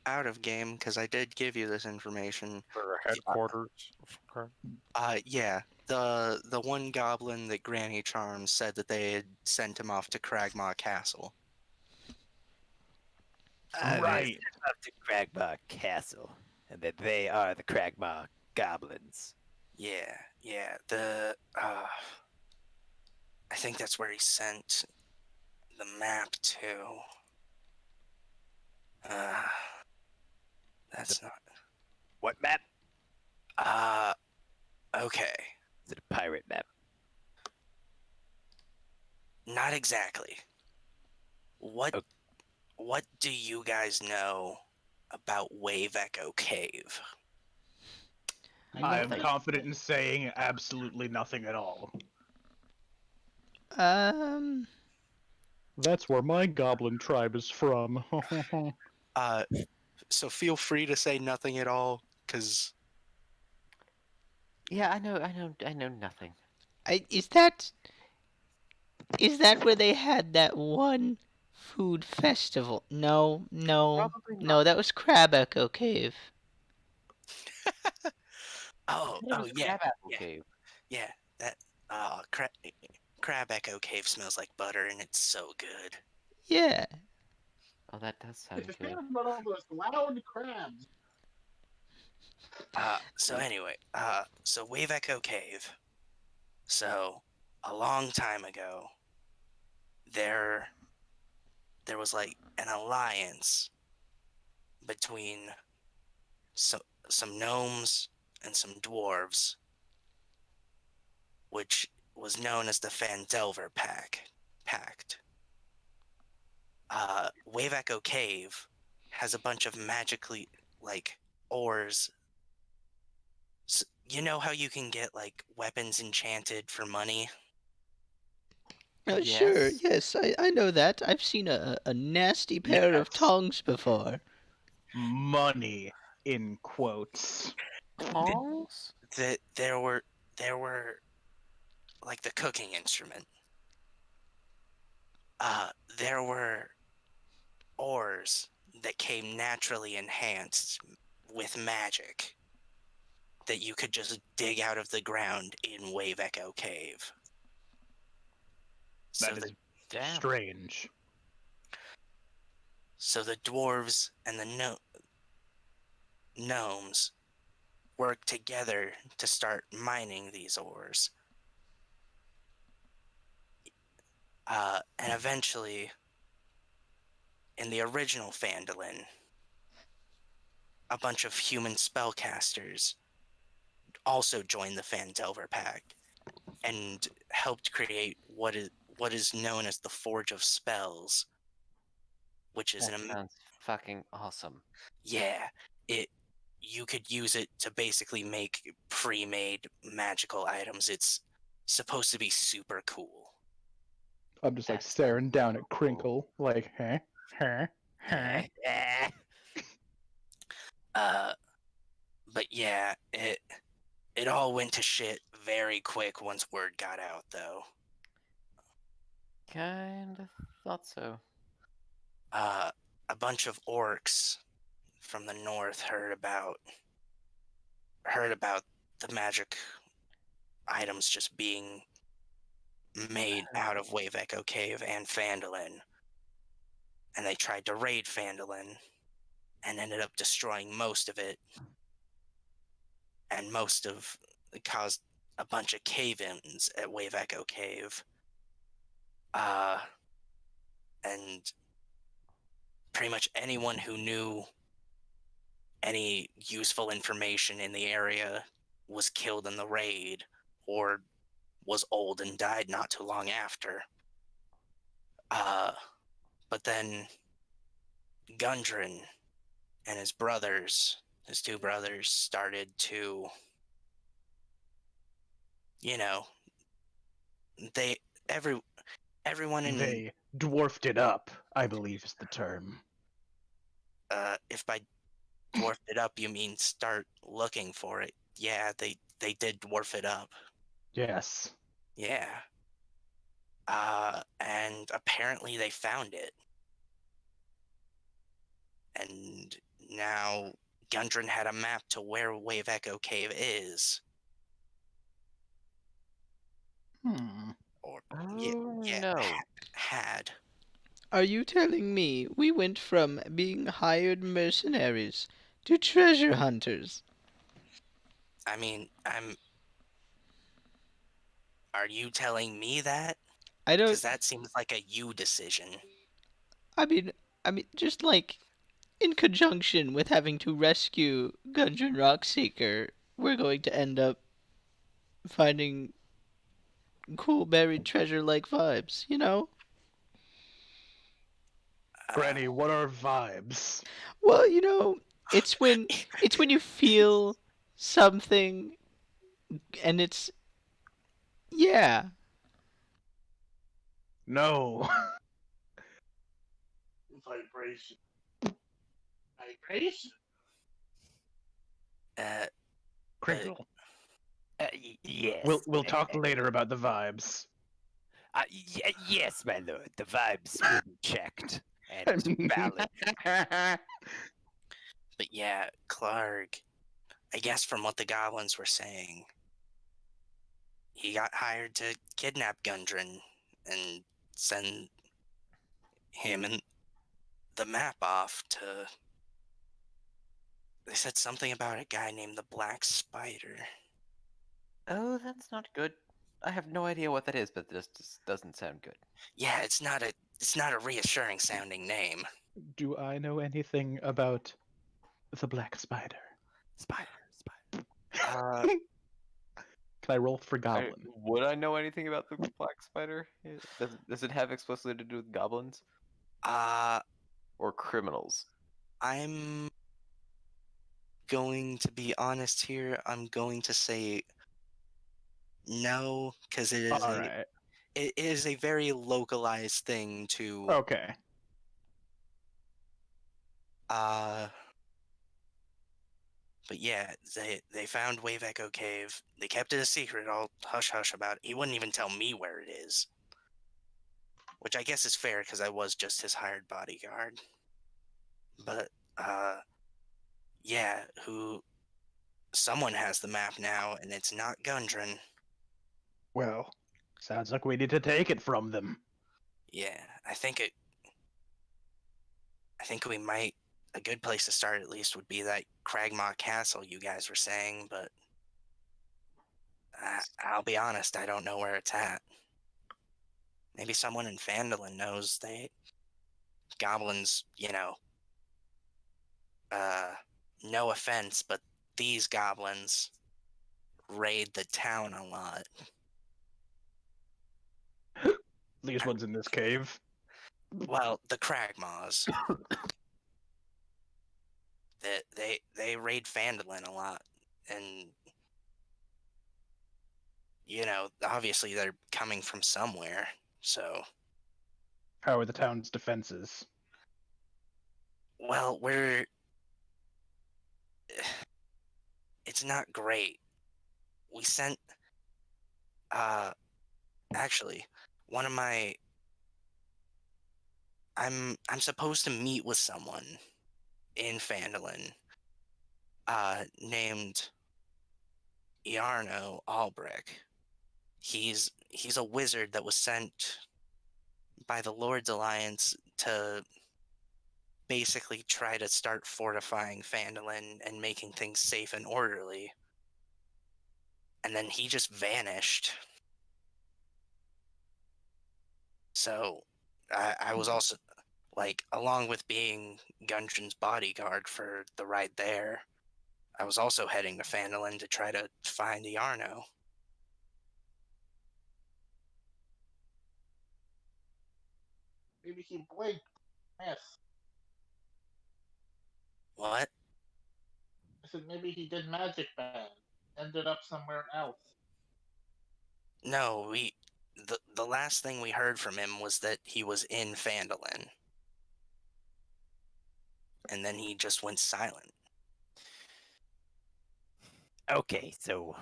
out of game because I did give you this information. For headquarters. Okay. Yeah, the one goblin that Granny Charms said that they had sent him off to Cragmaw Castle. They Right. sent up to Cragmaw Castle, and that they are the Cragmaw goblins. Yeah, yeah. I think that's where he sent the map to. That's not. What map? Okay. Is it a pirate map? Not exactly. What Okay. What do you guys know about Wave Echo Cave? I am confident in saying absolutely nothing at all. That's where my goblin tribe is from. So feel free to say nothing at all, because Yeah, I know nothing. Is that where they had that one food festival? No, Probably no, that was Crab Echo Cave. oh yeah, Crabapple yeah. Cave. yeah, that Crab Echo Cave smells like butter and it's so good. Yeah. Oh, that does sound It's good. famous about all those loud crabs. So anyway, so Wave Echo Cave. So a long time ago, there was like an alliance between some gnomes and some dwarves, which was known as the Phandelver Pact. Wave Echo Cave has a bunch of magically like ores. You know how you can get like weapons enchanted for money? Sure, Yes. yes, I know that. I've seen a nasty pair of Yes. tongs before. Money, in quotes. Tongs? That there were like the cooking instrument. There were ores that came naturally enhanced with magic that you could just dig out of the ground in Wave Echo Cave. That is Damn. strange. So the dwarves and the gnomes work together to start mining these ores. And eventually, in the original Phandalin, a bunch of human spellcasters also joined the Phandelver Pact and helped create what is known as the Forge of Spells, which is That sounds fucking awesome. yeah, you could use it to basically make pre-made magical items. It's supposed to be super cool. I'm just like That staring sounds down so at cool. Crinkle, like, huh? But yeah, it all went to shit very quick once word got out, though. Kind of thought so. A bunch of orcs from the north heard about the magic items just being made out of Wave Echo Cave and Phandalin, and they tried to raid Phandalin and ended up destroying most of it, and it caused a bunch of cave-ins at Wave Echo Cave. And pretty much anyone who knew any useful information in the area was killed in the raid, or was old and died not too long after. But then Gundren and his two brothers, started to, you know, they everyone in They dwarfed it up, I believe is the term. if by dwarfed it up you mean start looking for it, yeah, they did dwarf it up. Yes. Yeah. And apparently they found it. And now Gundren had a map to where Wave Echo Cave is. Or Oh yeah, no. had. Are you telling me we went from being hired mercenaries to treasure hunters? I mean, are you telling me that? I don't. Because that seems like a you decision. I mean, just like in conjunction with having to rescue Gungeon Rockseeker, we're going to end up finding cool buried treasure-like vibes. You know? Granny, what are vibes? Well, it's when you feel something, and it's yeah. No. Vibration. Vibration. Uh, Crinkle. Yes. We'll talk later about the vibes. Yes, my lord. The vibes will be checked and valid. but yeah, Clark, I guess from what the goblins were saying, he got hired to kidnap Gundren and send him and the map off to. They said something about a guy named the Black Spider. Oh, that's not good. I have no idea what that is, but this just doesn't sound good. Yeah, it's not a reassuring sounding name. Do I know anything about the Black Spider? Spider. Uh, Can I roll for Goblin? Would I know anything about the black spider? Does it have explicitly to do with goblins uh, or criminals? I'm going to be honest here. I'm going to say no, because Alright. it is a very localized thing to Okay. but yeah, they found Wave Echo Cave. They kept it a secret, all hush hush about it. He wouldn't even tell me where it is. Which I guess is fair because I was just his hired bodyguard. But yeah, someone has the map now, and it's not Gundren. Well, sounds like we need to take it from them. Yeah, I think we might a good place to start at least would be that Cragmaw Castle you guys were saying, but I'll be honest, I don't know where it's at. Maybe someone in Phandelver knows. Goblins, no offense, but these goblins raid the town a lot. These ones in this cave. Well, the Cragmaws. They raid Phandelver a lot, and obviously they're coming from somewhere. So, How are the town's defenses? well, it's not great. We sent actually one of my I'm supposed to meet with someone in Phandalin named Iarno Albrecht. He's a wizard that was sent by the Lord's Alliance to basically try to start fortifying Phandalin and making things safe and orderly. And then he just vanished. So I was also, like, along with being Gundren's bodyguard for the ride there, I was also heading to Phandalin to try to find Iarno. Maybe he blinked. Yes. What? I said maybe he did magic bad. Ended up somewhere else. No, the last thing we heard from him was that he was in Phandalin. And then he just went silent. Okay, so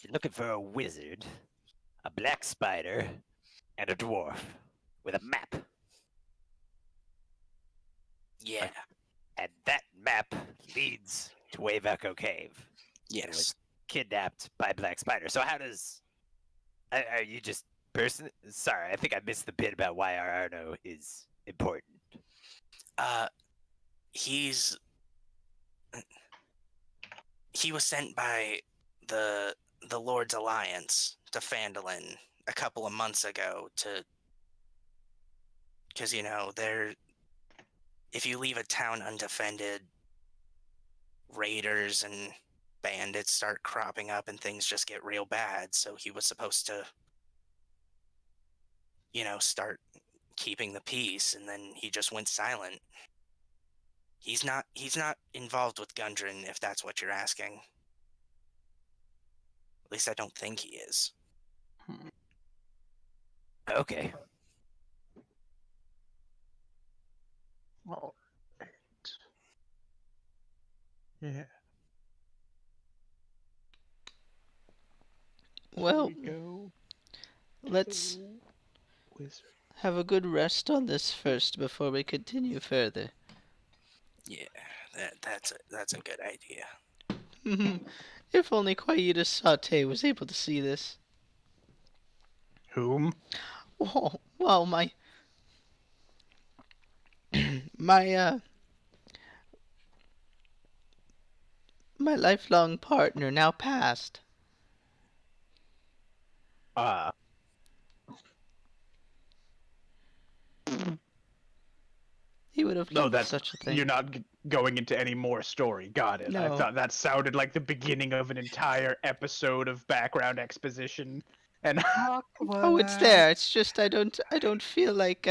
you're looking for a wizard, a black spider, and a dwarf with a map. Yeah. And that map leads to Wave Echo Cave. And Yes. was kidnapped by Black Spider. So how does... Are you just person? Sorry, I think I missed the bit about why Arno is important. He was sent by the Lord's Alliance to Phandalin a couple of months ago because if you leave a town undefended, raiders and bandits start cropping up and things just get real bad. So he was supposed to start keeping the peace, and then he just went silent. He's not involved with Gundren, if that's what you're asking. At least I don't think he is. Okay. All right. Yeah. Well, Here we go. let's Wizard. have a good rest on this first before we continue further. Yeah, that's a good idea. If only Quietus Saute was able to see this. Whom? Oh, well, my my my lifelong partner, now passed. He would have No, loved that's such a thing. You're not going into any more story. Got it. I No. thought that sounded like the beginning of an entire episode of background exposition. And Oh, it's there. It's just I don't feel like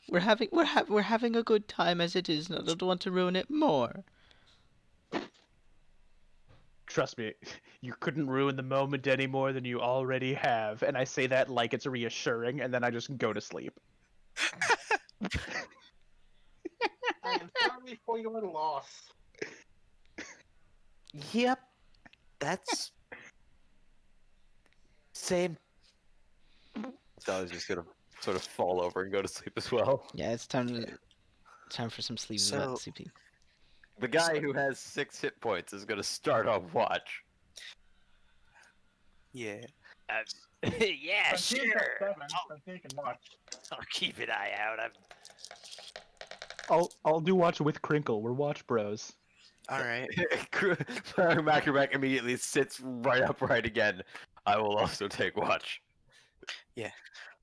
we're having a good time as it is, and I don't want to ruin it more. trust me, you couldn't ruin the moment any more than you already have. And I say that like it's reassuring, and then I just go to sleep. I am sorry for your loss. Yep. That's same. So I was just gonna sort of fall over and go to sleep as well. Yeah, it's time for some sleep. So- sleeping. The guy who has 6 hit points is gonna start on watch. Yeah. Yeah, Frontier's sure. at 7, Frontier can watch. I'll keep an eye out. I'll do watch with Crinkle. We're watch bros. All right. Macroback immediately sits right upright again. I will also take watch.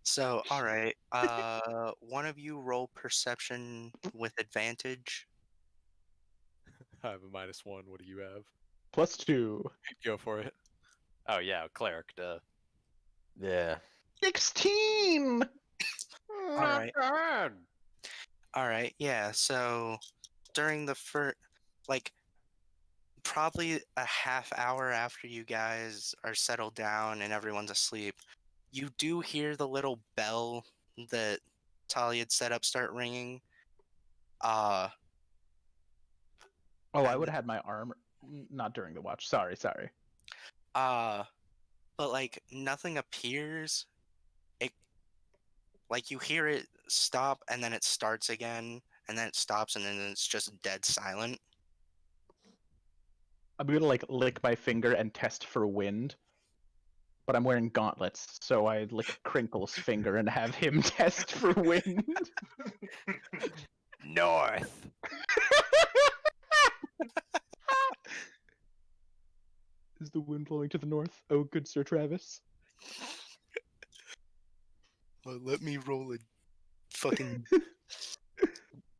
So, all right. One of you roll perception with advantage. I have a -1. What do you have? +2. Go for it. Oh yeah, cleric. Duh. Yeah. 16. All right. All right. Yeah. So during the first, like, probably a half hour after you guys are settled down and everyone's asleep, you do hear the little bell that Talia had set up start ringing. Uh, Oh, I and would have had my armor. Not during the watch. Sorry. uh, but like nothing appears. It like you hear it stop and then it starts again and then it stops and then it's just dead silent. I'm gonna like lick my finger and test for wind. But I'm wearing gauntlets, so I lick Crinkle's finger and have him test for wind. North. Is the wind blowing to the north? Oh, good Sir Travis. Well, let me roll a fucking.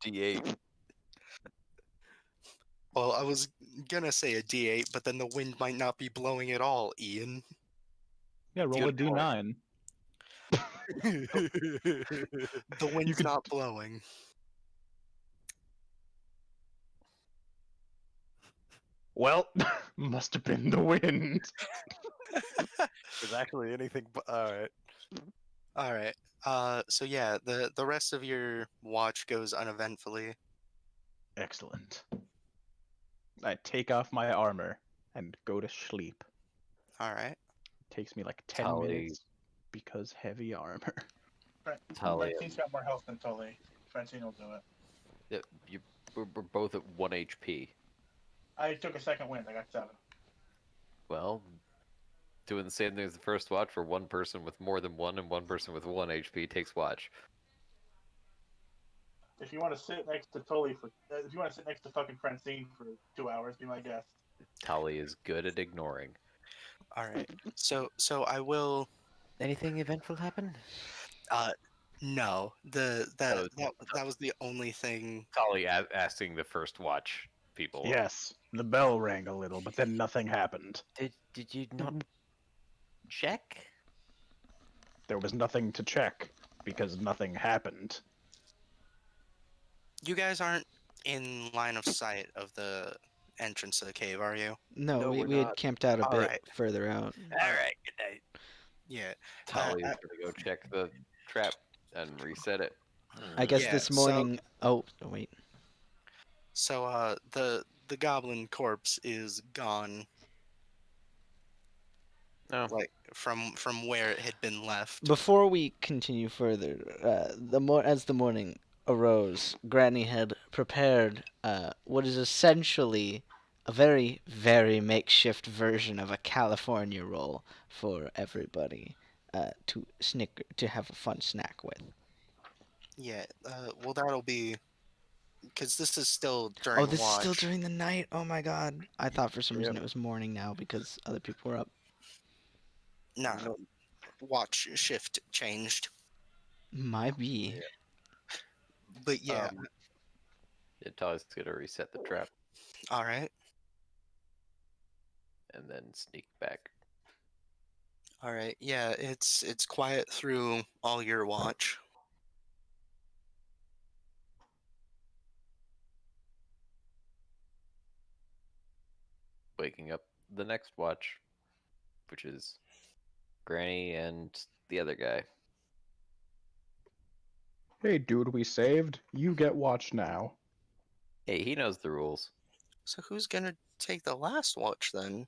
D8. Well, I was gonna say a D8, but then the wind might not be blowing at all, Ian. Yeah, roll a Good point. D9. The wind's could- not blowing. Well, must have been the wind. There's actually anything. All right. All right. So yeah, the rest of your watch goes uneventfully. Excellent. I take off my armor and go to sleep. All right. Takes me like 10 Tali. minutes because heavy armor. Talia. Francine's got more health than Tully. Francine will do it. We're both at 1 HP. I took a second wind. I got 7. Well, doing the same thing as the first watch, where one person with more than 1 and one person with 1 HP takes watch. If you want to sit next to Tully for, if you want to sit next to fucking Francine for 2 hours, be my guest. Tali is good at ignoring. All right. So I will. Anything eventful happen? No. That was the only thing. Tali asking the first watch people. Yes, the bell rang a little, but then nothing happened. Did you not check? There was nothing to check because nothing happened. You guys aren't in line of sight of the entrance to the cave, are you? No, No, we we're had not. camped out a bit Alright. further out. All right. Good night. Yeah. Tali is gonna go check the trap and reset it. I guess Yeah, this so- morning. Oh, wait. So the goblin corpse is gone. Oh. Like from where it had been left. Before we continue further, as the morning arose, Granny had prepared what is essentially a very, very makeshift version of a California roll for everybody to have a fun snack with. Yeah. Well, that'll be because this is still during Oh, this watch. is still during the night. Oh my God! I thought for some reason Yep. it was morning now because other people were up. No, watch shift changed. Might be. But yeah. Yeah, Tali's gonna reset the trap All right. and then sneak back. All right. Yeah. It's quiet through all your watch. Waking up the next watch, which is Granny and the other guy. Hey, dude, we saved. You get watch now. Hey, he knows the rules. So who's gonna take the last watch then?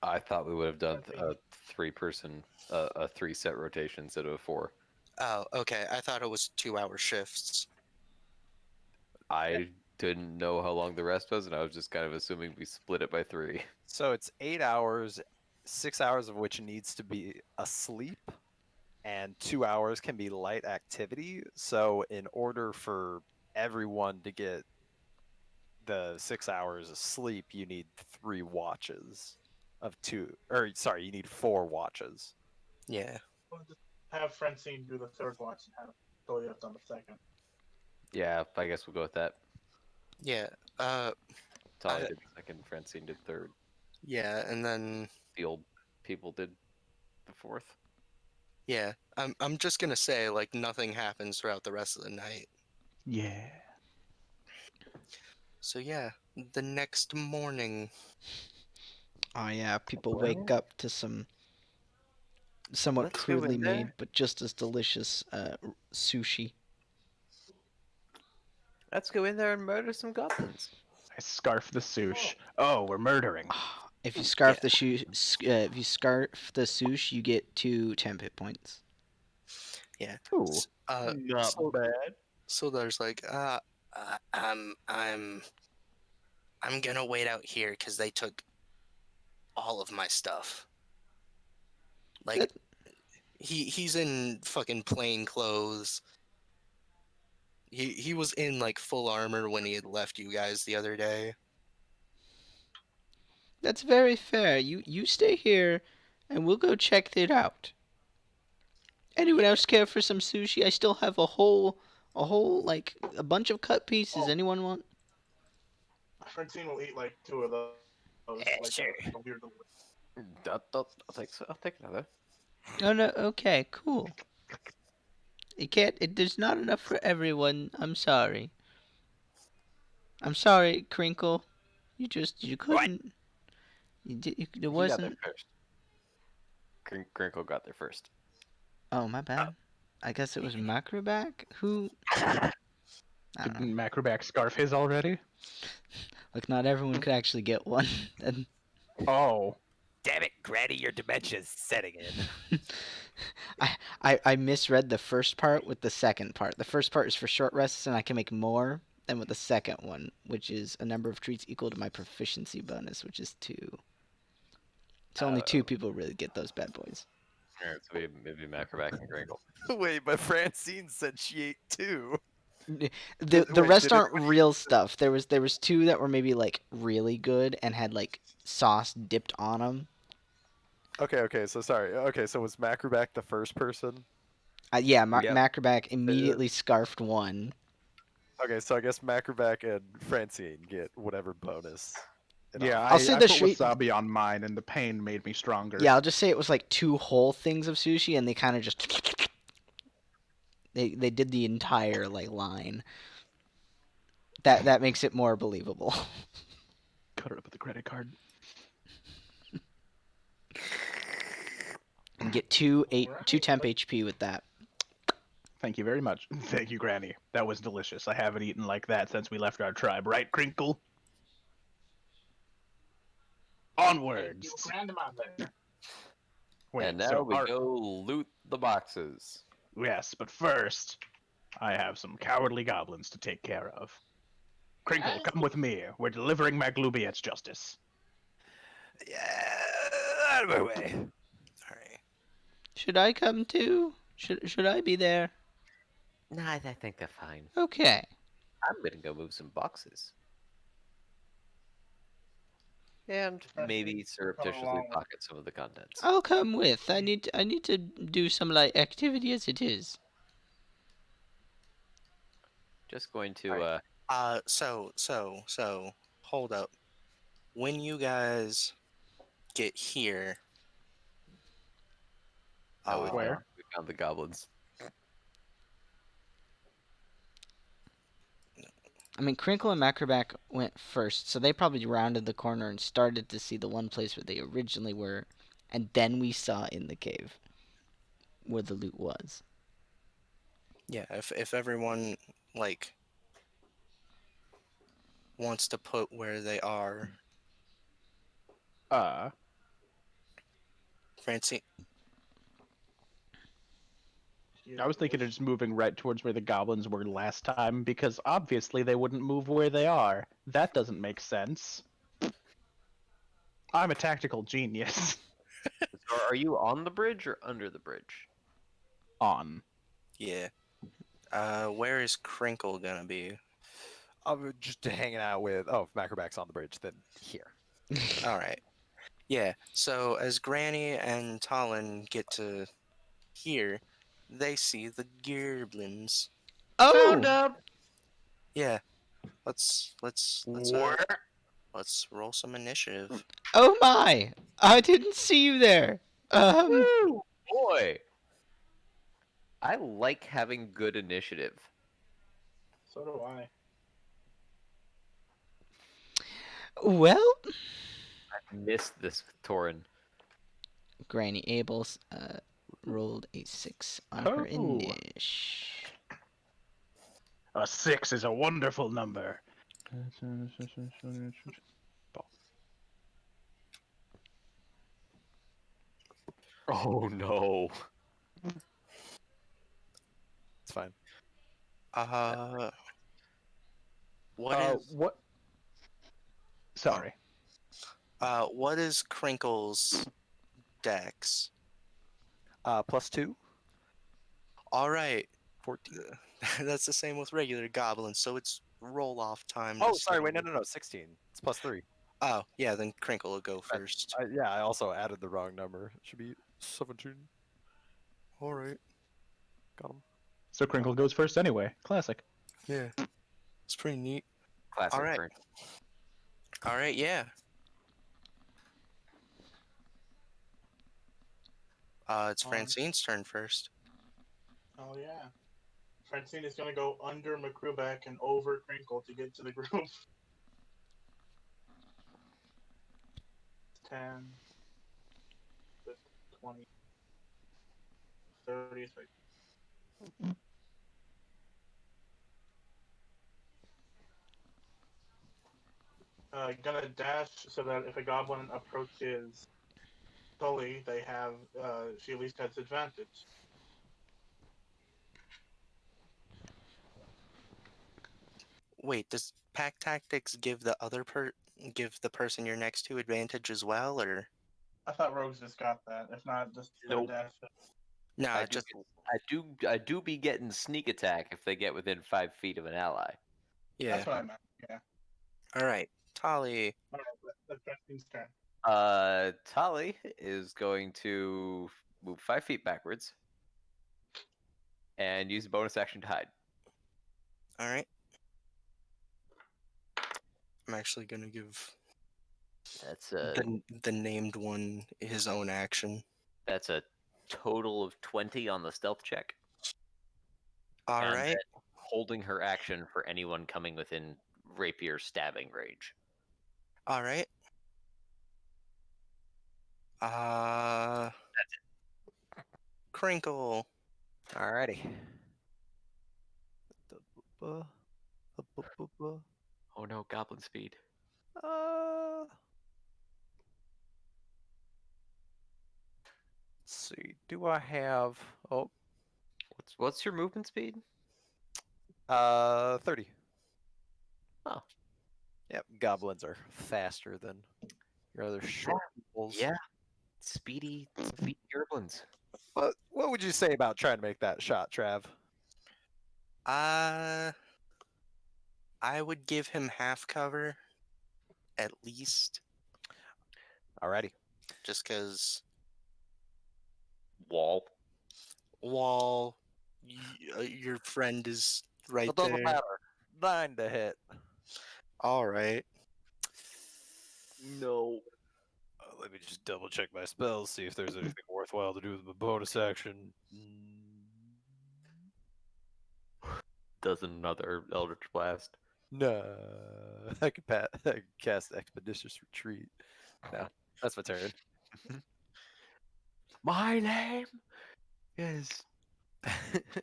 I thought we would have done a 3-person, a 3-set rotation instead of a 4. Oh, okay. I thought it was 2-hour shifts. I didn't know how long the rest was, and I was just kind of assuming we split it by 3. So it's 8 hours, 6 hours of which needs to be asleep, and 2 hours can be light activity. So in order for everyone to get the 6 hours of sleep, you need 3 watches of 2. Or sorry, you need 4 watches. Yeah. We'll just have Francine do the third watch and have Goliath on the second. Yeah, I guess we'll go with that. Yeah. Talia I- did second, Francine did third. Yeah, and then The old people did the fourth. yeah, I'm just gonna say like nothing happens throughout the rest of the night. Yeah. So yeah, the next morning. Oh yeah, people Well, wake up to some somewhat let's go in crudely there. made but just as delicious sushi. Let's go in there and murder some goblins. I scarf the sush. Oh, we're murdering. If you scarf Yeah. the if you scarf the sushi, you get 2 temp hit points. Yeah. Ooh. Not So, bad. so there's like I'm gonna wait out here because they took all of my stuff. Like That- he's in fucking plain clothes. He was in like full armor when he had left you guys the other day. That's very fair. You stay here, and we'll go check it out. Anyone else care for some sushi? I still have a whole like a bunch of cut pieces. Oh. Anyone want? Francine will eat like 2 of those. Yeah, Like sure. a weird little. I'll take so. I'll take another. Oh no. Okay. Cool. It can't. There's not enough for everyone. I'm sorry. I'm sorry, Crinkle. You couldn't. There He got there wasn't. first. Crinkle got there first. Oh my bad. I guess it was Macroback who. I don't know. Didn't Macroback scarf his already? Like not everyone could actually get one. And Oh. Damn it, Granny, your dementia's setting in. I misread the first part with the second part. The first part is for short rests, and I can make more than with the second one, which is a number of treats equal to my proficiency bonus, which is 2. So only 2 people really get those bad boys. Alright, so maybe Macroback and Crinkle. Wait, but Francine said she ate 2. The Wait, rest did aren't anybody- real stuff. There was 2 that were maybe like really good and had like sauce dipped on them. Okay, so sorry. Okay, so was Macroback the first person? Yeah, Yep. Macroback immediately scarfed one. Okay, so I guess Macroback and Francine get whatever bonus. it Yeah, offers. I'll say I the put street- wasabi on mine, and the pain made me stronger. Yeah, I'll just say it was like 2 whole things of sushi, and they kind of just they did the entire like line. That makes it more believable. Cut it up with a credit card. And get 2 temp HP with that. Thank you very much. Thank you, Granny. That was delicious. I haven't eaten like that since we left our tribe, right, Crinkle? Onwards. Your grandmother. Wait, and now so we our- go loot the boxes. Yes, but first, I have some cowardly goblins to take care of. Crinkle, come with me. We're delivering Maglubiet's justice. Yeah, out of my way. All right. Should I come too? Should I be there? Nah, I think they're fine. Okay. I'm gonna go move some boxes. And maybe Coming surreptitiously along. pocket some of the contents. I'll come with. I need to do some like activity as it is. Just going to So hold up. When you guys get here, oh, Where? we found the goblins. I mean, Crinkle and Macroback went first, so they probably rounded the corner and started to see the one place where they originally were, and then we saw in the cave where the loot was. yeah, if everyone like wants to put where they are, Francine. I was thinking of just moving right towards where the goblins were last time, because obviously they wouldn't move where they are. That doesn't make sense. I'm a tactical genius. So are you on the bridge or under the bridge? On. Yeah. Where is Crinkle gonna be? I'm just hanging out with. Oh, if Macroback's on the bridge, then here. All right. Yeah. So as Granny and Talon get to here, they see the Gerblins. Found Oh, him. Yeah. Let's roll some initiative. oh my! I didn't see you there. Woo, boy. I like having good initiative. So do I. Well, I missed this with Torin. Granny Abels rolled a 6 on her Oh. initiative. A 6 is a wonderful number. Oh no. It's fine. What is What? Sorry. what is Crinkle's dex? +2, All right. 14. That's the same with regular goblins, so it's roll off time. Oh, to sorry. Wait, start. no. 16. It's +3. Oh, yeah, then Crinkle will go first. Yeah, I also added the wrong number. It should be 17. All right. Got him. So Crinkle goes first anyway. Classic. Yeah. It's pretty neat. Classic All right. Fern. All right, yeah. It's Francine's turn first. Oh yeah. Francine is gonna go under McCrubeck and over Crinkle to get to the group. 10, 20, 30. Gonna dash so that if a goblin approaches Tully, they have she at least has advantage. Wait, does pack tactics give the person you're next to advantage as well, or I thought Rogues just got that. If not, just Nope. dash. no? I do, Just I do be getting sneak attack if they get within 5 feet of an ally. yeah. That's what I meant. Yeah. All right, Tali. All right, that's Francine's turn. Tali is going to move 5 feet backwards and use a bonus action to hide. All right. I'm actually gonna give That's a the named one his own action. that's a total of 20 on the stealth check. All and right. then holding her action for anyone coming within rapier stabbing range. All right. That's it. Crinkle. Alrighty. Oh no, goblin speed. Let's see. Do I have? Oh, What's your movement speed? 30. Oh. Yep. Goblins are faster than your other short peoples. Yeah. Speedy Gerblins. What would you say about trying to make that shot, Trav? I would give him half cover, at least, Alrighty. just because Wall. your friend is right It doesn't there. matter. 9 to hit. All right. No. Let me just double check my spells, see if there's anything worthwhile to do with my bonus action. Does another Eldritch Blast. No, I could cast Expeditious Retreat. No, that's my turn. My name is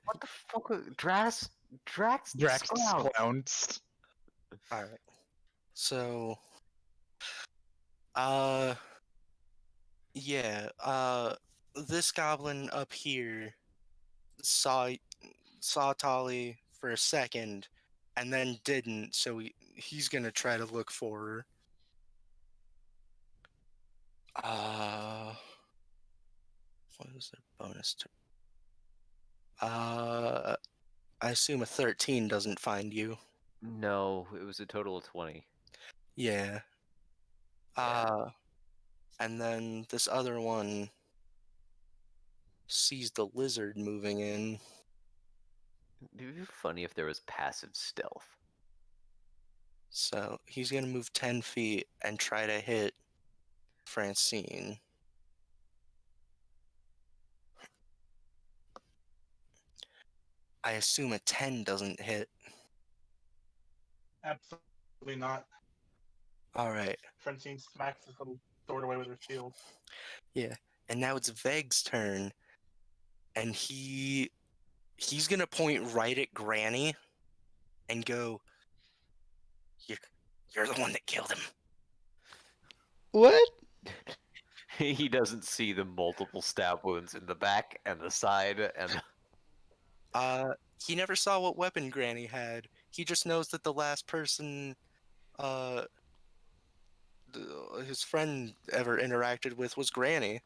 what the fuck? Drax Drax Clown. clowns. All right. So, yeah. This goblin up here saw Tali for a second, and then didn't. So he's gonna try to look for her. What is their bonus? I assume a 13 doesn't find you. No, it was a total of 20. Yeah. And then this other one sees the lizard moving in. It would be funny if there was passive stealth. So he's gonna move 10 feet and try to hit Francine. I assume a 10 doesn't hit. Absolutely not. Alright. Francine smacks his little sword away with her shield. Yeah. And now it's Veg's turn. And he's gonna point right at Granny and go, You're the one that killed him. What? He doesn't see the multiple stab wounds in the back and the side and He never saw what weapon Granny had. He just knows that the last person his friend ever interacted with was Granny.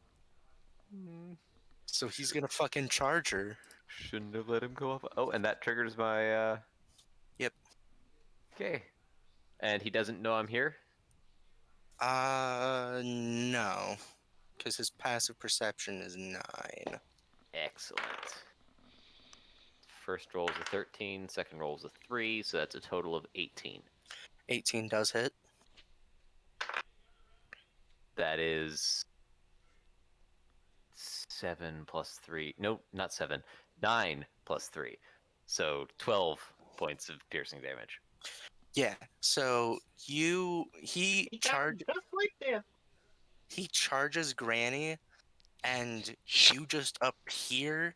So he's gonna fucking charge her. shouldn't have let him go off. Oh, and that triggers my Yep. Okay. And he doesn't know I'm here? No. Because his passive perception is 9. Excellent. First roll is a 13, second roll is a 3, so that's a total of 18. 18 does hit. That is 7 plus 3. Nope, not 7. 9 plus 3. So 12 points of piercing damage. Yeah. So he Just like this. he charges Granny, and you just appear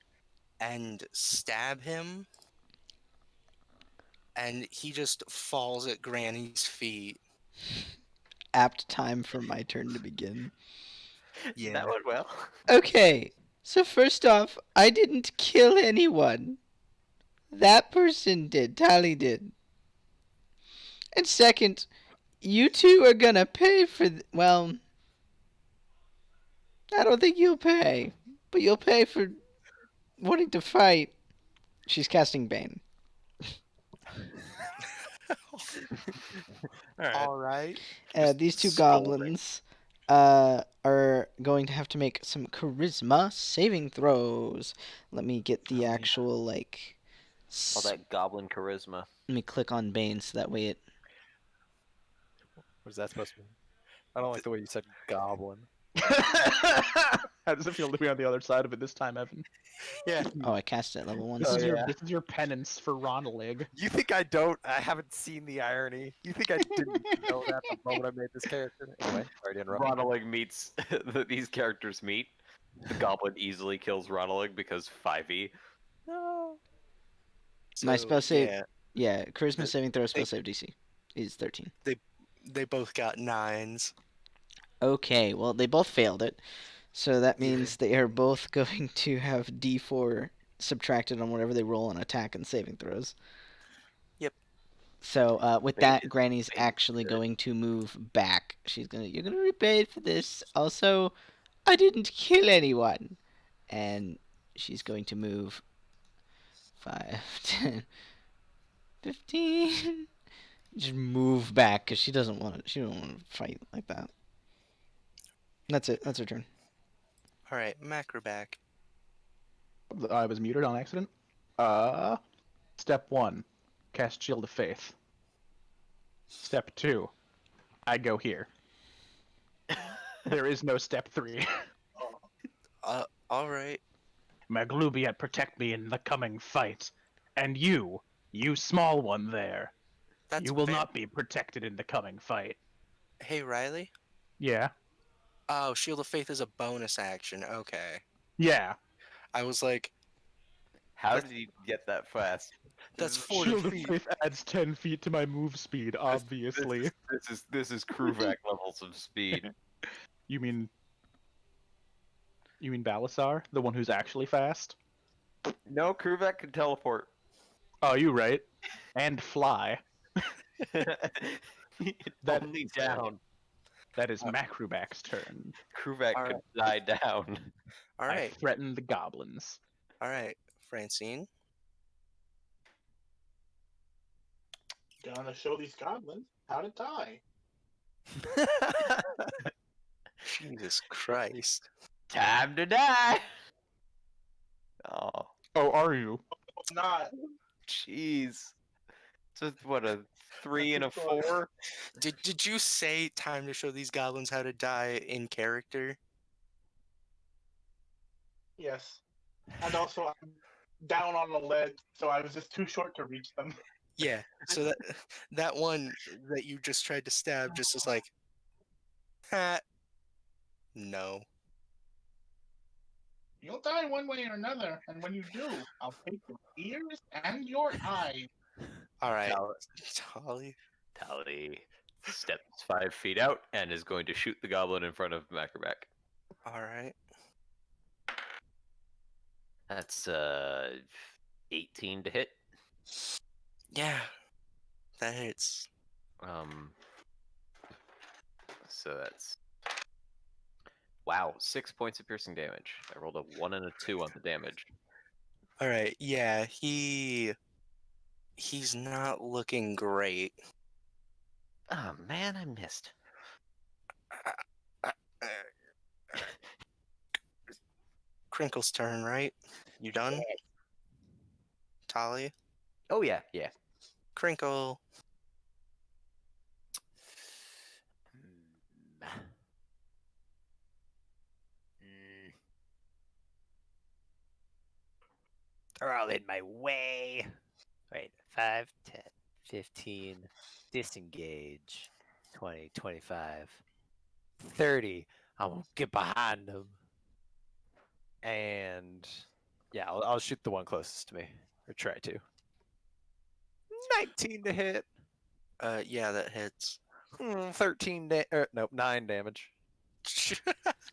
and stab him, and he just falls at Granny's feet. Apt time for my turn to begin. Yeah. That went well. Okay, so first off, I didn't kill anyone. That person did. Tally did. And second, you two are gonna pay for. Well, I don't think you'll pay, but you'll pay for wanting to fight. She's casting Bane. All right. These two scolding. goblins are going to have to make some charisma saving throws. Let me get the Oh, yeah. actual like. All that goblin charisma. Let me click on Bane so that way it. What is that supposed to mean? I don't like the way you said goblin. How does it feel to be on the other side of it this time, Evan? Yeah. Oh, I cast it at level 1. This is Oh, yeah. this is your penance for Ronalig. You think I don't? I haven't seen the irony. You think I didn't know that the moment I made this character? Anyway, sorry to interrupt. Ronalig meets these characters meet. The goblin easily kills Ronalig because 5e. My spell save. Yeah, Yeah, charisma Th- saving throw spell they- save DC is 13. they both got 9s. Okay, well they both failed it, so that means they are both going to have D4 subtracted on whatever they roll on attack and saving throws. Yep. So with Bane that, is- Granny's Bane is actually good. going to move back. You're gonna be paid for this. Also, I didn't kill anyone, and she's going to move 5, 10, 15. Just move back because she doesn't want to. She don't want to fight like that. That's it. That's her turn. All right, Macroback. I was muted on accident. Step 1, cast Shield of Faith. Step 2, I go here. There is no step 3. All right. Maglubiat, protect me in the coming fight. And you small one there, That's you will fair. not be protected in the coming fight. Hey, Riley. Yeah? Oh, Shield of Faith is a bonus action. Okay. Yeah. I was like, How did he get that fast? that's This is- 40 Shield of feet. Faith adds 10 feet to my move speed, obviously. This is Kruvak levels of speed. You mean Balasar? The one who's actually fast? No, Kruvak can teleport. Oh, you right. And fly. That Only is- down. That is Macrubak's turn. Kruvak All could die down. All I right. threaten the goblins. All right, Francine. Gonna show these goblins how to die. Jesus Christ. Time to die. Oh, Oh, are you? Not. jeez. So what, a 3 and a That's the story. 4? Did you say time to show these goblins how to die in character? Yes. And also, I'm down on the ledge, so I was just too short to reach them. Yeah. So that one that you just tried to stab just is like, ha, no. You'll die one way or another, and when you do, I'll take your ears and your eyes. All right, Tal- Tali. Tally steps 5 feet out and is going to shoot the goblin in front of Macroback. All right. That's 18 to hit. Yeah, that hits. So that's, wow, 6 points of piercing damage. I rolled a 1 and a 2 on the damage. All right. Yeah, he's not looking great. Oh man, I missed. Crinkle's turn, right? You done? Tali? Oh yeah, yeah. Crinkle. They're all in my way. Wait, 5, 10, 15, disengage, 20, 25, 30. I'm gonna get behind them. And yeah, I'll shoot the one closest to me, or try to. 19 to hit. Yeah, that hits. 13 nope, 9 damage.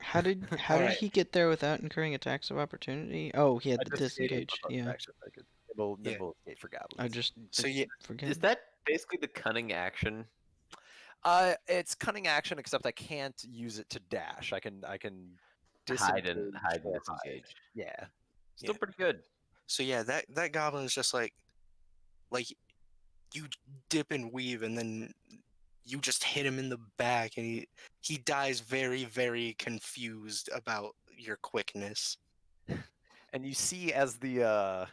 How did Alright. he get there without incurring attacks of opportunity? Oh, he had I the just gave him a disengage. bonus Yeah, action. I could nimble, Yeah. nimble escape for goblins. I just So yeah, forget. Is that basically the cunning action? It's cunning action, except I can't use it to dash. I can Hide disengage and or disengage. Yeah. Still Yeah. pretty good. so yeah, that goblin is just like you dip and weave, and then you just hit him in the back, and he dies very, very confused about your quickness. And you see as the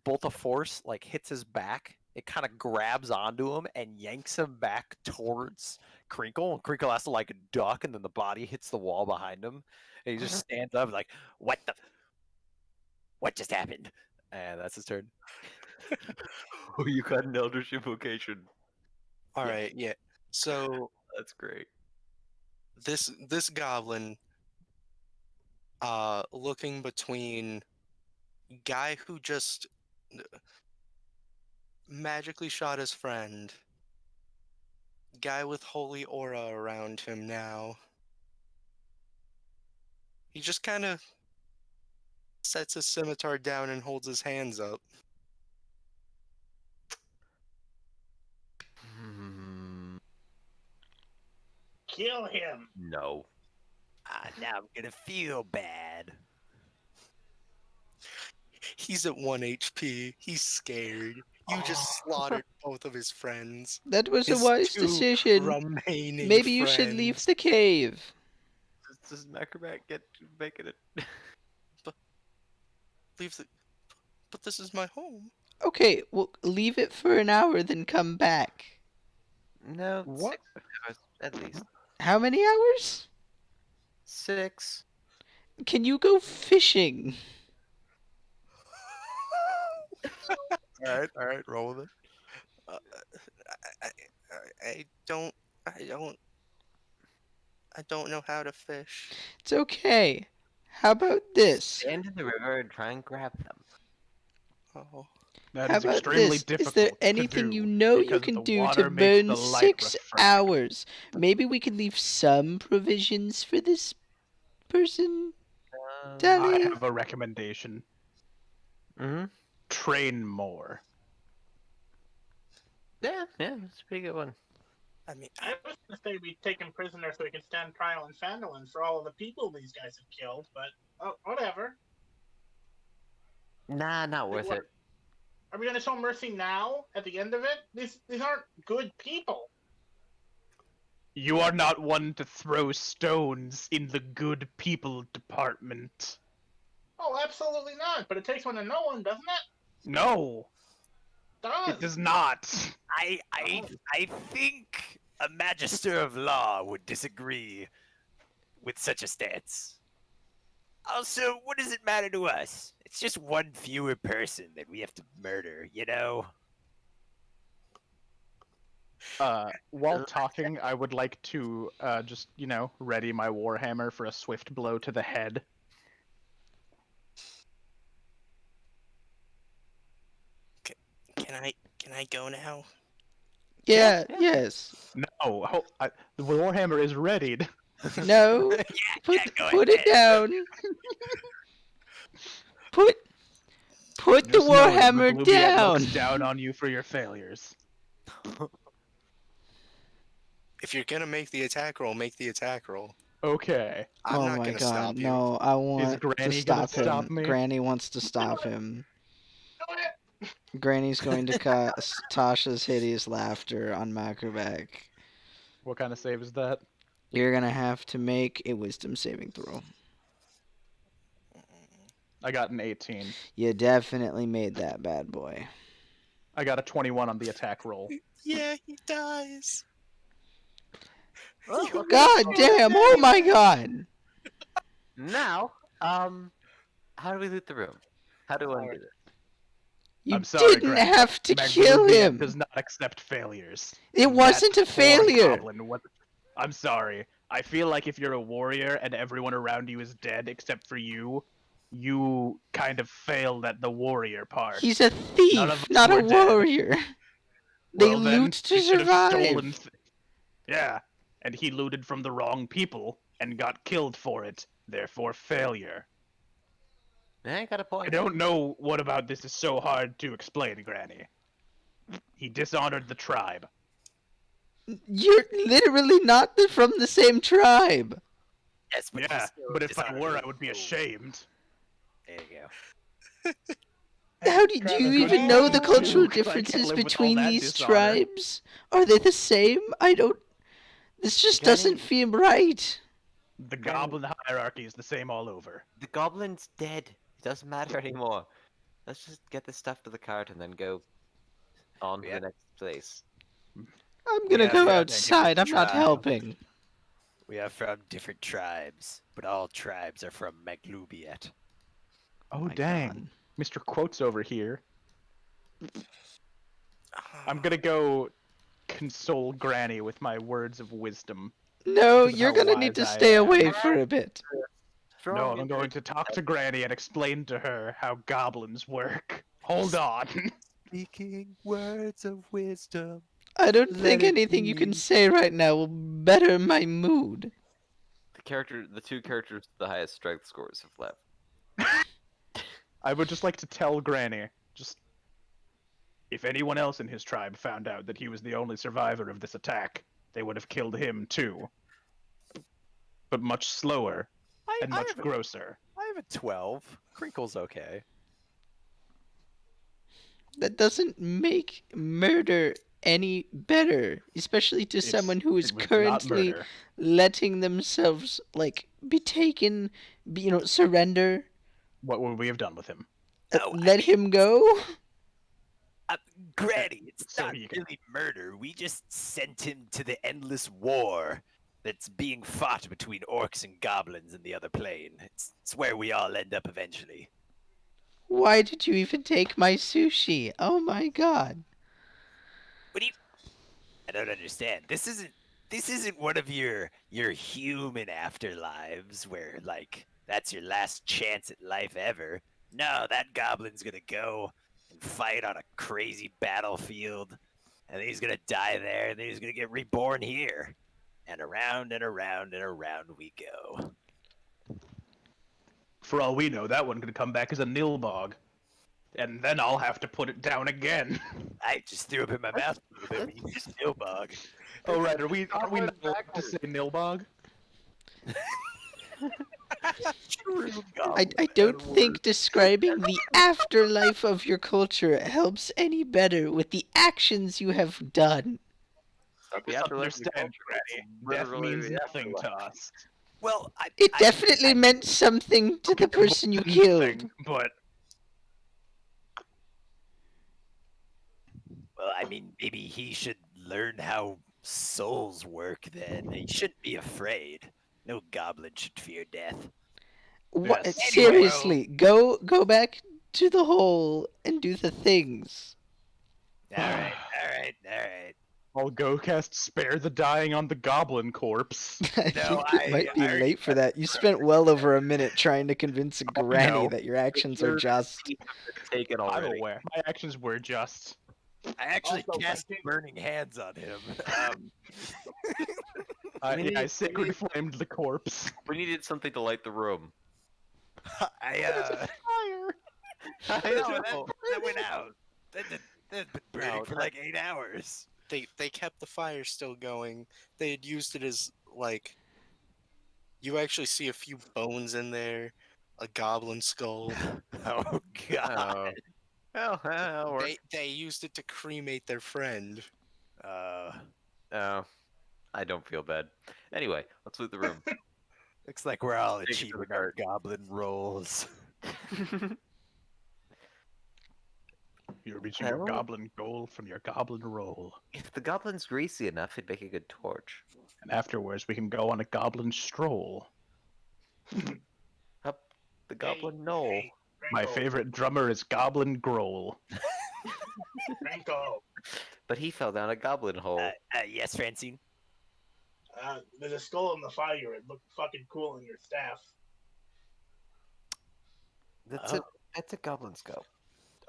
bolt of force like hits his back, it kind of grabs onto him and yanks him back towards Crinkle. And Crinkle has to like duck, and then the body hits the wall behind him, and he just stands up like, what just happened? And that's his turn. Oh, you got an Eldritch Invocation. All right, yeah. So That's great. this goblin, looking between guy who just magically shot his friend, guy with holy aura around him now. He just kind of sets his scimitar down and holds his hands up. Kill him. No. Now I'm gonna feel bad. He's at 1 HP. He's scared. You just slaughtered both of his friends. That was a His wise 2 decision. remaining Maybe you should leave friends. the cave. Does Macroback get making it? Leave the. But this is my home. Okay, well, leave it for an hour, then come back. No. What? 6 hours, at least. How many hours? 6. Can you go fishing? All right, roll with it. I don't know how to fish. It's okay. How about this? Stand in the river and try and grab them. Oh. That How is about extremely this? difficult Is there to anything do you know you because can the do to water makes burn the light 6 refract. hours? Maybe we can leave some provisions for this person? I Tally? have a recommendation. Mm-hmm. Train more. Yeah, that's a pretty good one. I mean, I was gonna say we take him prisoner so we can stand trial in Phandelver for all of the people these guys have killed, but whatever. Nah, not worth it. Are we gonna show mercy now at the end of it? These aren't good people. You are not one to throw stones in the good people department. Oh, absolutely not. But it takes one to know one, doesn't it? No, Does. it does not. I think a magister of law would disagree with such a stance. Also, what does it matter to us? It's just one fewer person that we have to murder, you know? While talking, I would like to just, ready my warhammer for a swift blow to the head. Can I go now? Yeah, yes. No, the warhammer is readied. No. Put go put it down. Put the Just know that warhammer Maglubiat down. looks down on you for your failures. If you're gonna make the attack roll, make the attack roll. Okay. I'm Oh not my gonna god, stop you. no, I want to Granny stop gonna him. stop me? Granny wants to stop him. Do it. Granny's going to cast Tasha's hideous laughter on Macroback. What kind of save is that? You're gonna have to make a wisdom saving throw. I got an 18. You definitely made that bad boy. I got a 21 on the attack roll. Yeah, he dies. Well, okay. God damn, oh my god! Now, how do we loot the room? How do I do this? You I'm sorry, didn't Granny, have to kill Maglubiat him! does not accept failures. It wasn't That a poor failure! goblin I'm sorry. I feel like if you're a warrior and everyone around you is dead except for you, you kind of failed at the warrior part. He's a None of thief, us not a were dead. warrior. They Well, then, loot to he should have stolen survive. Yeah, and he looted from the wrong people and got killed for it, therefore failure. I got a I point. don't know what about this is so hard to explain, Granny. He dishonored the tribe. You're literally not from the same tribe. Yes, but you Yeah, still but if I dishonored were, the I would be rule. ashamed. There you go. How do you Travis, even go know ahead. the cultural I can't differences live with all between that these dishonor. tribes? Are they the same? I don't. This just doesn't Granny- feel right. The goblin hierarchy is the same all over. The goblin's dead. It doesn't matter anymore. Let's just get this stuff to the cart and then go on to Yeah. the next place. I'm gonna Yeah, go yeah, outside. I'm not tribe. helping. We are from different tribes, but all tribes are from Maglubiat. Oh, my dang. God. Mr. Quotes over here. I'm gonna go console Granny with my words of wisdom. No, Because of you're how gonna need to wise I stay am. away for a bit. No, I'm going to talk to Granny and explain to her how goblins work. Hold on. Speaking words of wisdom. I don't Let think it anything you can be. say right now will better my mood. The two characters with the highest strength scores have left. I would just like to tell Granny, if anyone else in his tribe found out that he was the only survivor of this attack, they would have killed him too. But much slower and much have a, grosser. I have a 12. Crinkle's okay. That doesn't make murder any better, especially to It's- someone who is it was not currently murder. letting themselves be taken, surrender. What would we have done with him? No, Let him go. Granny, it's So not you can- really murder. We just sent him to the endless war that's being fought between orcs and goblins in the other plane. It's where we all end up eventually. Why did you even take my sushi? Oh my god. What do you? I don't understand. This isn't one of your human afterlives where that's your last chance at life ever. No, that goblin's gonna go and fight on a crazy battlefield, and then he's gonna die there, and then he's gonna get reborn here, and around and around and around we go. For all we know, that one could come back as a nilbog. And then I'll have to put it down again. I just threw up in my mouth with him. He's still bug. Oh right, are we not allowed to say nilbog? I don't think describing the afterlife of your culture helps any better with the actions you have done. Not the Just afterlife of the understand, culture, it's Granny, death literally means the nothing to afterlife. us. Well, It definitely meant something to the person you killed. But well, I mean, maybe he should learn how souls work. Then he shouldn't be afraid. No goblin should fear death. What? Yes. Seriously, go back to the hole and do the things. All right, all right, all right. I'll go cast Spare the Dying on the goblin corpse. I No, think it might be I already late for that. You spent well over a minute trying to convince Granny know. that your actions are Your just. teeth have been taken I'm already. aware. My actions were just. I actually Also, cast continue. burning hands on him. I sacred flamed the corpse. We needed something to light the room. I Fire! I no, know. that went out. That's been burning No, for that- like 8 hours. They kept the fire still going. They had used it as like you actually see a few bones in there, a goblin skull. Oh god. Oh, well, or They used it to cremate their friend. oh, I don't feel bad. Anyway, let's loot the room. Looks like we're all Take it to the achieving our cart. goblin roles. You're reaching your Well- goblin goal from your goblin roll. If the goblin's greasy enough, it'd make a good torch. And afterwards, we can go on a goblin stroll. Up the goblin knoll. My favorite drummer is Goblin Growl. Franco, But he fell down a goblin hole. Yes, Francine. there's a skull in the fire. It looked fucking cool in your staff. That's a goblin skull.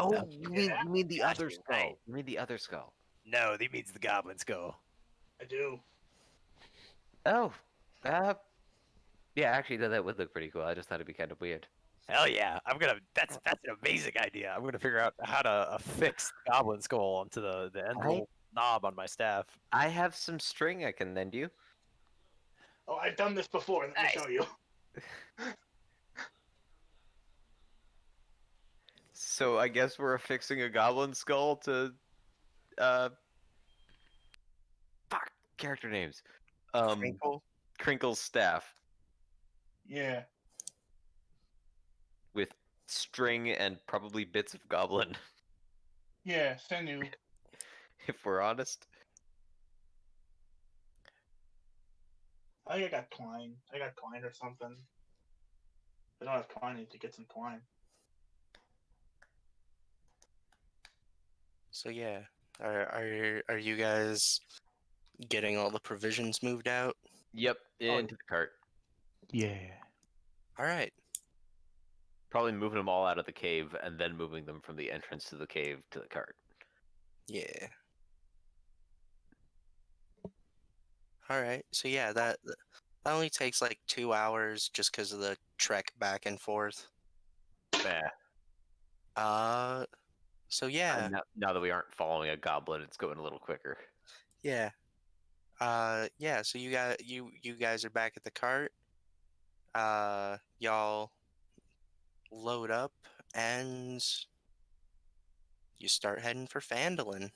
Oh, you mean the other skull. right. You mean the other skull. No, that means the goblin skull. I do. Oh. Yeah, actually that would look pretty cool. I just thought it'd be kind of weird. Hell yeah! That's an amazing idea. I'm gonna figure out how to affix the goblin skull onto the end little knob on my staff. I have some string I can lend you. Oh, I've done this before. Let me Nice. show you. So I guess we're affixing a goblin skull to fuck character names. Crinkle. Crinkle's staff Yeah. with string and probably bits of goblin, Yeah, sinew. if we're honest. I think I got twine. I got twine or something. If I don't have twine, I need to get some twine. So yeah, are you guys getting all the provisions moved out? Yep, into the cart. Yeah. All right. Probably moving them all out of the cave and then moving them from the entrance to the cave to the cart. Yeah. All right. So yeah, that only takes like 2 hours just because of the trek back and forth. Nah. So yeah, And now that we aren't following a goblin, it's going a little quicker. yeah. Yeah. So you guys are back at the cart. Y'all load up and you start heading for Phandelver.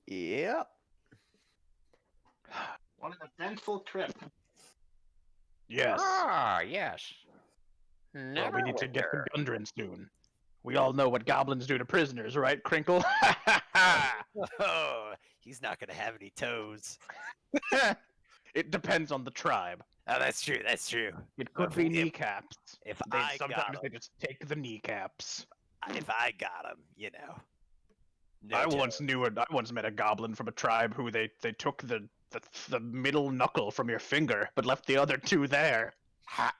Yep. What an eventful trip. Yes. Ah, yes. Well, we need to get to Gundren soon. We all know what goblins do to prisoners, right, Crinkle? Oh, he's not gonna have any toes. It depends on the tribe. Oh, that's true. That's true. It could If- be if- kneecaps. If They I got sometimes they him, just take the kneecaps. if I got him, you know. No I toes. once met a goblin from a tribe who they took the middle knuckle from your finger, but left the other two there. Ha.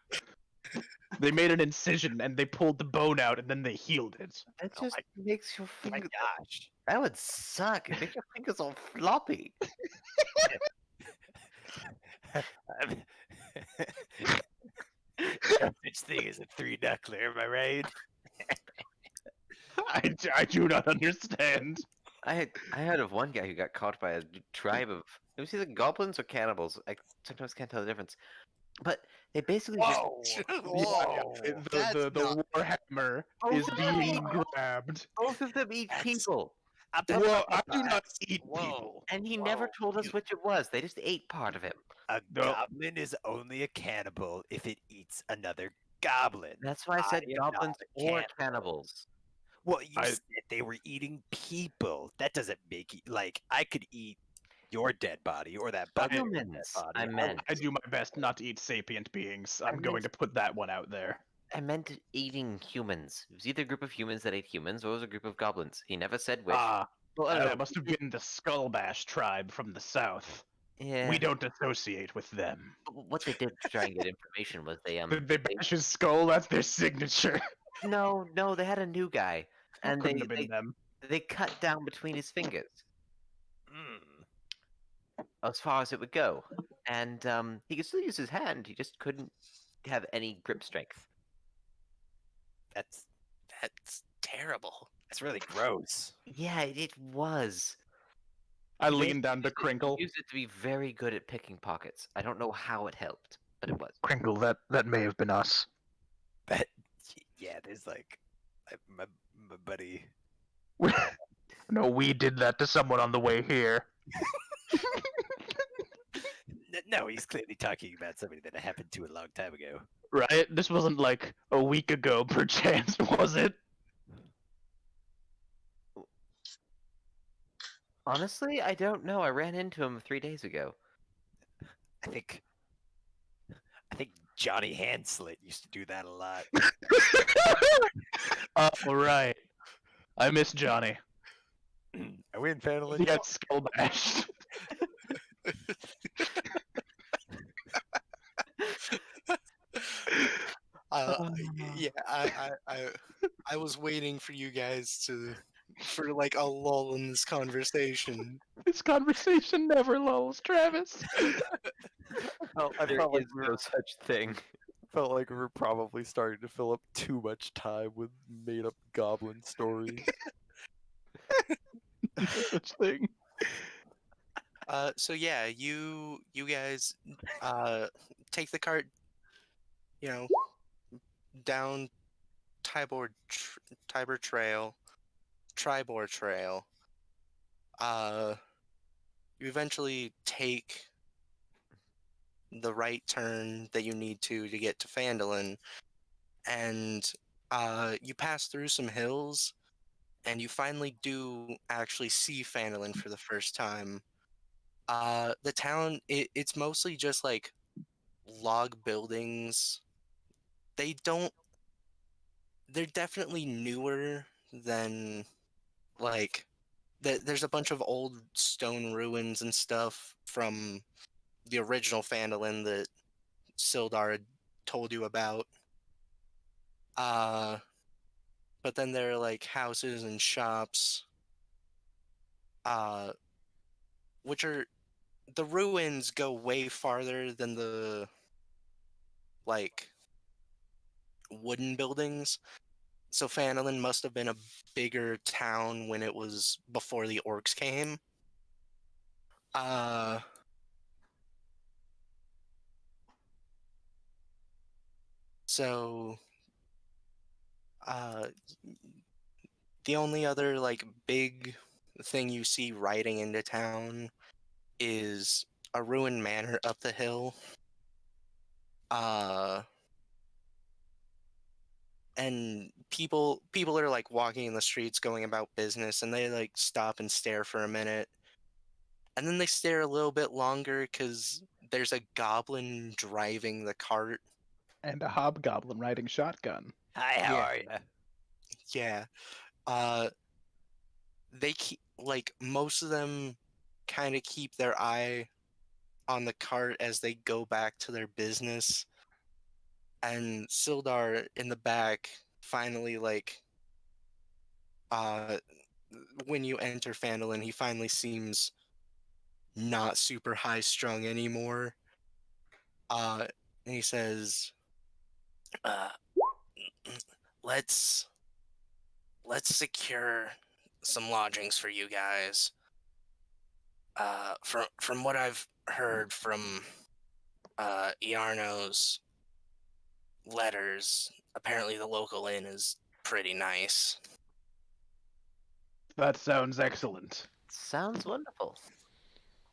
They made an incision and they pulled the bone out and then they healed it. That Oh just makes your my finger. gosh. That would suck. It makes your fingers all floppy. No such thing as a three knuckler, am I right? I do not understand. I heard of one guy who got caught by a tribe of. It was either goblins or cannibals. I sometimes can't tell the difference. But They basically just Whoa! That's The not. warhammer Both is of them being eat- grabbed. both of them eat That's- people, Well, I do not That's- eat whoa. people. and he never Whoa. told us which it was. They just ate part of him. A No. goblin is only a cannibal if it eats another goblin. That's why I said am not goblins a or cannibal. cannibals. Well, you I- said they were eating people. That doesn't make it like I could eat your dead body or that bug dead Humans, body. I meant. I do my best not to eat sapient beings. I'm meant- going to put that one out there. I meant eating humans. It was either a group of humans that ate humans or it was a group of goblins. He never said which. Ah, Well, I don't that know. must have been the Skullbash tribe from the south. Yeah. We don't associate with them. What they did to try and get information was they They bash his skull. That's their signature. no, they had a new guy, and Couldn't have been them. they cut down between his fingers as far as it would go, and he could still use his hand. He just couldn't have any grip strength. That's terrible. that's really gross. Yeah, it was. I He leaned down to basically Crinkle. Used it to be very good at picking pockets. I don't know how it helped, but it was. Crinkle, that may have been us. But yeah, there's like my buddy. No, we did that to someone on the way here. No, he's clearly talking about somebody that happened to a long time ago. Right? This wasn't like a week ago, perchance, was it? Honestly, I don't know. I ran into him 3 days ago. I think Johnny Hanslet used to do that a lot. All right. I miss Johnny. Are we in Phandelver? He got skull bashed. Yeah, I was waiting for you guys for like a lull in this conversation. This conversation never lulls, Travis. I There felt like is no such thing. felt like we were probably starting to fill up too much time with made up goblin stories. No such thing. So yeah, you guys take the cart, down Tybor Trail, Tribor Trail. You eventually take the right turn that you need to get to Phandelver, and you pass through some hills, and you finally do actually see Phandelver for the first time. The town, it's mostly just like log buildings. They're definitely newer than like there's a bunch of old stone ruins and stuff from the original Phandelver that Sildar had told you about. But then there are like houses and shops, which are the ruins go way farther than the like wooden buildings. So Phandelver must have been a bigger town when it was before the orcs came. So the only other like big thing you see riding into town is a ruined manor up the hill. And people are like walking in the streets going about business, and they like stop and stare for a minute. And then they stare a little bit longer because there's a goblin driving the cart. And a hobgoblin riding shotgun. Hi, how Yeah. are you? Yeah. They keep like most of them kind of keep their eye on the cart as they go back to their business. And Sildar in the back finally like when you enter Phandelver, he finally seems not super high strung anymore. And he says, let's secure some lodgings for you guys. From what I've heard from Iarno's, letters. Apparently, the local inn is pretty nice. That sounds excellent. Sounds wonderful.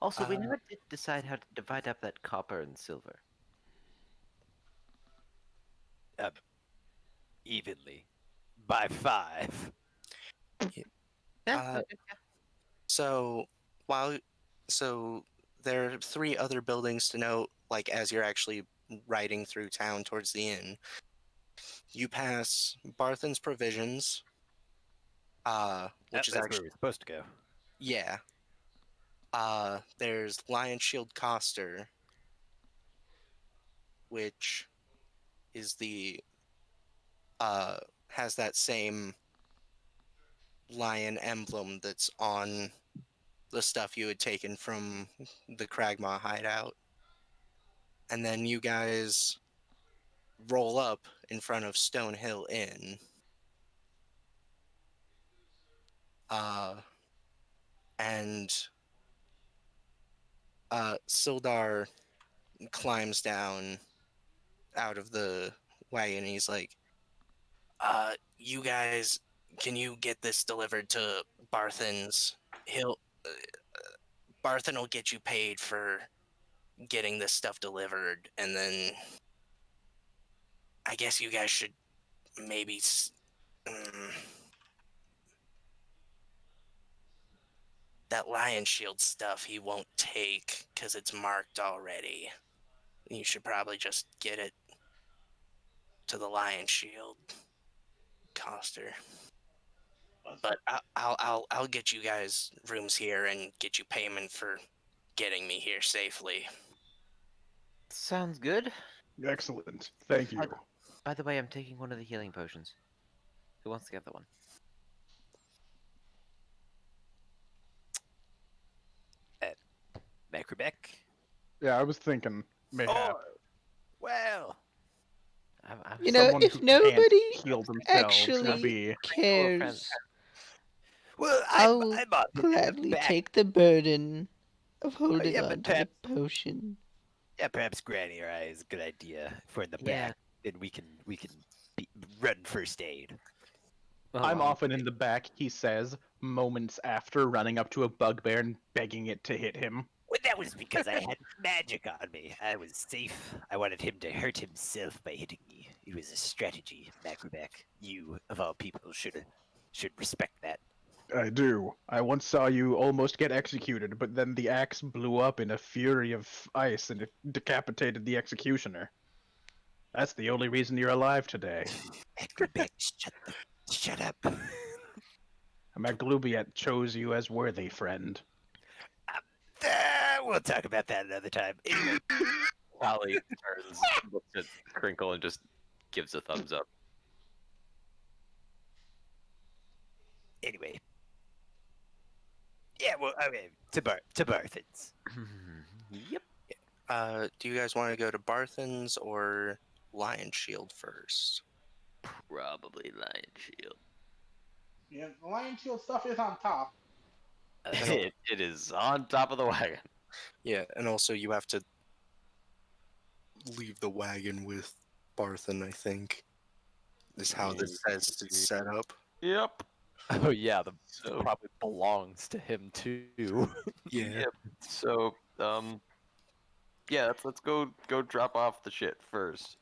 Also, we Uh, never did decide how to divide up that copper and silver. Evenly. By 5. Yeah, Uh, okay. so while so there are 3 other buildings to note. Like as you're actually riding through town towards the inn, you pass Barthen's Provisions, which is That's where actually we're supposed to go. yeah. There's Lion Shield Coster, which is the has that same lion emblem that's on the stuff you had taken from the Cragmaw hideout. And then you guys roll up in front of Stonehill Inn. Uh, and Sildar climbs down out of the wagon. He's like, you guys, can you get this delivered to Barthen's? He'll, uh, Barthen will get you paid for getting this stuff delivered, and then I guess you guys should maybe. Mm, that Lion Shield stuff he won't take because it's marked already. You should probably just get it to the Lion Shield Coster. But I'll get you guys rooms here and get you payment for getting me here safely. Sounds good. Excellent. Thank you. By the way, I'm taking one of the healing potions. Who wants to get the one? Macrobeck? Yeah, I was thinking mayhap Oh, well. I'm You know, someone if who can't nobody heal themselves would actually be. cares, Well, I'll I'm on the gladly back. take the burden of holding yeah, on but to the perhaps, potion. yeah, perhaps Granny or I is a good idea. If we're in the Yeah. back, then we can run first aid. Well, I'm often in the back, he says, moments after running up to a bugbear and begging it to hit him. Well, that was because I had magic on me. I was safe. I wanted him to hurt himself by hitting me. It was a strategy, Macrobeck. You, of all people, should respect that. I do. I once saw you almost get executed, but then the axe blew up in a fury of ice and it decapitated the executioner. That's the only reason you're alive today. Macrobeck, shut up. Maglubiet chose you as worthy, friend. We'll talk about that another time. Anyway, Holly turns, looks at Crinkle, and just gives a thumbs up. anyway. Yeah, well, okay, to Barthen's. Yep. Do you guys want to go to Barthen's or Lion Shield first? Probably Lion Shield. Yeah, the Lion Shield stuff is on top. It is on top of the wagon. Yeah, and also you have to leave the wagon with Barthen, I think. Is how this says it's set up. Yep. Oh yeah, the So probably belongs to him too. Yeah. Yep. So yeah, let's go drop off the shit first.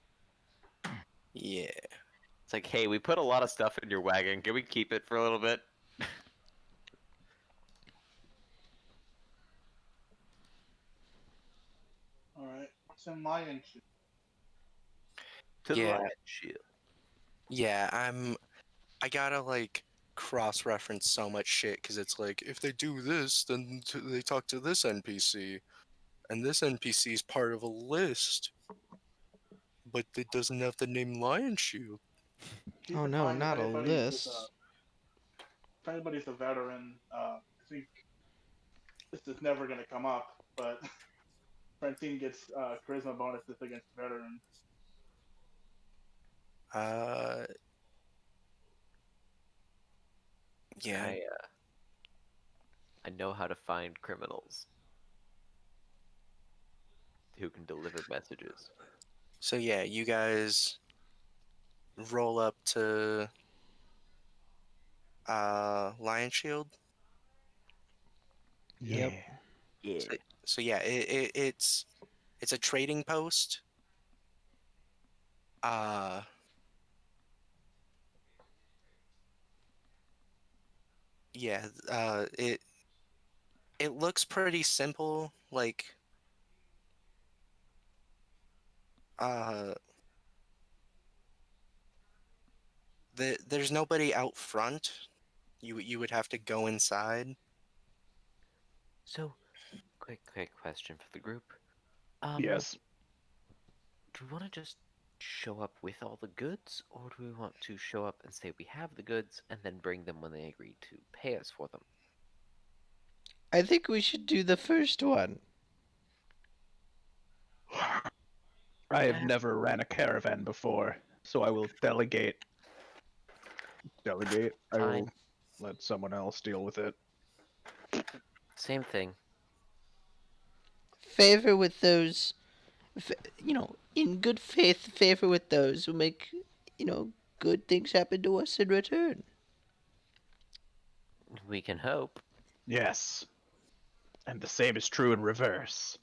Yeah. It's like, hey, we put a lot of stuff in your wagon. Can we keep it for a little bit? Alright, what's in Lion Shield? To the Yeah. Lion Shield. Yeah, I gotta like cross-reference so much shit because it's like if they do this, then they talk to this NPC, and this NPC is part of a list, but it doesn't have the name Lion Shield. Keep Oh in no, mind, not a if list. anybody's a veteran, I think this is never going to come up, but Francine gets charisma bonuses against veterans. Yeah. I know how to find criminals who can deliver messages. So yeah, you guys roll up to Lion Shield. Yeah. Yeah. So yeah, it's a trading post. Uh, yeah. It looks pretty simple. Like uh, there's nobody out front. You would have to go inside. So, quick question for the group. Yes. Do we want to just show up with all the goods, or do we want to show up and say we have the goods and then bring them when they agree to pay us for them? I think we should do the first one. I have never ran a caravan before, so I will delegate. Delegate. I Fine. will let someone else deal with it. Same thing. Favor with those, in good faith, favor with those who make, good things happen to us in return. We can hope. Yes. And the same is true in reverse.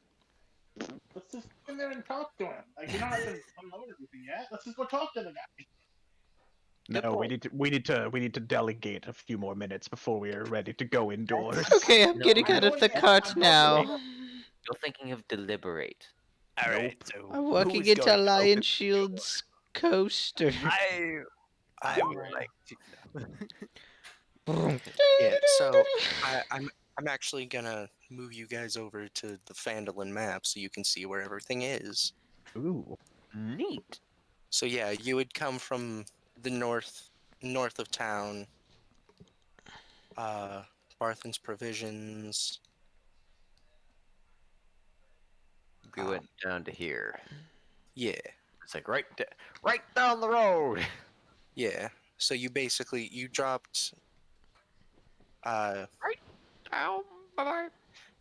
Let's just go in there and talk to him. Like, you don't have to unload everything yet. Let's just go talk to the guy. No, we need to delegate a few more minutes before we are ready to go indoors. Okay, I'm No, getting I'm out of the going in, cart I'm now. going You're thinking of deliberate. All right. Nope. So I'm walking who's into going to Lion open the Shield's coaster. door? I would like to. Yeah. So I'm actually gonna move you guys over to the Phandelver map so you can see where everything is. Ooh. Neat. So yeah, you would come from the north of town. Barthen's Provisions. We went down to here. Yeah, It's like right down the road. yeah. So you basically you dropped Down. Bye.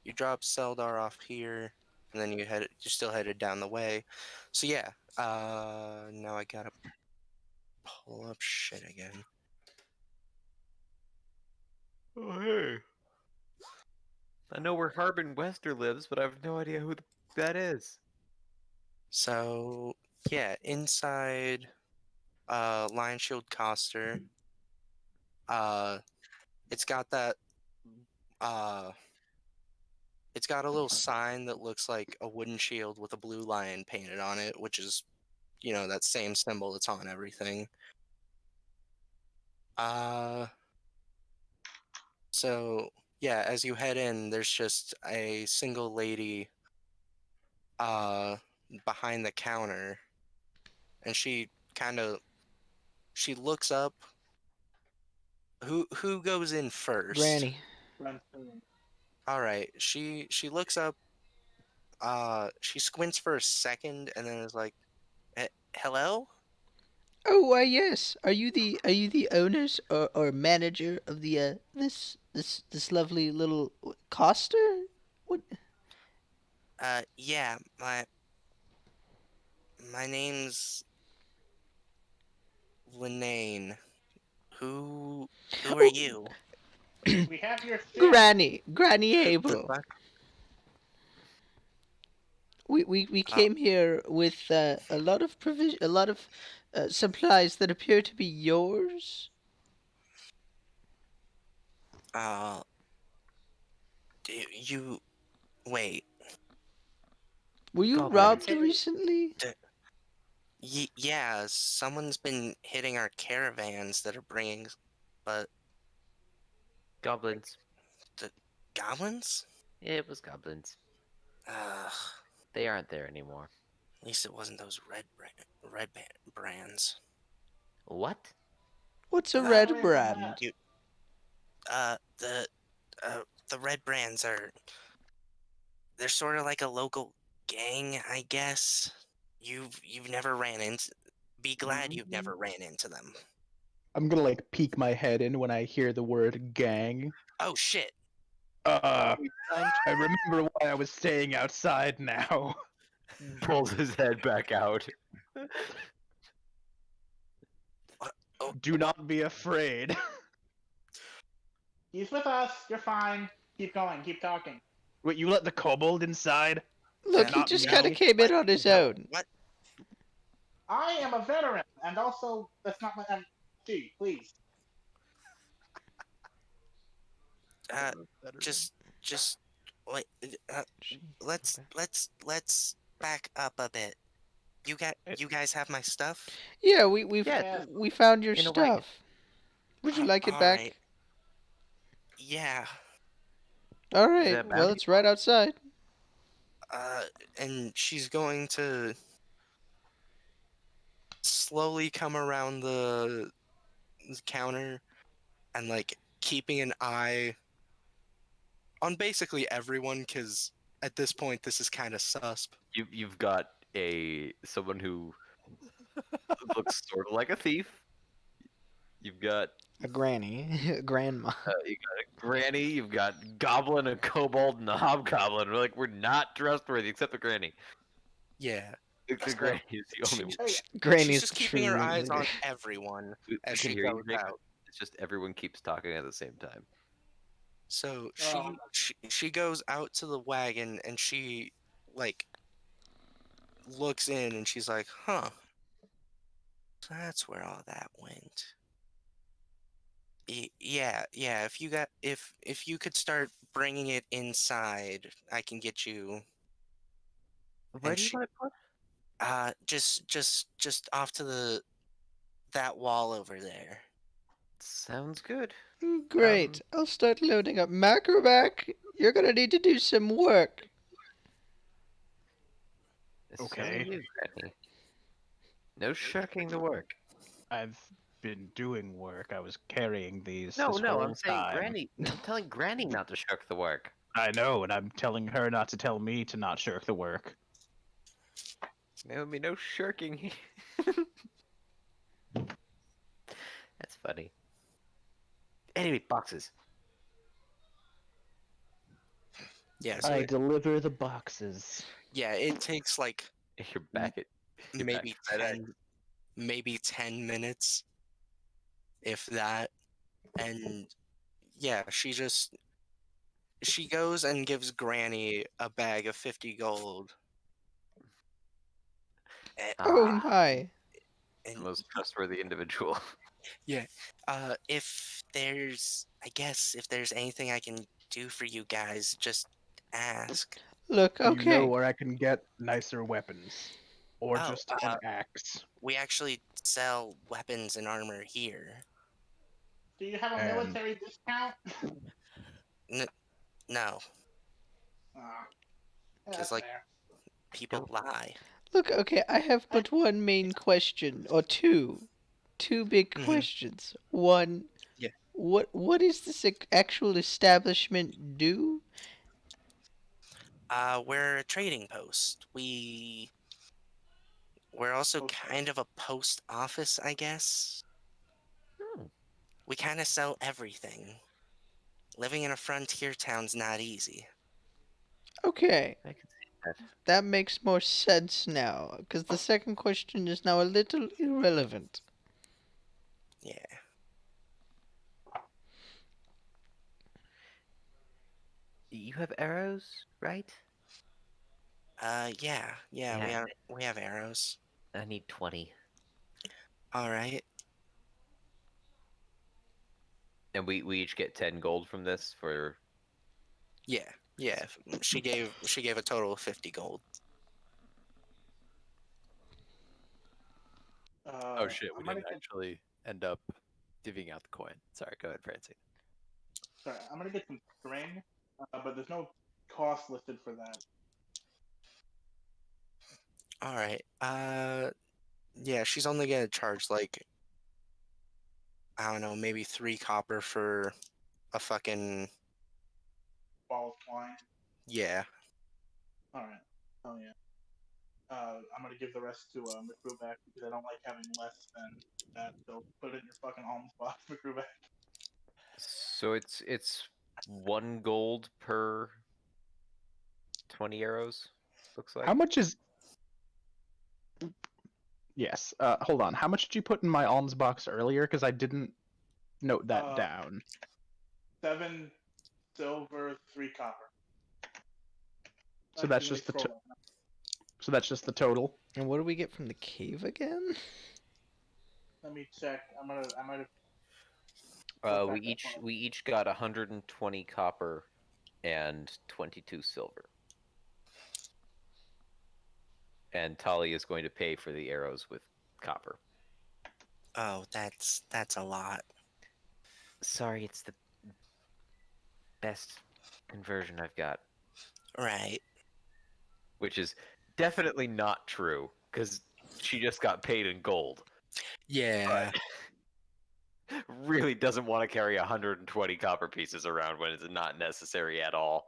you dropped Seldar off here, and then you still headed down the way. So yeah, now I gotta pull up shit again. Oh hey. I know where Harbin Wester lives, but I have no idea who that is. So yeah, inside Lion Shield Coster, it's got that uh it's got a little sign that looks like a wooden shield with a blue lion painted on it, which is, that same symbol that's on everything. So yeah, as you head in, there's just a single lady behind the counter, and she looks up. Who goes in first? Granny. All right. She looks up. She squints for a second and then is like, "Hello." Oh, why yes. Are you the owners or manager of the this lovely little coster? What? Yeah. My name's Linane. Who are Oh, you? We have your shit. Granny The Abel. fuck? We came here with a lot of a lot of supplies that appear to be yours. Uh, you wait. Were you Goblin. robbed recently? Yeah, someone's been hitting our caravans that are bringing, but Goblins. the goblins? It was goblins. Ugh. They aren't there anymore. At least it wasn't those brands. What? What's a Elaborate red on brand? You, uh, the, the red brands they're sort of like a local gang, I guess. You've never ran into. Be glad you've never ran into them. I'm gonna peek my head in when I hear the word gang. Oh shit! I remember why I was staying outside now. Pulls his head back out. Do not be afraid. He's with us. You're fine. Keep going. Keep talking. Wait, you let the kobold inside? Look, he Not just me. kind of came in What? on his No. own. What? I am a veteran, and also that's not my MC. Please. Just wait. Let's back up a bit. You guys have my stuff. Yeah, we Yes. we found your In a wagon. stuff. Would you like it All back? right. Yeah. All right. that Well, bounty it's right outside. And she's going to slowly come around the counter and like keeping an eye on basically everyone because at this point this is kind of susp. You've got someone who looks sort of like a thief. You've got A granny, a grandma. you got a granny. You've got goblin, a kobold, and a hobgoblin. We're not trustworthy except the granny. Yeah. The So, granny is the only one. Hey, Granny she's is just the keeping true her eyes leader. on everyone We as can she hear you, goes Jacob. out. It's just everyone keeps talking at the same time. So Oh. she goes out to the wagon and she like looks in and she's like, "Huh. So that's where all that went." Yeah. If you could start bringing it inside, I can get you. Where And do you she, want it put? just off to that wall over there. Sounds good. Great. I'll start loading up. Macroback, you're gonna need to do some work. So Okay. you, Granny. No shirking the work. I've been doing work. I was carrying these No, this no, whole I'm saying time. Granny. I'm telling Granny not to shirk the work. I know, and I'm telling her not to tell me to not shirk the work. There will be no shirking. That's funny. Anyway, boxes. Yeah. So I deliver the boxes. yeah, it takes like You're back at. You're back maybe at FedEx. maybe 10 minutes, if that. And yeah, she goes and gives Granny a bag of 50 gold. Oh Ah, my. the And most trustworthy individual. I guess if there's anything I can do for you guys, just ask. Look, Do you know okay. where I can get nicer weapons? Or Oh, just an axe? we actually sell weapons and armor here. Do you have a And- military discount? No, Ah, because that's like fair. people lie. Look, okay, I have but one main question, or two. Two big Mhm. questions. One, Yeah. what is this actual establishment do? We're a trading post. We're also Okay. kind of a post office, I guess. Hmm. We kind of sell everything. Living in a frontier town's not easy. Okay, I can see that. that makes more sense now, because the second question is now a little irrelevant. Yeah. You have arrows, right? Yeah. Yeah. We have arrows. I need 20. All right. And we each get 10 gold from this for. Yeah. She gave a total of 50 gold. Oh shit, we I'm gonna didn't get, actually end up divvying out the coin. Sorry, go ahead, Francine. sorry, I'm gonna get some string, but there's no cost listed for that. All right. Yeah, she's only gonna charge like I don't know, maybe 3 copper for a fucking Ball of twine. yeah. All right. Oh yeah. I'm gonna give the rest to McRuback because I don't like having less than that. So put it in your fucking alms box, McRuback. So it's 1 gold per 20 arrows. Looks like. How much is Yes. Hold on. How much did you put in my alms box earlier? Because I didn't note that Uh, down. 7 silver, 3 copper. So that's Actually, let me just the scroll back. so that's just the total. And what do we get from the cave again? Let me check. I might have. Look We back up on it. we each got 120 copper and 22 silver. And Tali is going to pay for the arrows with copper. Oh, that's a lot. Sorry, it's the best conversion I've got. Right. Which is definitely not true, because she just got paid in gold. Yeah. Really doesn't want to carry 120 copper pieces around when it's not necessary at all.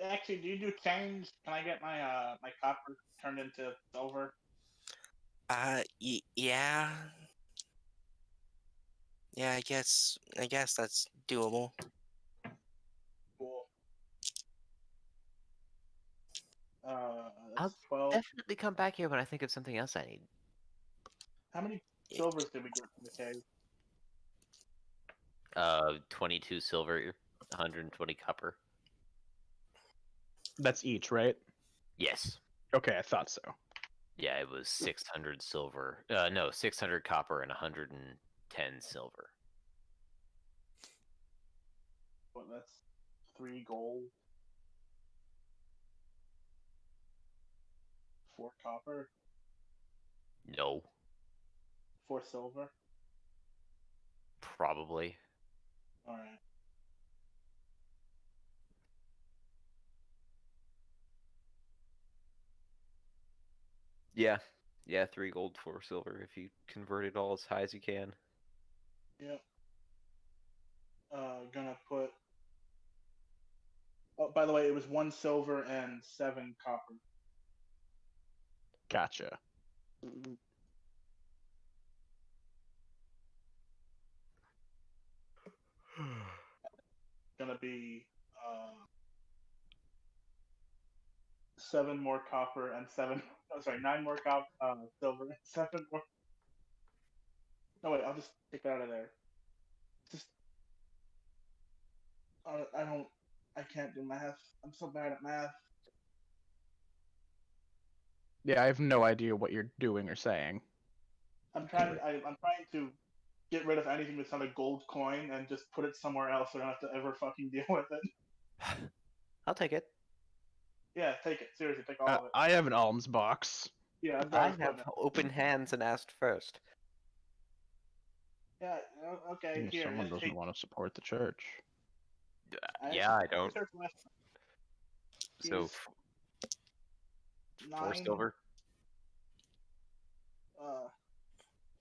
Actually, do you do change? Can I get my my copper turned into silver? Yeah. Yeah, I guess that's doable. Cool. I'll That's 12. definitely come back here when I think of something else I need. How many silvers did we get from the cave? 22 silver, 120 copper. That's each, right? Yes. Okay, I thought so. Yeah, it was 600 silver. No, 600 copper and 110 silver. What? That's 3 gold, 4 copper, No, 4 silver. probably. All right. Yeah. Yeah, 3 gold, 4 silver if you convert it all as high as you can. Yep. Gonna put. Oh, by the way, it was 1 silver and 7 copper. Gotcha. Gonna be 7 more copper and 7. Oh, sorry, 9 more silver and 7 more. No wait, I'll just take that out of there. Just I don't. I can't do math. I'm so bad at math. Yeah, I have no idea what you're doing or saying. I'm trying. I'm trying to get rid of anything that's not a gold coin and just put it somewhere else so I don't have to ever fucking deal with it. I'll take it. Yeah, take it. Seriously, take all of it. I have an alms box. Yeah, that's where I I was putting have it. open hands and asked first. Yeah, okay, here. Someone Just doesn't take. want to support the church. Yeah, I don't. Research last So, Here's 4 9, silver?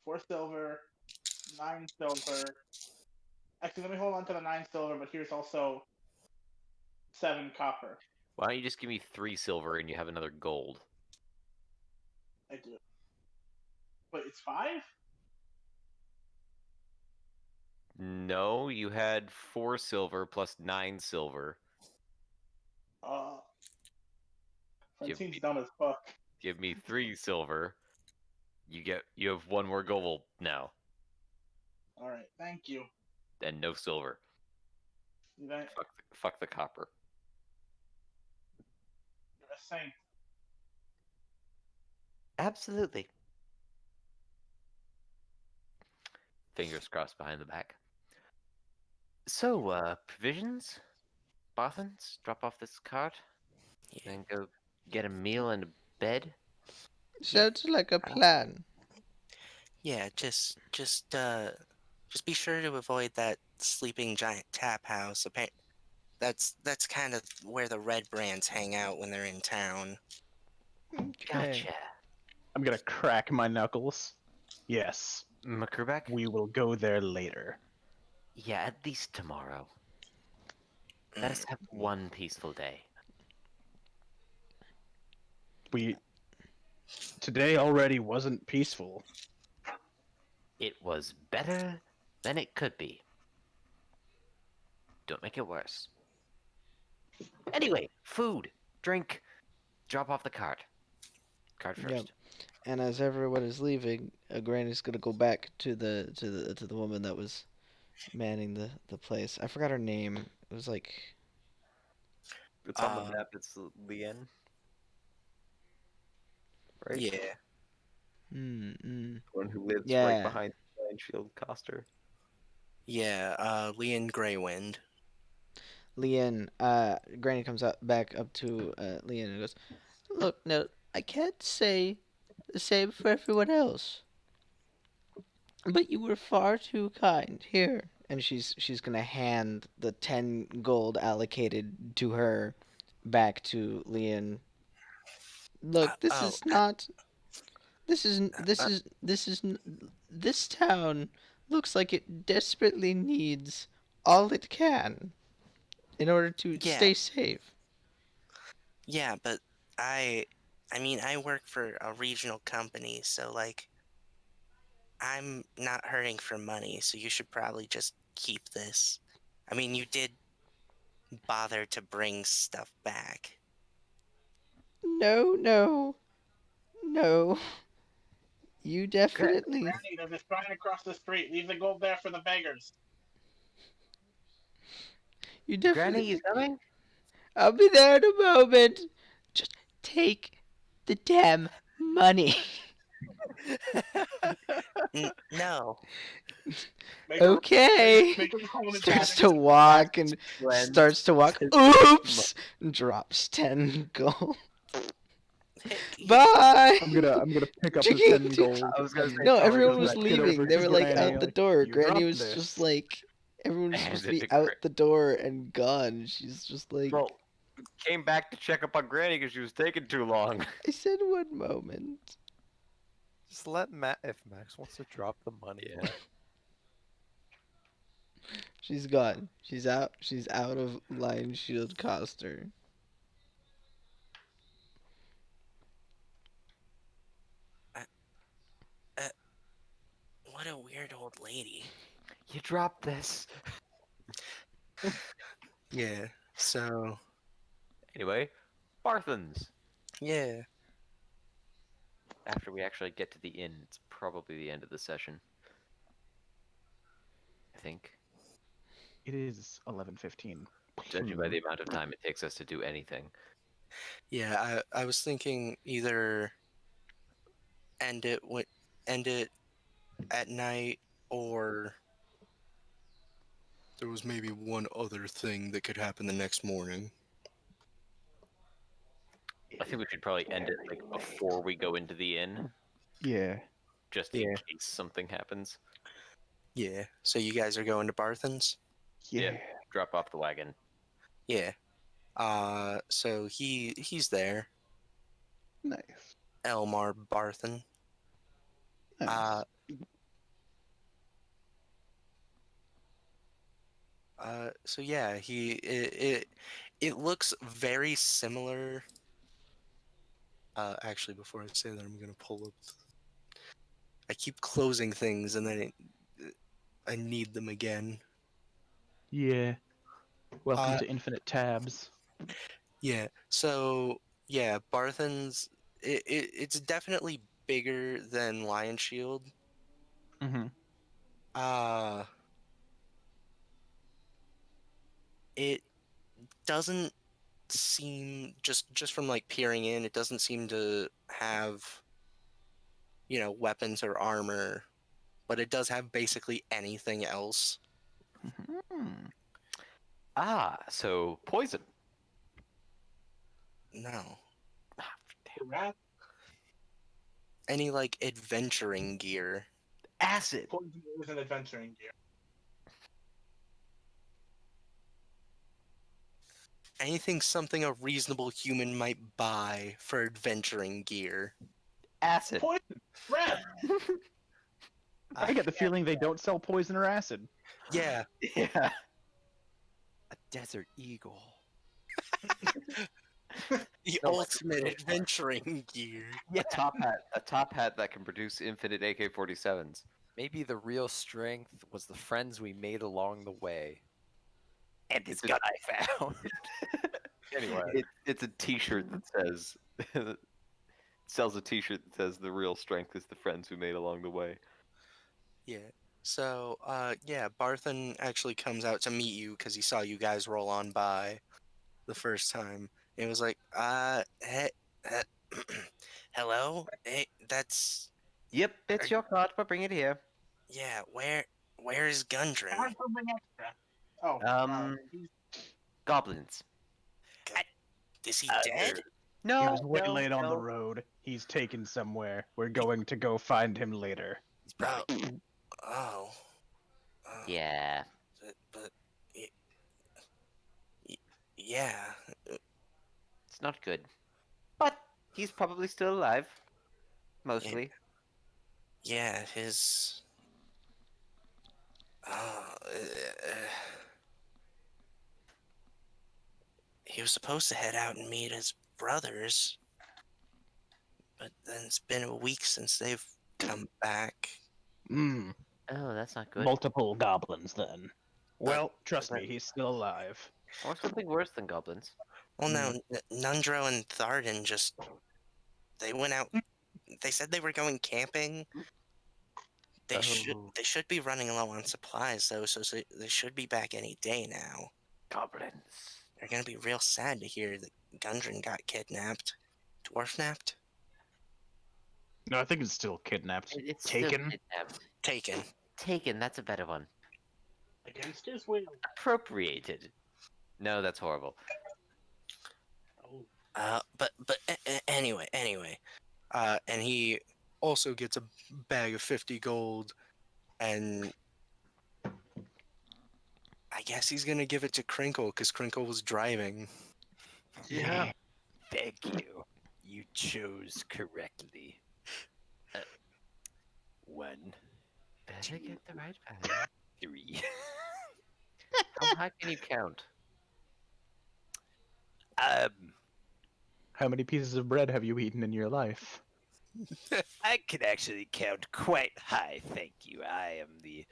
4 silver, 9 silver. Actually, let me hold on to the 9 silver, but here's also 7 copper. Why don't you just give me 3 silver and you have another gold? I do. Wait, it's 5? No, you had 4 silver plus 9 silver. Give Francine's me, dumb as fuck. give me 3 silver. You have 1 more gold now, Alright, thank you. and no silver. You're Fuck the copper. a saint. Absolutely. Fingers crossed behind the back. So, provisions? Bothans? Drop off this cart? Yeah. Then go get a meal and a bed? Sounds like a plan. Yeah, just be sure to avoid that sleeping giant tap house. That's kind of where the red brands hang out when they're in town. Okay. Gotcha. I'm gonna crack my knuckles. Yes, Macruback? we will go there later. Yeah, at least tomorrow. Let us have one peaceful day. Today already wasn't peaceful. It was better than it could be. Don't make it worse. Anyway, food, drink, drop off the cart. Card Yep. first. And as everyone is leaving, Granny's gonna go back to the woman that was manning the place. I forgot her name. It was like It's on the Uh, map. It's Lien, right? yeah. mm. One who lives right Yeah. behind Shield Coster. Yeah, Leon Greywind. Leanne, Granny comes up back up to Leanne and goes, "Look, now I can't say the same for everyone else, but you were far too kind. Here." And she's gonna hand the 10 gold allocated to her back to Leanne. Look, this Oh, is not. This town looks like it desperately needs all it can in order to yeah, stay safe. yeah, but I, I mean, I work for a regional company, so like, I'm not hurting for money, so you should probably just keep this. I mean, you did bother to bring stuff back. No, no, no. You definitely. Granny, there's a shrine across the street. Leave the gold there for the beggars. You Granny, you definitely. coming? I'll be there in a moment. Just take the damn money. No. Make her Okay. make her call it Starts back. to walk and Cleanse starts to walk. to Oops! And drops 10 gold. Hey, Bye! I'm gonna pick up the Chicken 10 gold. I was gonna say, No, probably everyone goes was back Get over leaving. They to were like Granny, out the like, door. "You Granny dropped was this." just like everyone was supposed to Hand be it to out the door and gone. She's just like Well, came back to check up on Granny because she was taking too long. I said one moment. Just let Matt. If Max wants to drop the money, Yeah. She's gone. She's out. She's out of Lion Shield Coster. uh, what a weird old lady. You dropped this. Yeah. So, Anyway, Barthens. yeah. After we actually get to the inn, it's probably the end of the session. I think, It is 11:15. judging by the amount of time it takes us to do anything. Yeah, I was thinking either end it wi- end it at night, or there was maybe one other thing that could happen the next morning. I think we should probably end it like before we go into the inn, Yeah. just in Yeah. case something happens. Yeah. So you guys are going to Barthen's? Yeah. Drop off the wagon. Yeah. So he's there. Nice. Elmar Barthen. Nice. So yeah, it looks very similar. Actually, before I say that, I'm gonna pull up. I keep closing things and then I need them again. Yeah. Welcome Uh, to infinite tabs. Yeah. So yeah, Barthen's it's definitely bigger than Lion Shield. Mm-hmm. Uh it doesn't seem, just from like peering in, it doesn't seem to have, weapons or armor, but it does have basically anything else. Mm-hmm. Ah, so poison. No. Ah, damn. Rat, Any like adventuring gear. Acid. poison is an adventuring gear. Anything something a reasonable human might buy for adventuring gear. Acid. Poison, rat. I get the feeling they don't sell poison or acid. Yeah. Yeah. a desert eagle. The No, like ultimate a- adventuring gear. A top hat. A top hat that can produce infinite AK-47s. Maybe the real strength was the friends we made along the way. And this gun I found. Anyway, It's a T-shirt that says sells a T-shirt that says "The real strength is the friends we made along the way." Yeah. So, yeah, Barthen actually comes out to meet you because he saw you guys roll on by the first time. And he was like, hey, uh, hello? Hey, that's, Yep, it's your card, but bring it here. yeah, where is I Gundren? have something extra. Oh, he's Goblins. Is he dead? No, He was no, waylaid on the no. road. He's taken somewhere. We're going to go find him later. He's probably Oh. Yeah. But y- y- yeah. It's not good. But he's probably still alive. Mostly. Yeah, his. He was supposed to head out and meet his brothers, but then it's been a week since they've come back. Hmm. Oh, that's not good. Multiple goblins then. Well, trust but- me, he's still alive. Or something worse than goblins. Well, no, Nundro and Tharden just. They went out. They said they were going camping. They should be running low on supplies though, so they should be back any day now. Goblins. They're gonna be real sad to hear that Gundren got kidnapped, dwarf-napped, No, I think it's still kidnapped. It's Taken? Still kidnapped. taken. Taken, that's a better one. against his will. Appropriated. No, that's horrible. But anyway, and he also gets a bag of 50 gold, and I guess he's gonna give it to Crinkle because Crinkle was driving. Yeah. Thank you. You chose correctly. 1, Better get the right pattern. 3. How high can you count? How many pieces of bread have you eaten in your life? I can actually count quite high, thank you. I am the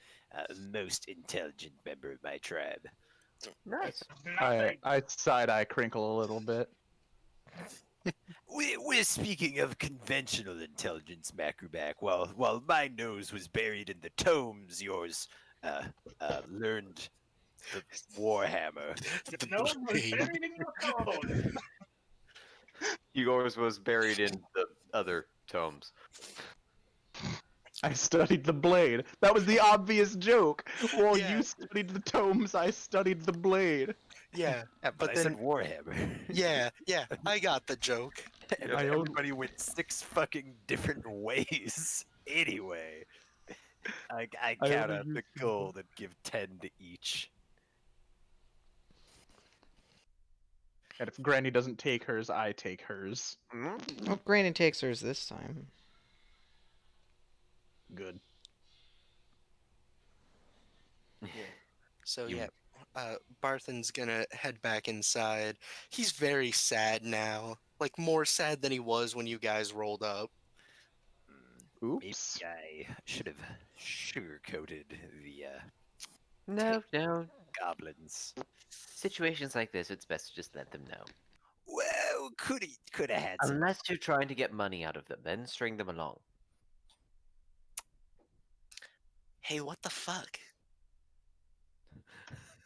most intelligent member of my tribe. Nice. I side-eye Crinkle a little bit. We're speaking of conventional intelligence, Macroback. While my nose was buried in the tomes, yours learned the Warhammer. No one was buried in your phone. Yours was buried in the other tomes. I studied the blade. That was the obvious joke. While Yeah. you studied the tomes, I studied the blade. Yeah, But I said Warhammer. yeah, I got the joke. And I own- everybody went 6 fucking different ways. Anyway, I I count only out the use gold and give 10 to each. And if Granny doesn't take hers, I take hers. Well, Granny takes hers this time. Good. So You- yeah, Barthen's gonna head back inside. He's very sad now, like more sad than he was when you guys rolled up. Maybe Oops. I should have sugar-coated the No, no. goblins. Situations like this, it's best to just let them know. Well, could have had some. Unless you're trying to get money out of them, then string them along. Hey, what the fuck?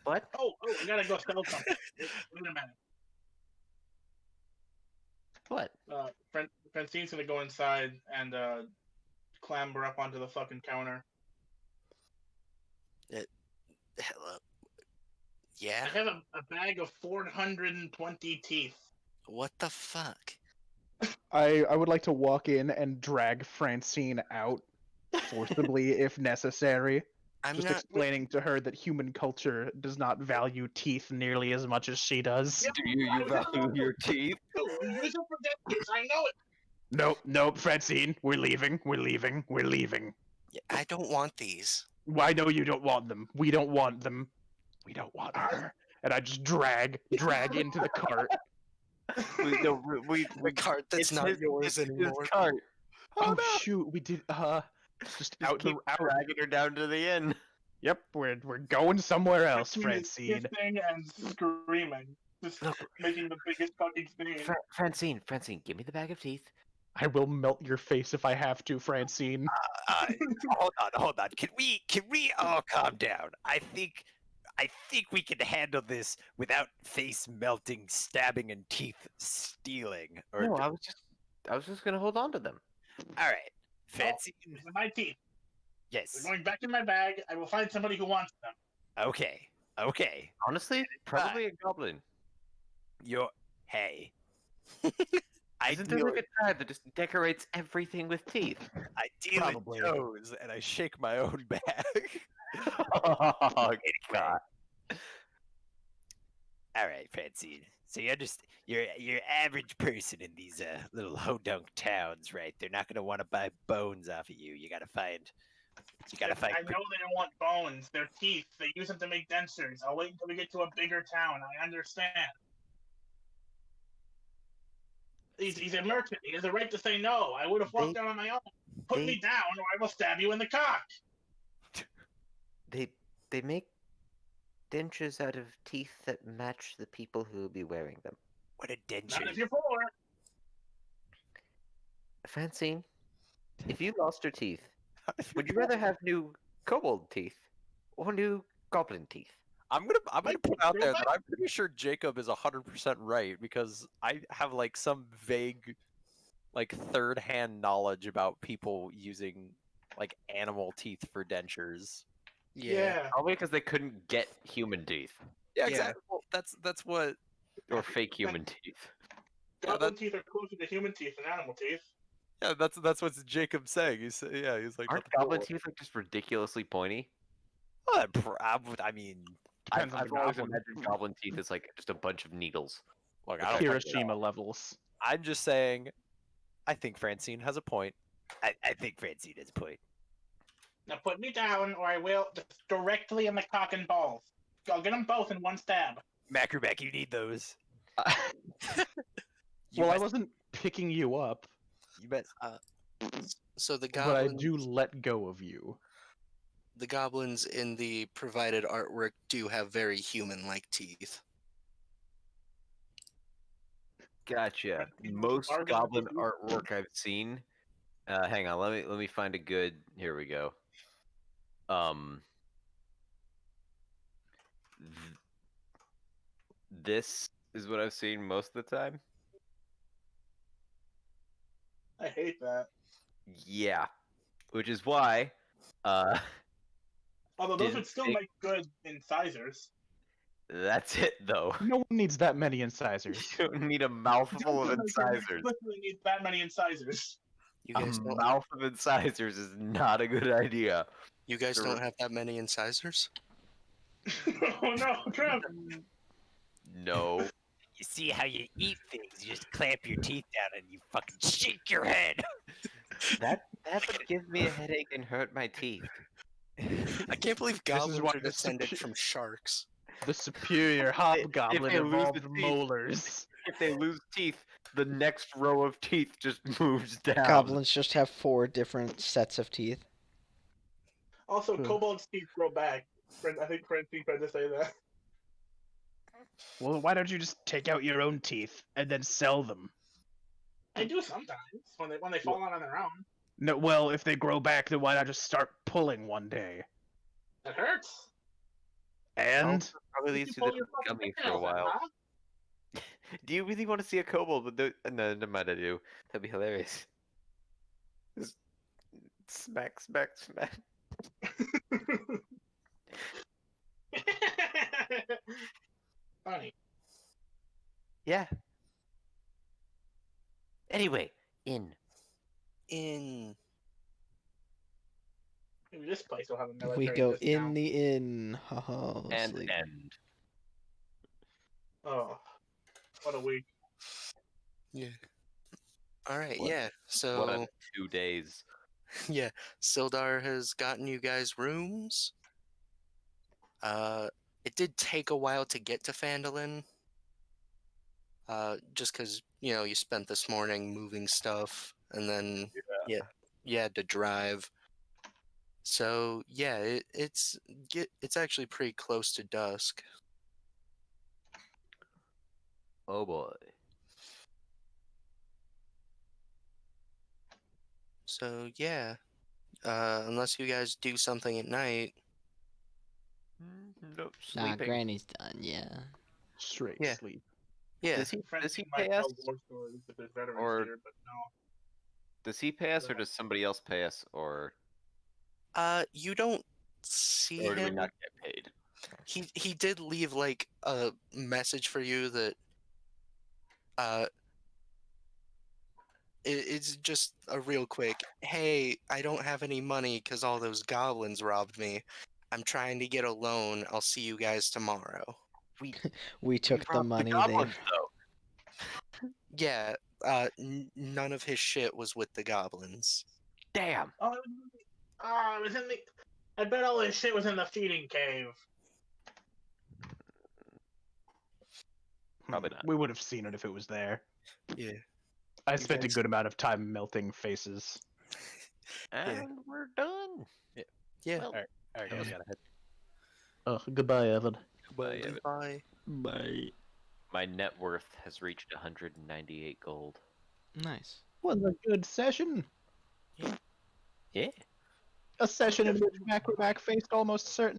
What? Oh, I gotta go sell something. Wait a minute. What? Francine's gonna go inside and clamber up onto the fucking counter. Hello. I Yeah. have a bag of 420 teeth. What the fuck? I would like to walk in and drag Francine out forcibly if necessary. I'm Just not. explaining to her that human culture does not value teeth nearly as much as she does. Yep. Do you value your teeth? You use them for dentures, I know it. Nope, Francine, we're leaving. I don't want these. I know you don't want them. We don't want them. We don't want her. And I just drag into the cart. The cart that's not yours anymore. Cart. Oh, shoot, we did just out the out. Dragging her down to the inn. Yep, we're going somewhere else, Francine is Francine. hissing and screaming, just Look. making the biggest fucking scene. Francine, give me the bag of teeth. I will melt your face if I have to, Francine. Uh, hold on. Can we all calm down? I think we can handle this without face melting, stabbing, and teeth stealing. Or No, I was just gonna hold on to them. all right, Fancy. These are my teeth. They're Yes. going back in my bag. I will find somebody who wants them. Okay. Okay. Honestly, probably a goblin. Hey. Isn't there like a tribe that just decorates everything with teeth? I deal in Probably. toes, and I shake my own bag. Oh God! All right, Francine. So you're just you're average person in these little hodunk towns, right? They're not gonna want to buy bones off of you. You gotta find. I know they don't want bones. They're teeth. They use them to make dentures. I'll wait until we get to a bigger town. I understand. He's a merchant. He has a right to say no. I would have walked down on my own. Put me down, or I will stab you in the cock. They make dentures out of teeth that match the people who will be wearing them. What a Not denture. if you're poor. Francine, if you lost your teeth, would you rather have new kobold teeth or new goblin teeth? I'm gonna put out there that I'm pretty sure Jacob is 100% right because I have like some vague, like third-hand knowledge about people using like animal teeth for dentures. Yeah. Probably because they couldn't get human teeth Yeah, Yeah. exactly. Well, that's what. or fake human teeth. Yeah, Goblin teeth are closer to human teeth than animal teeth. Yeah, that's what Jacob saying. He's like, Aren't nothing goblin cool. teeth like just ridiculously pointy? I mean, Depends on I've the always goblin. imagined goblin teeth as like just a bunch of needles. Look, Like I don't. Hiroshima levels. I'm just saying. I think Francine has a point. I think Francine has a point. Now put me down, or I will just directly in the cock and balls. I'll get them both in one stab. Macroback, you need those. Well, I wasn't picking you up, You bet. So the but I goblins, do let go of you. the goblins in the provided artwork do have very human-like teeth. Gotcha. People Most are gonna goblin be- artwork I've seen. Hang on, let me find a good. Here we go. This is what I've seen most of the time. I hate that. Yeah, which is why. Although those Didn't would still think- make good incisors. That's it though. No one needs that many incisors. You don't need a mouthful of Like, incisors. literally need that many incisors. You A guys don't. mouth of incisors is not a good idea. You guys Sure. don't have that many incisors. Oh no, Trev! No. You see how you eat things? You just clamp your teeth down and you fucking shake your head. That would give me a headache and hurt my teeth. I can't believe This is goblins why are the descended supe- from sharks. The superior hobgoblin they lose the evolved teeth- molars. If they lose teeth, the next row of teeth just moves down. Goblins just have 4 different sets of teeth. Also, Hmm. kobold's teeth grow back. I think Francine tried to say that. Well, why don't you just take out your own teeth and then sell them? I do sometimes when they fall out on their own. No, well, if they grow back, then why not just start pulling one day? It hurts. And Probably You leaves pull you your the fucking gummy for a fingernails out, while. huh? Do you really want to see a kobold with the? No, never mind. I do. That'd be hilarious. Just smack, smack, smack. Funny. Yeah. Anyway, in. In Maybe this place will have a military We go in discount. the inn. Haha. And sleep. end. Oh, what a week. all right, What- yeah. What So on 2 days? yeah, Sildar has gotten you guys rooms. It did take a while to get to Phandelver. Just because you spent this morning moving stuff, and then you had to drive. So yeah, it's actually pretty close to dusk. Oh boy. So yeah, unless you guys do something at night. Nope, Nah, sleeping. Granny's done. Yeah. Straight Yeah. sleep. Yeah. Does he Francine pay might us, tell war stories if there's veterans or here, but no. does he pay us, or does somebody else pay us, or You don't see Or do we him. not get paid? He did leave like a message for you that uh it's just a real quick, hey, I don't have any money because all those goblins robbed me. I'm trying to get a loan. I'll see you guys tomorrow. We took the robbed money. goblins, though. Yeah, none of his shit was with the goblins. Damn. Oh, it was in the. I bet all this shit was in the feeding cave. Probably not. We would have seen it if it was there. Yeah. I You spent a guys- good amount of time melting faces. And we're done. Yeah. All right, guys, gotta head. Oh, goodbye, Evan. Goodbye, Evan. Goodbye. Bye. My net worth has reached 198 gold. Nice. Was a good session. Yeah. A session in which Macroback faced almost certain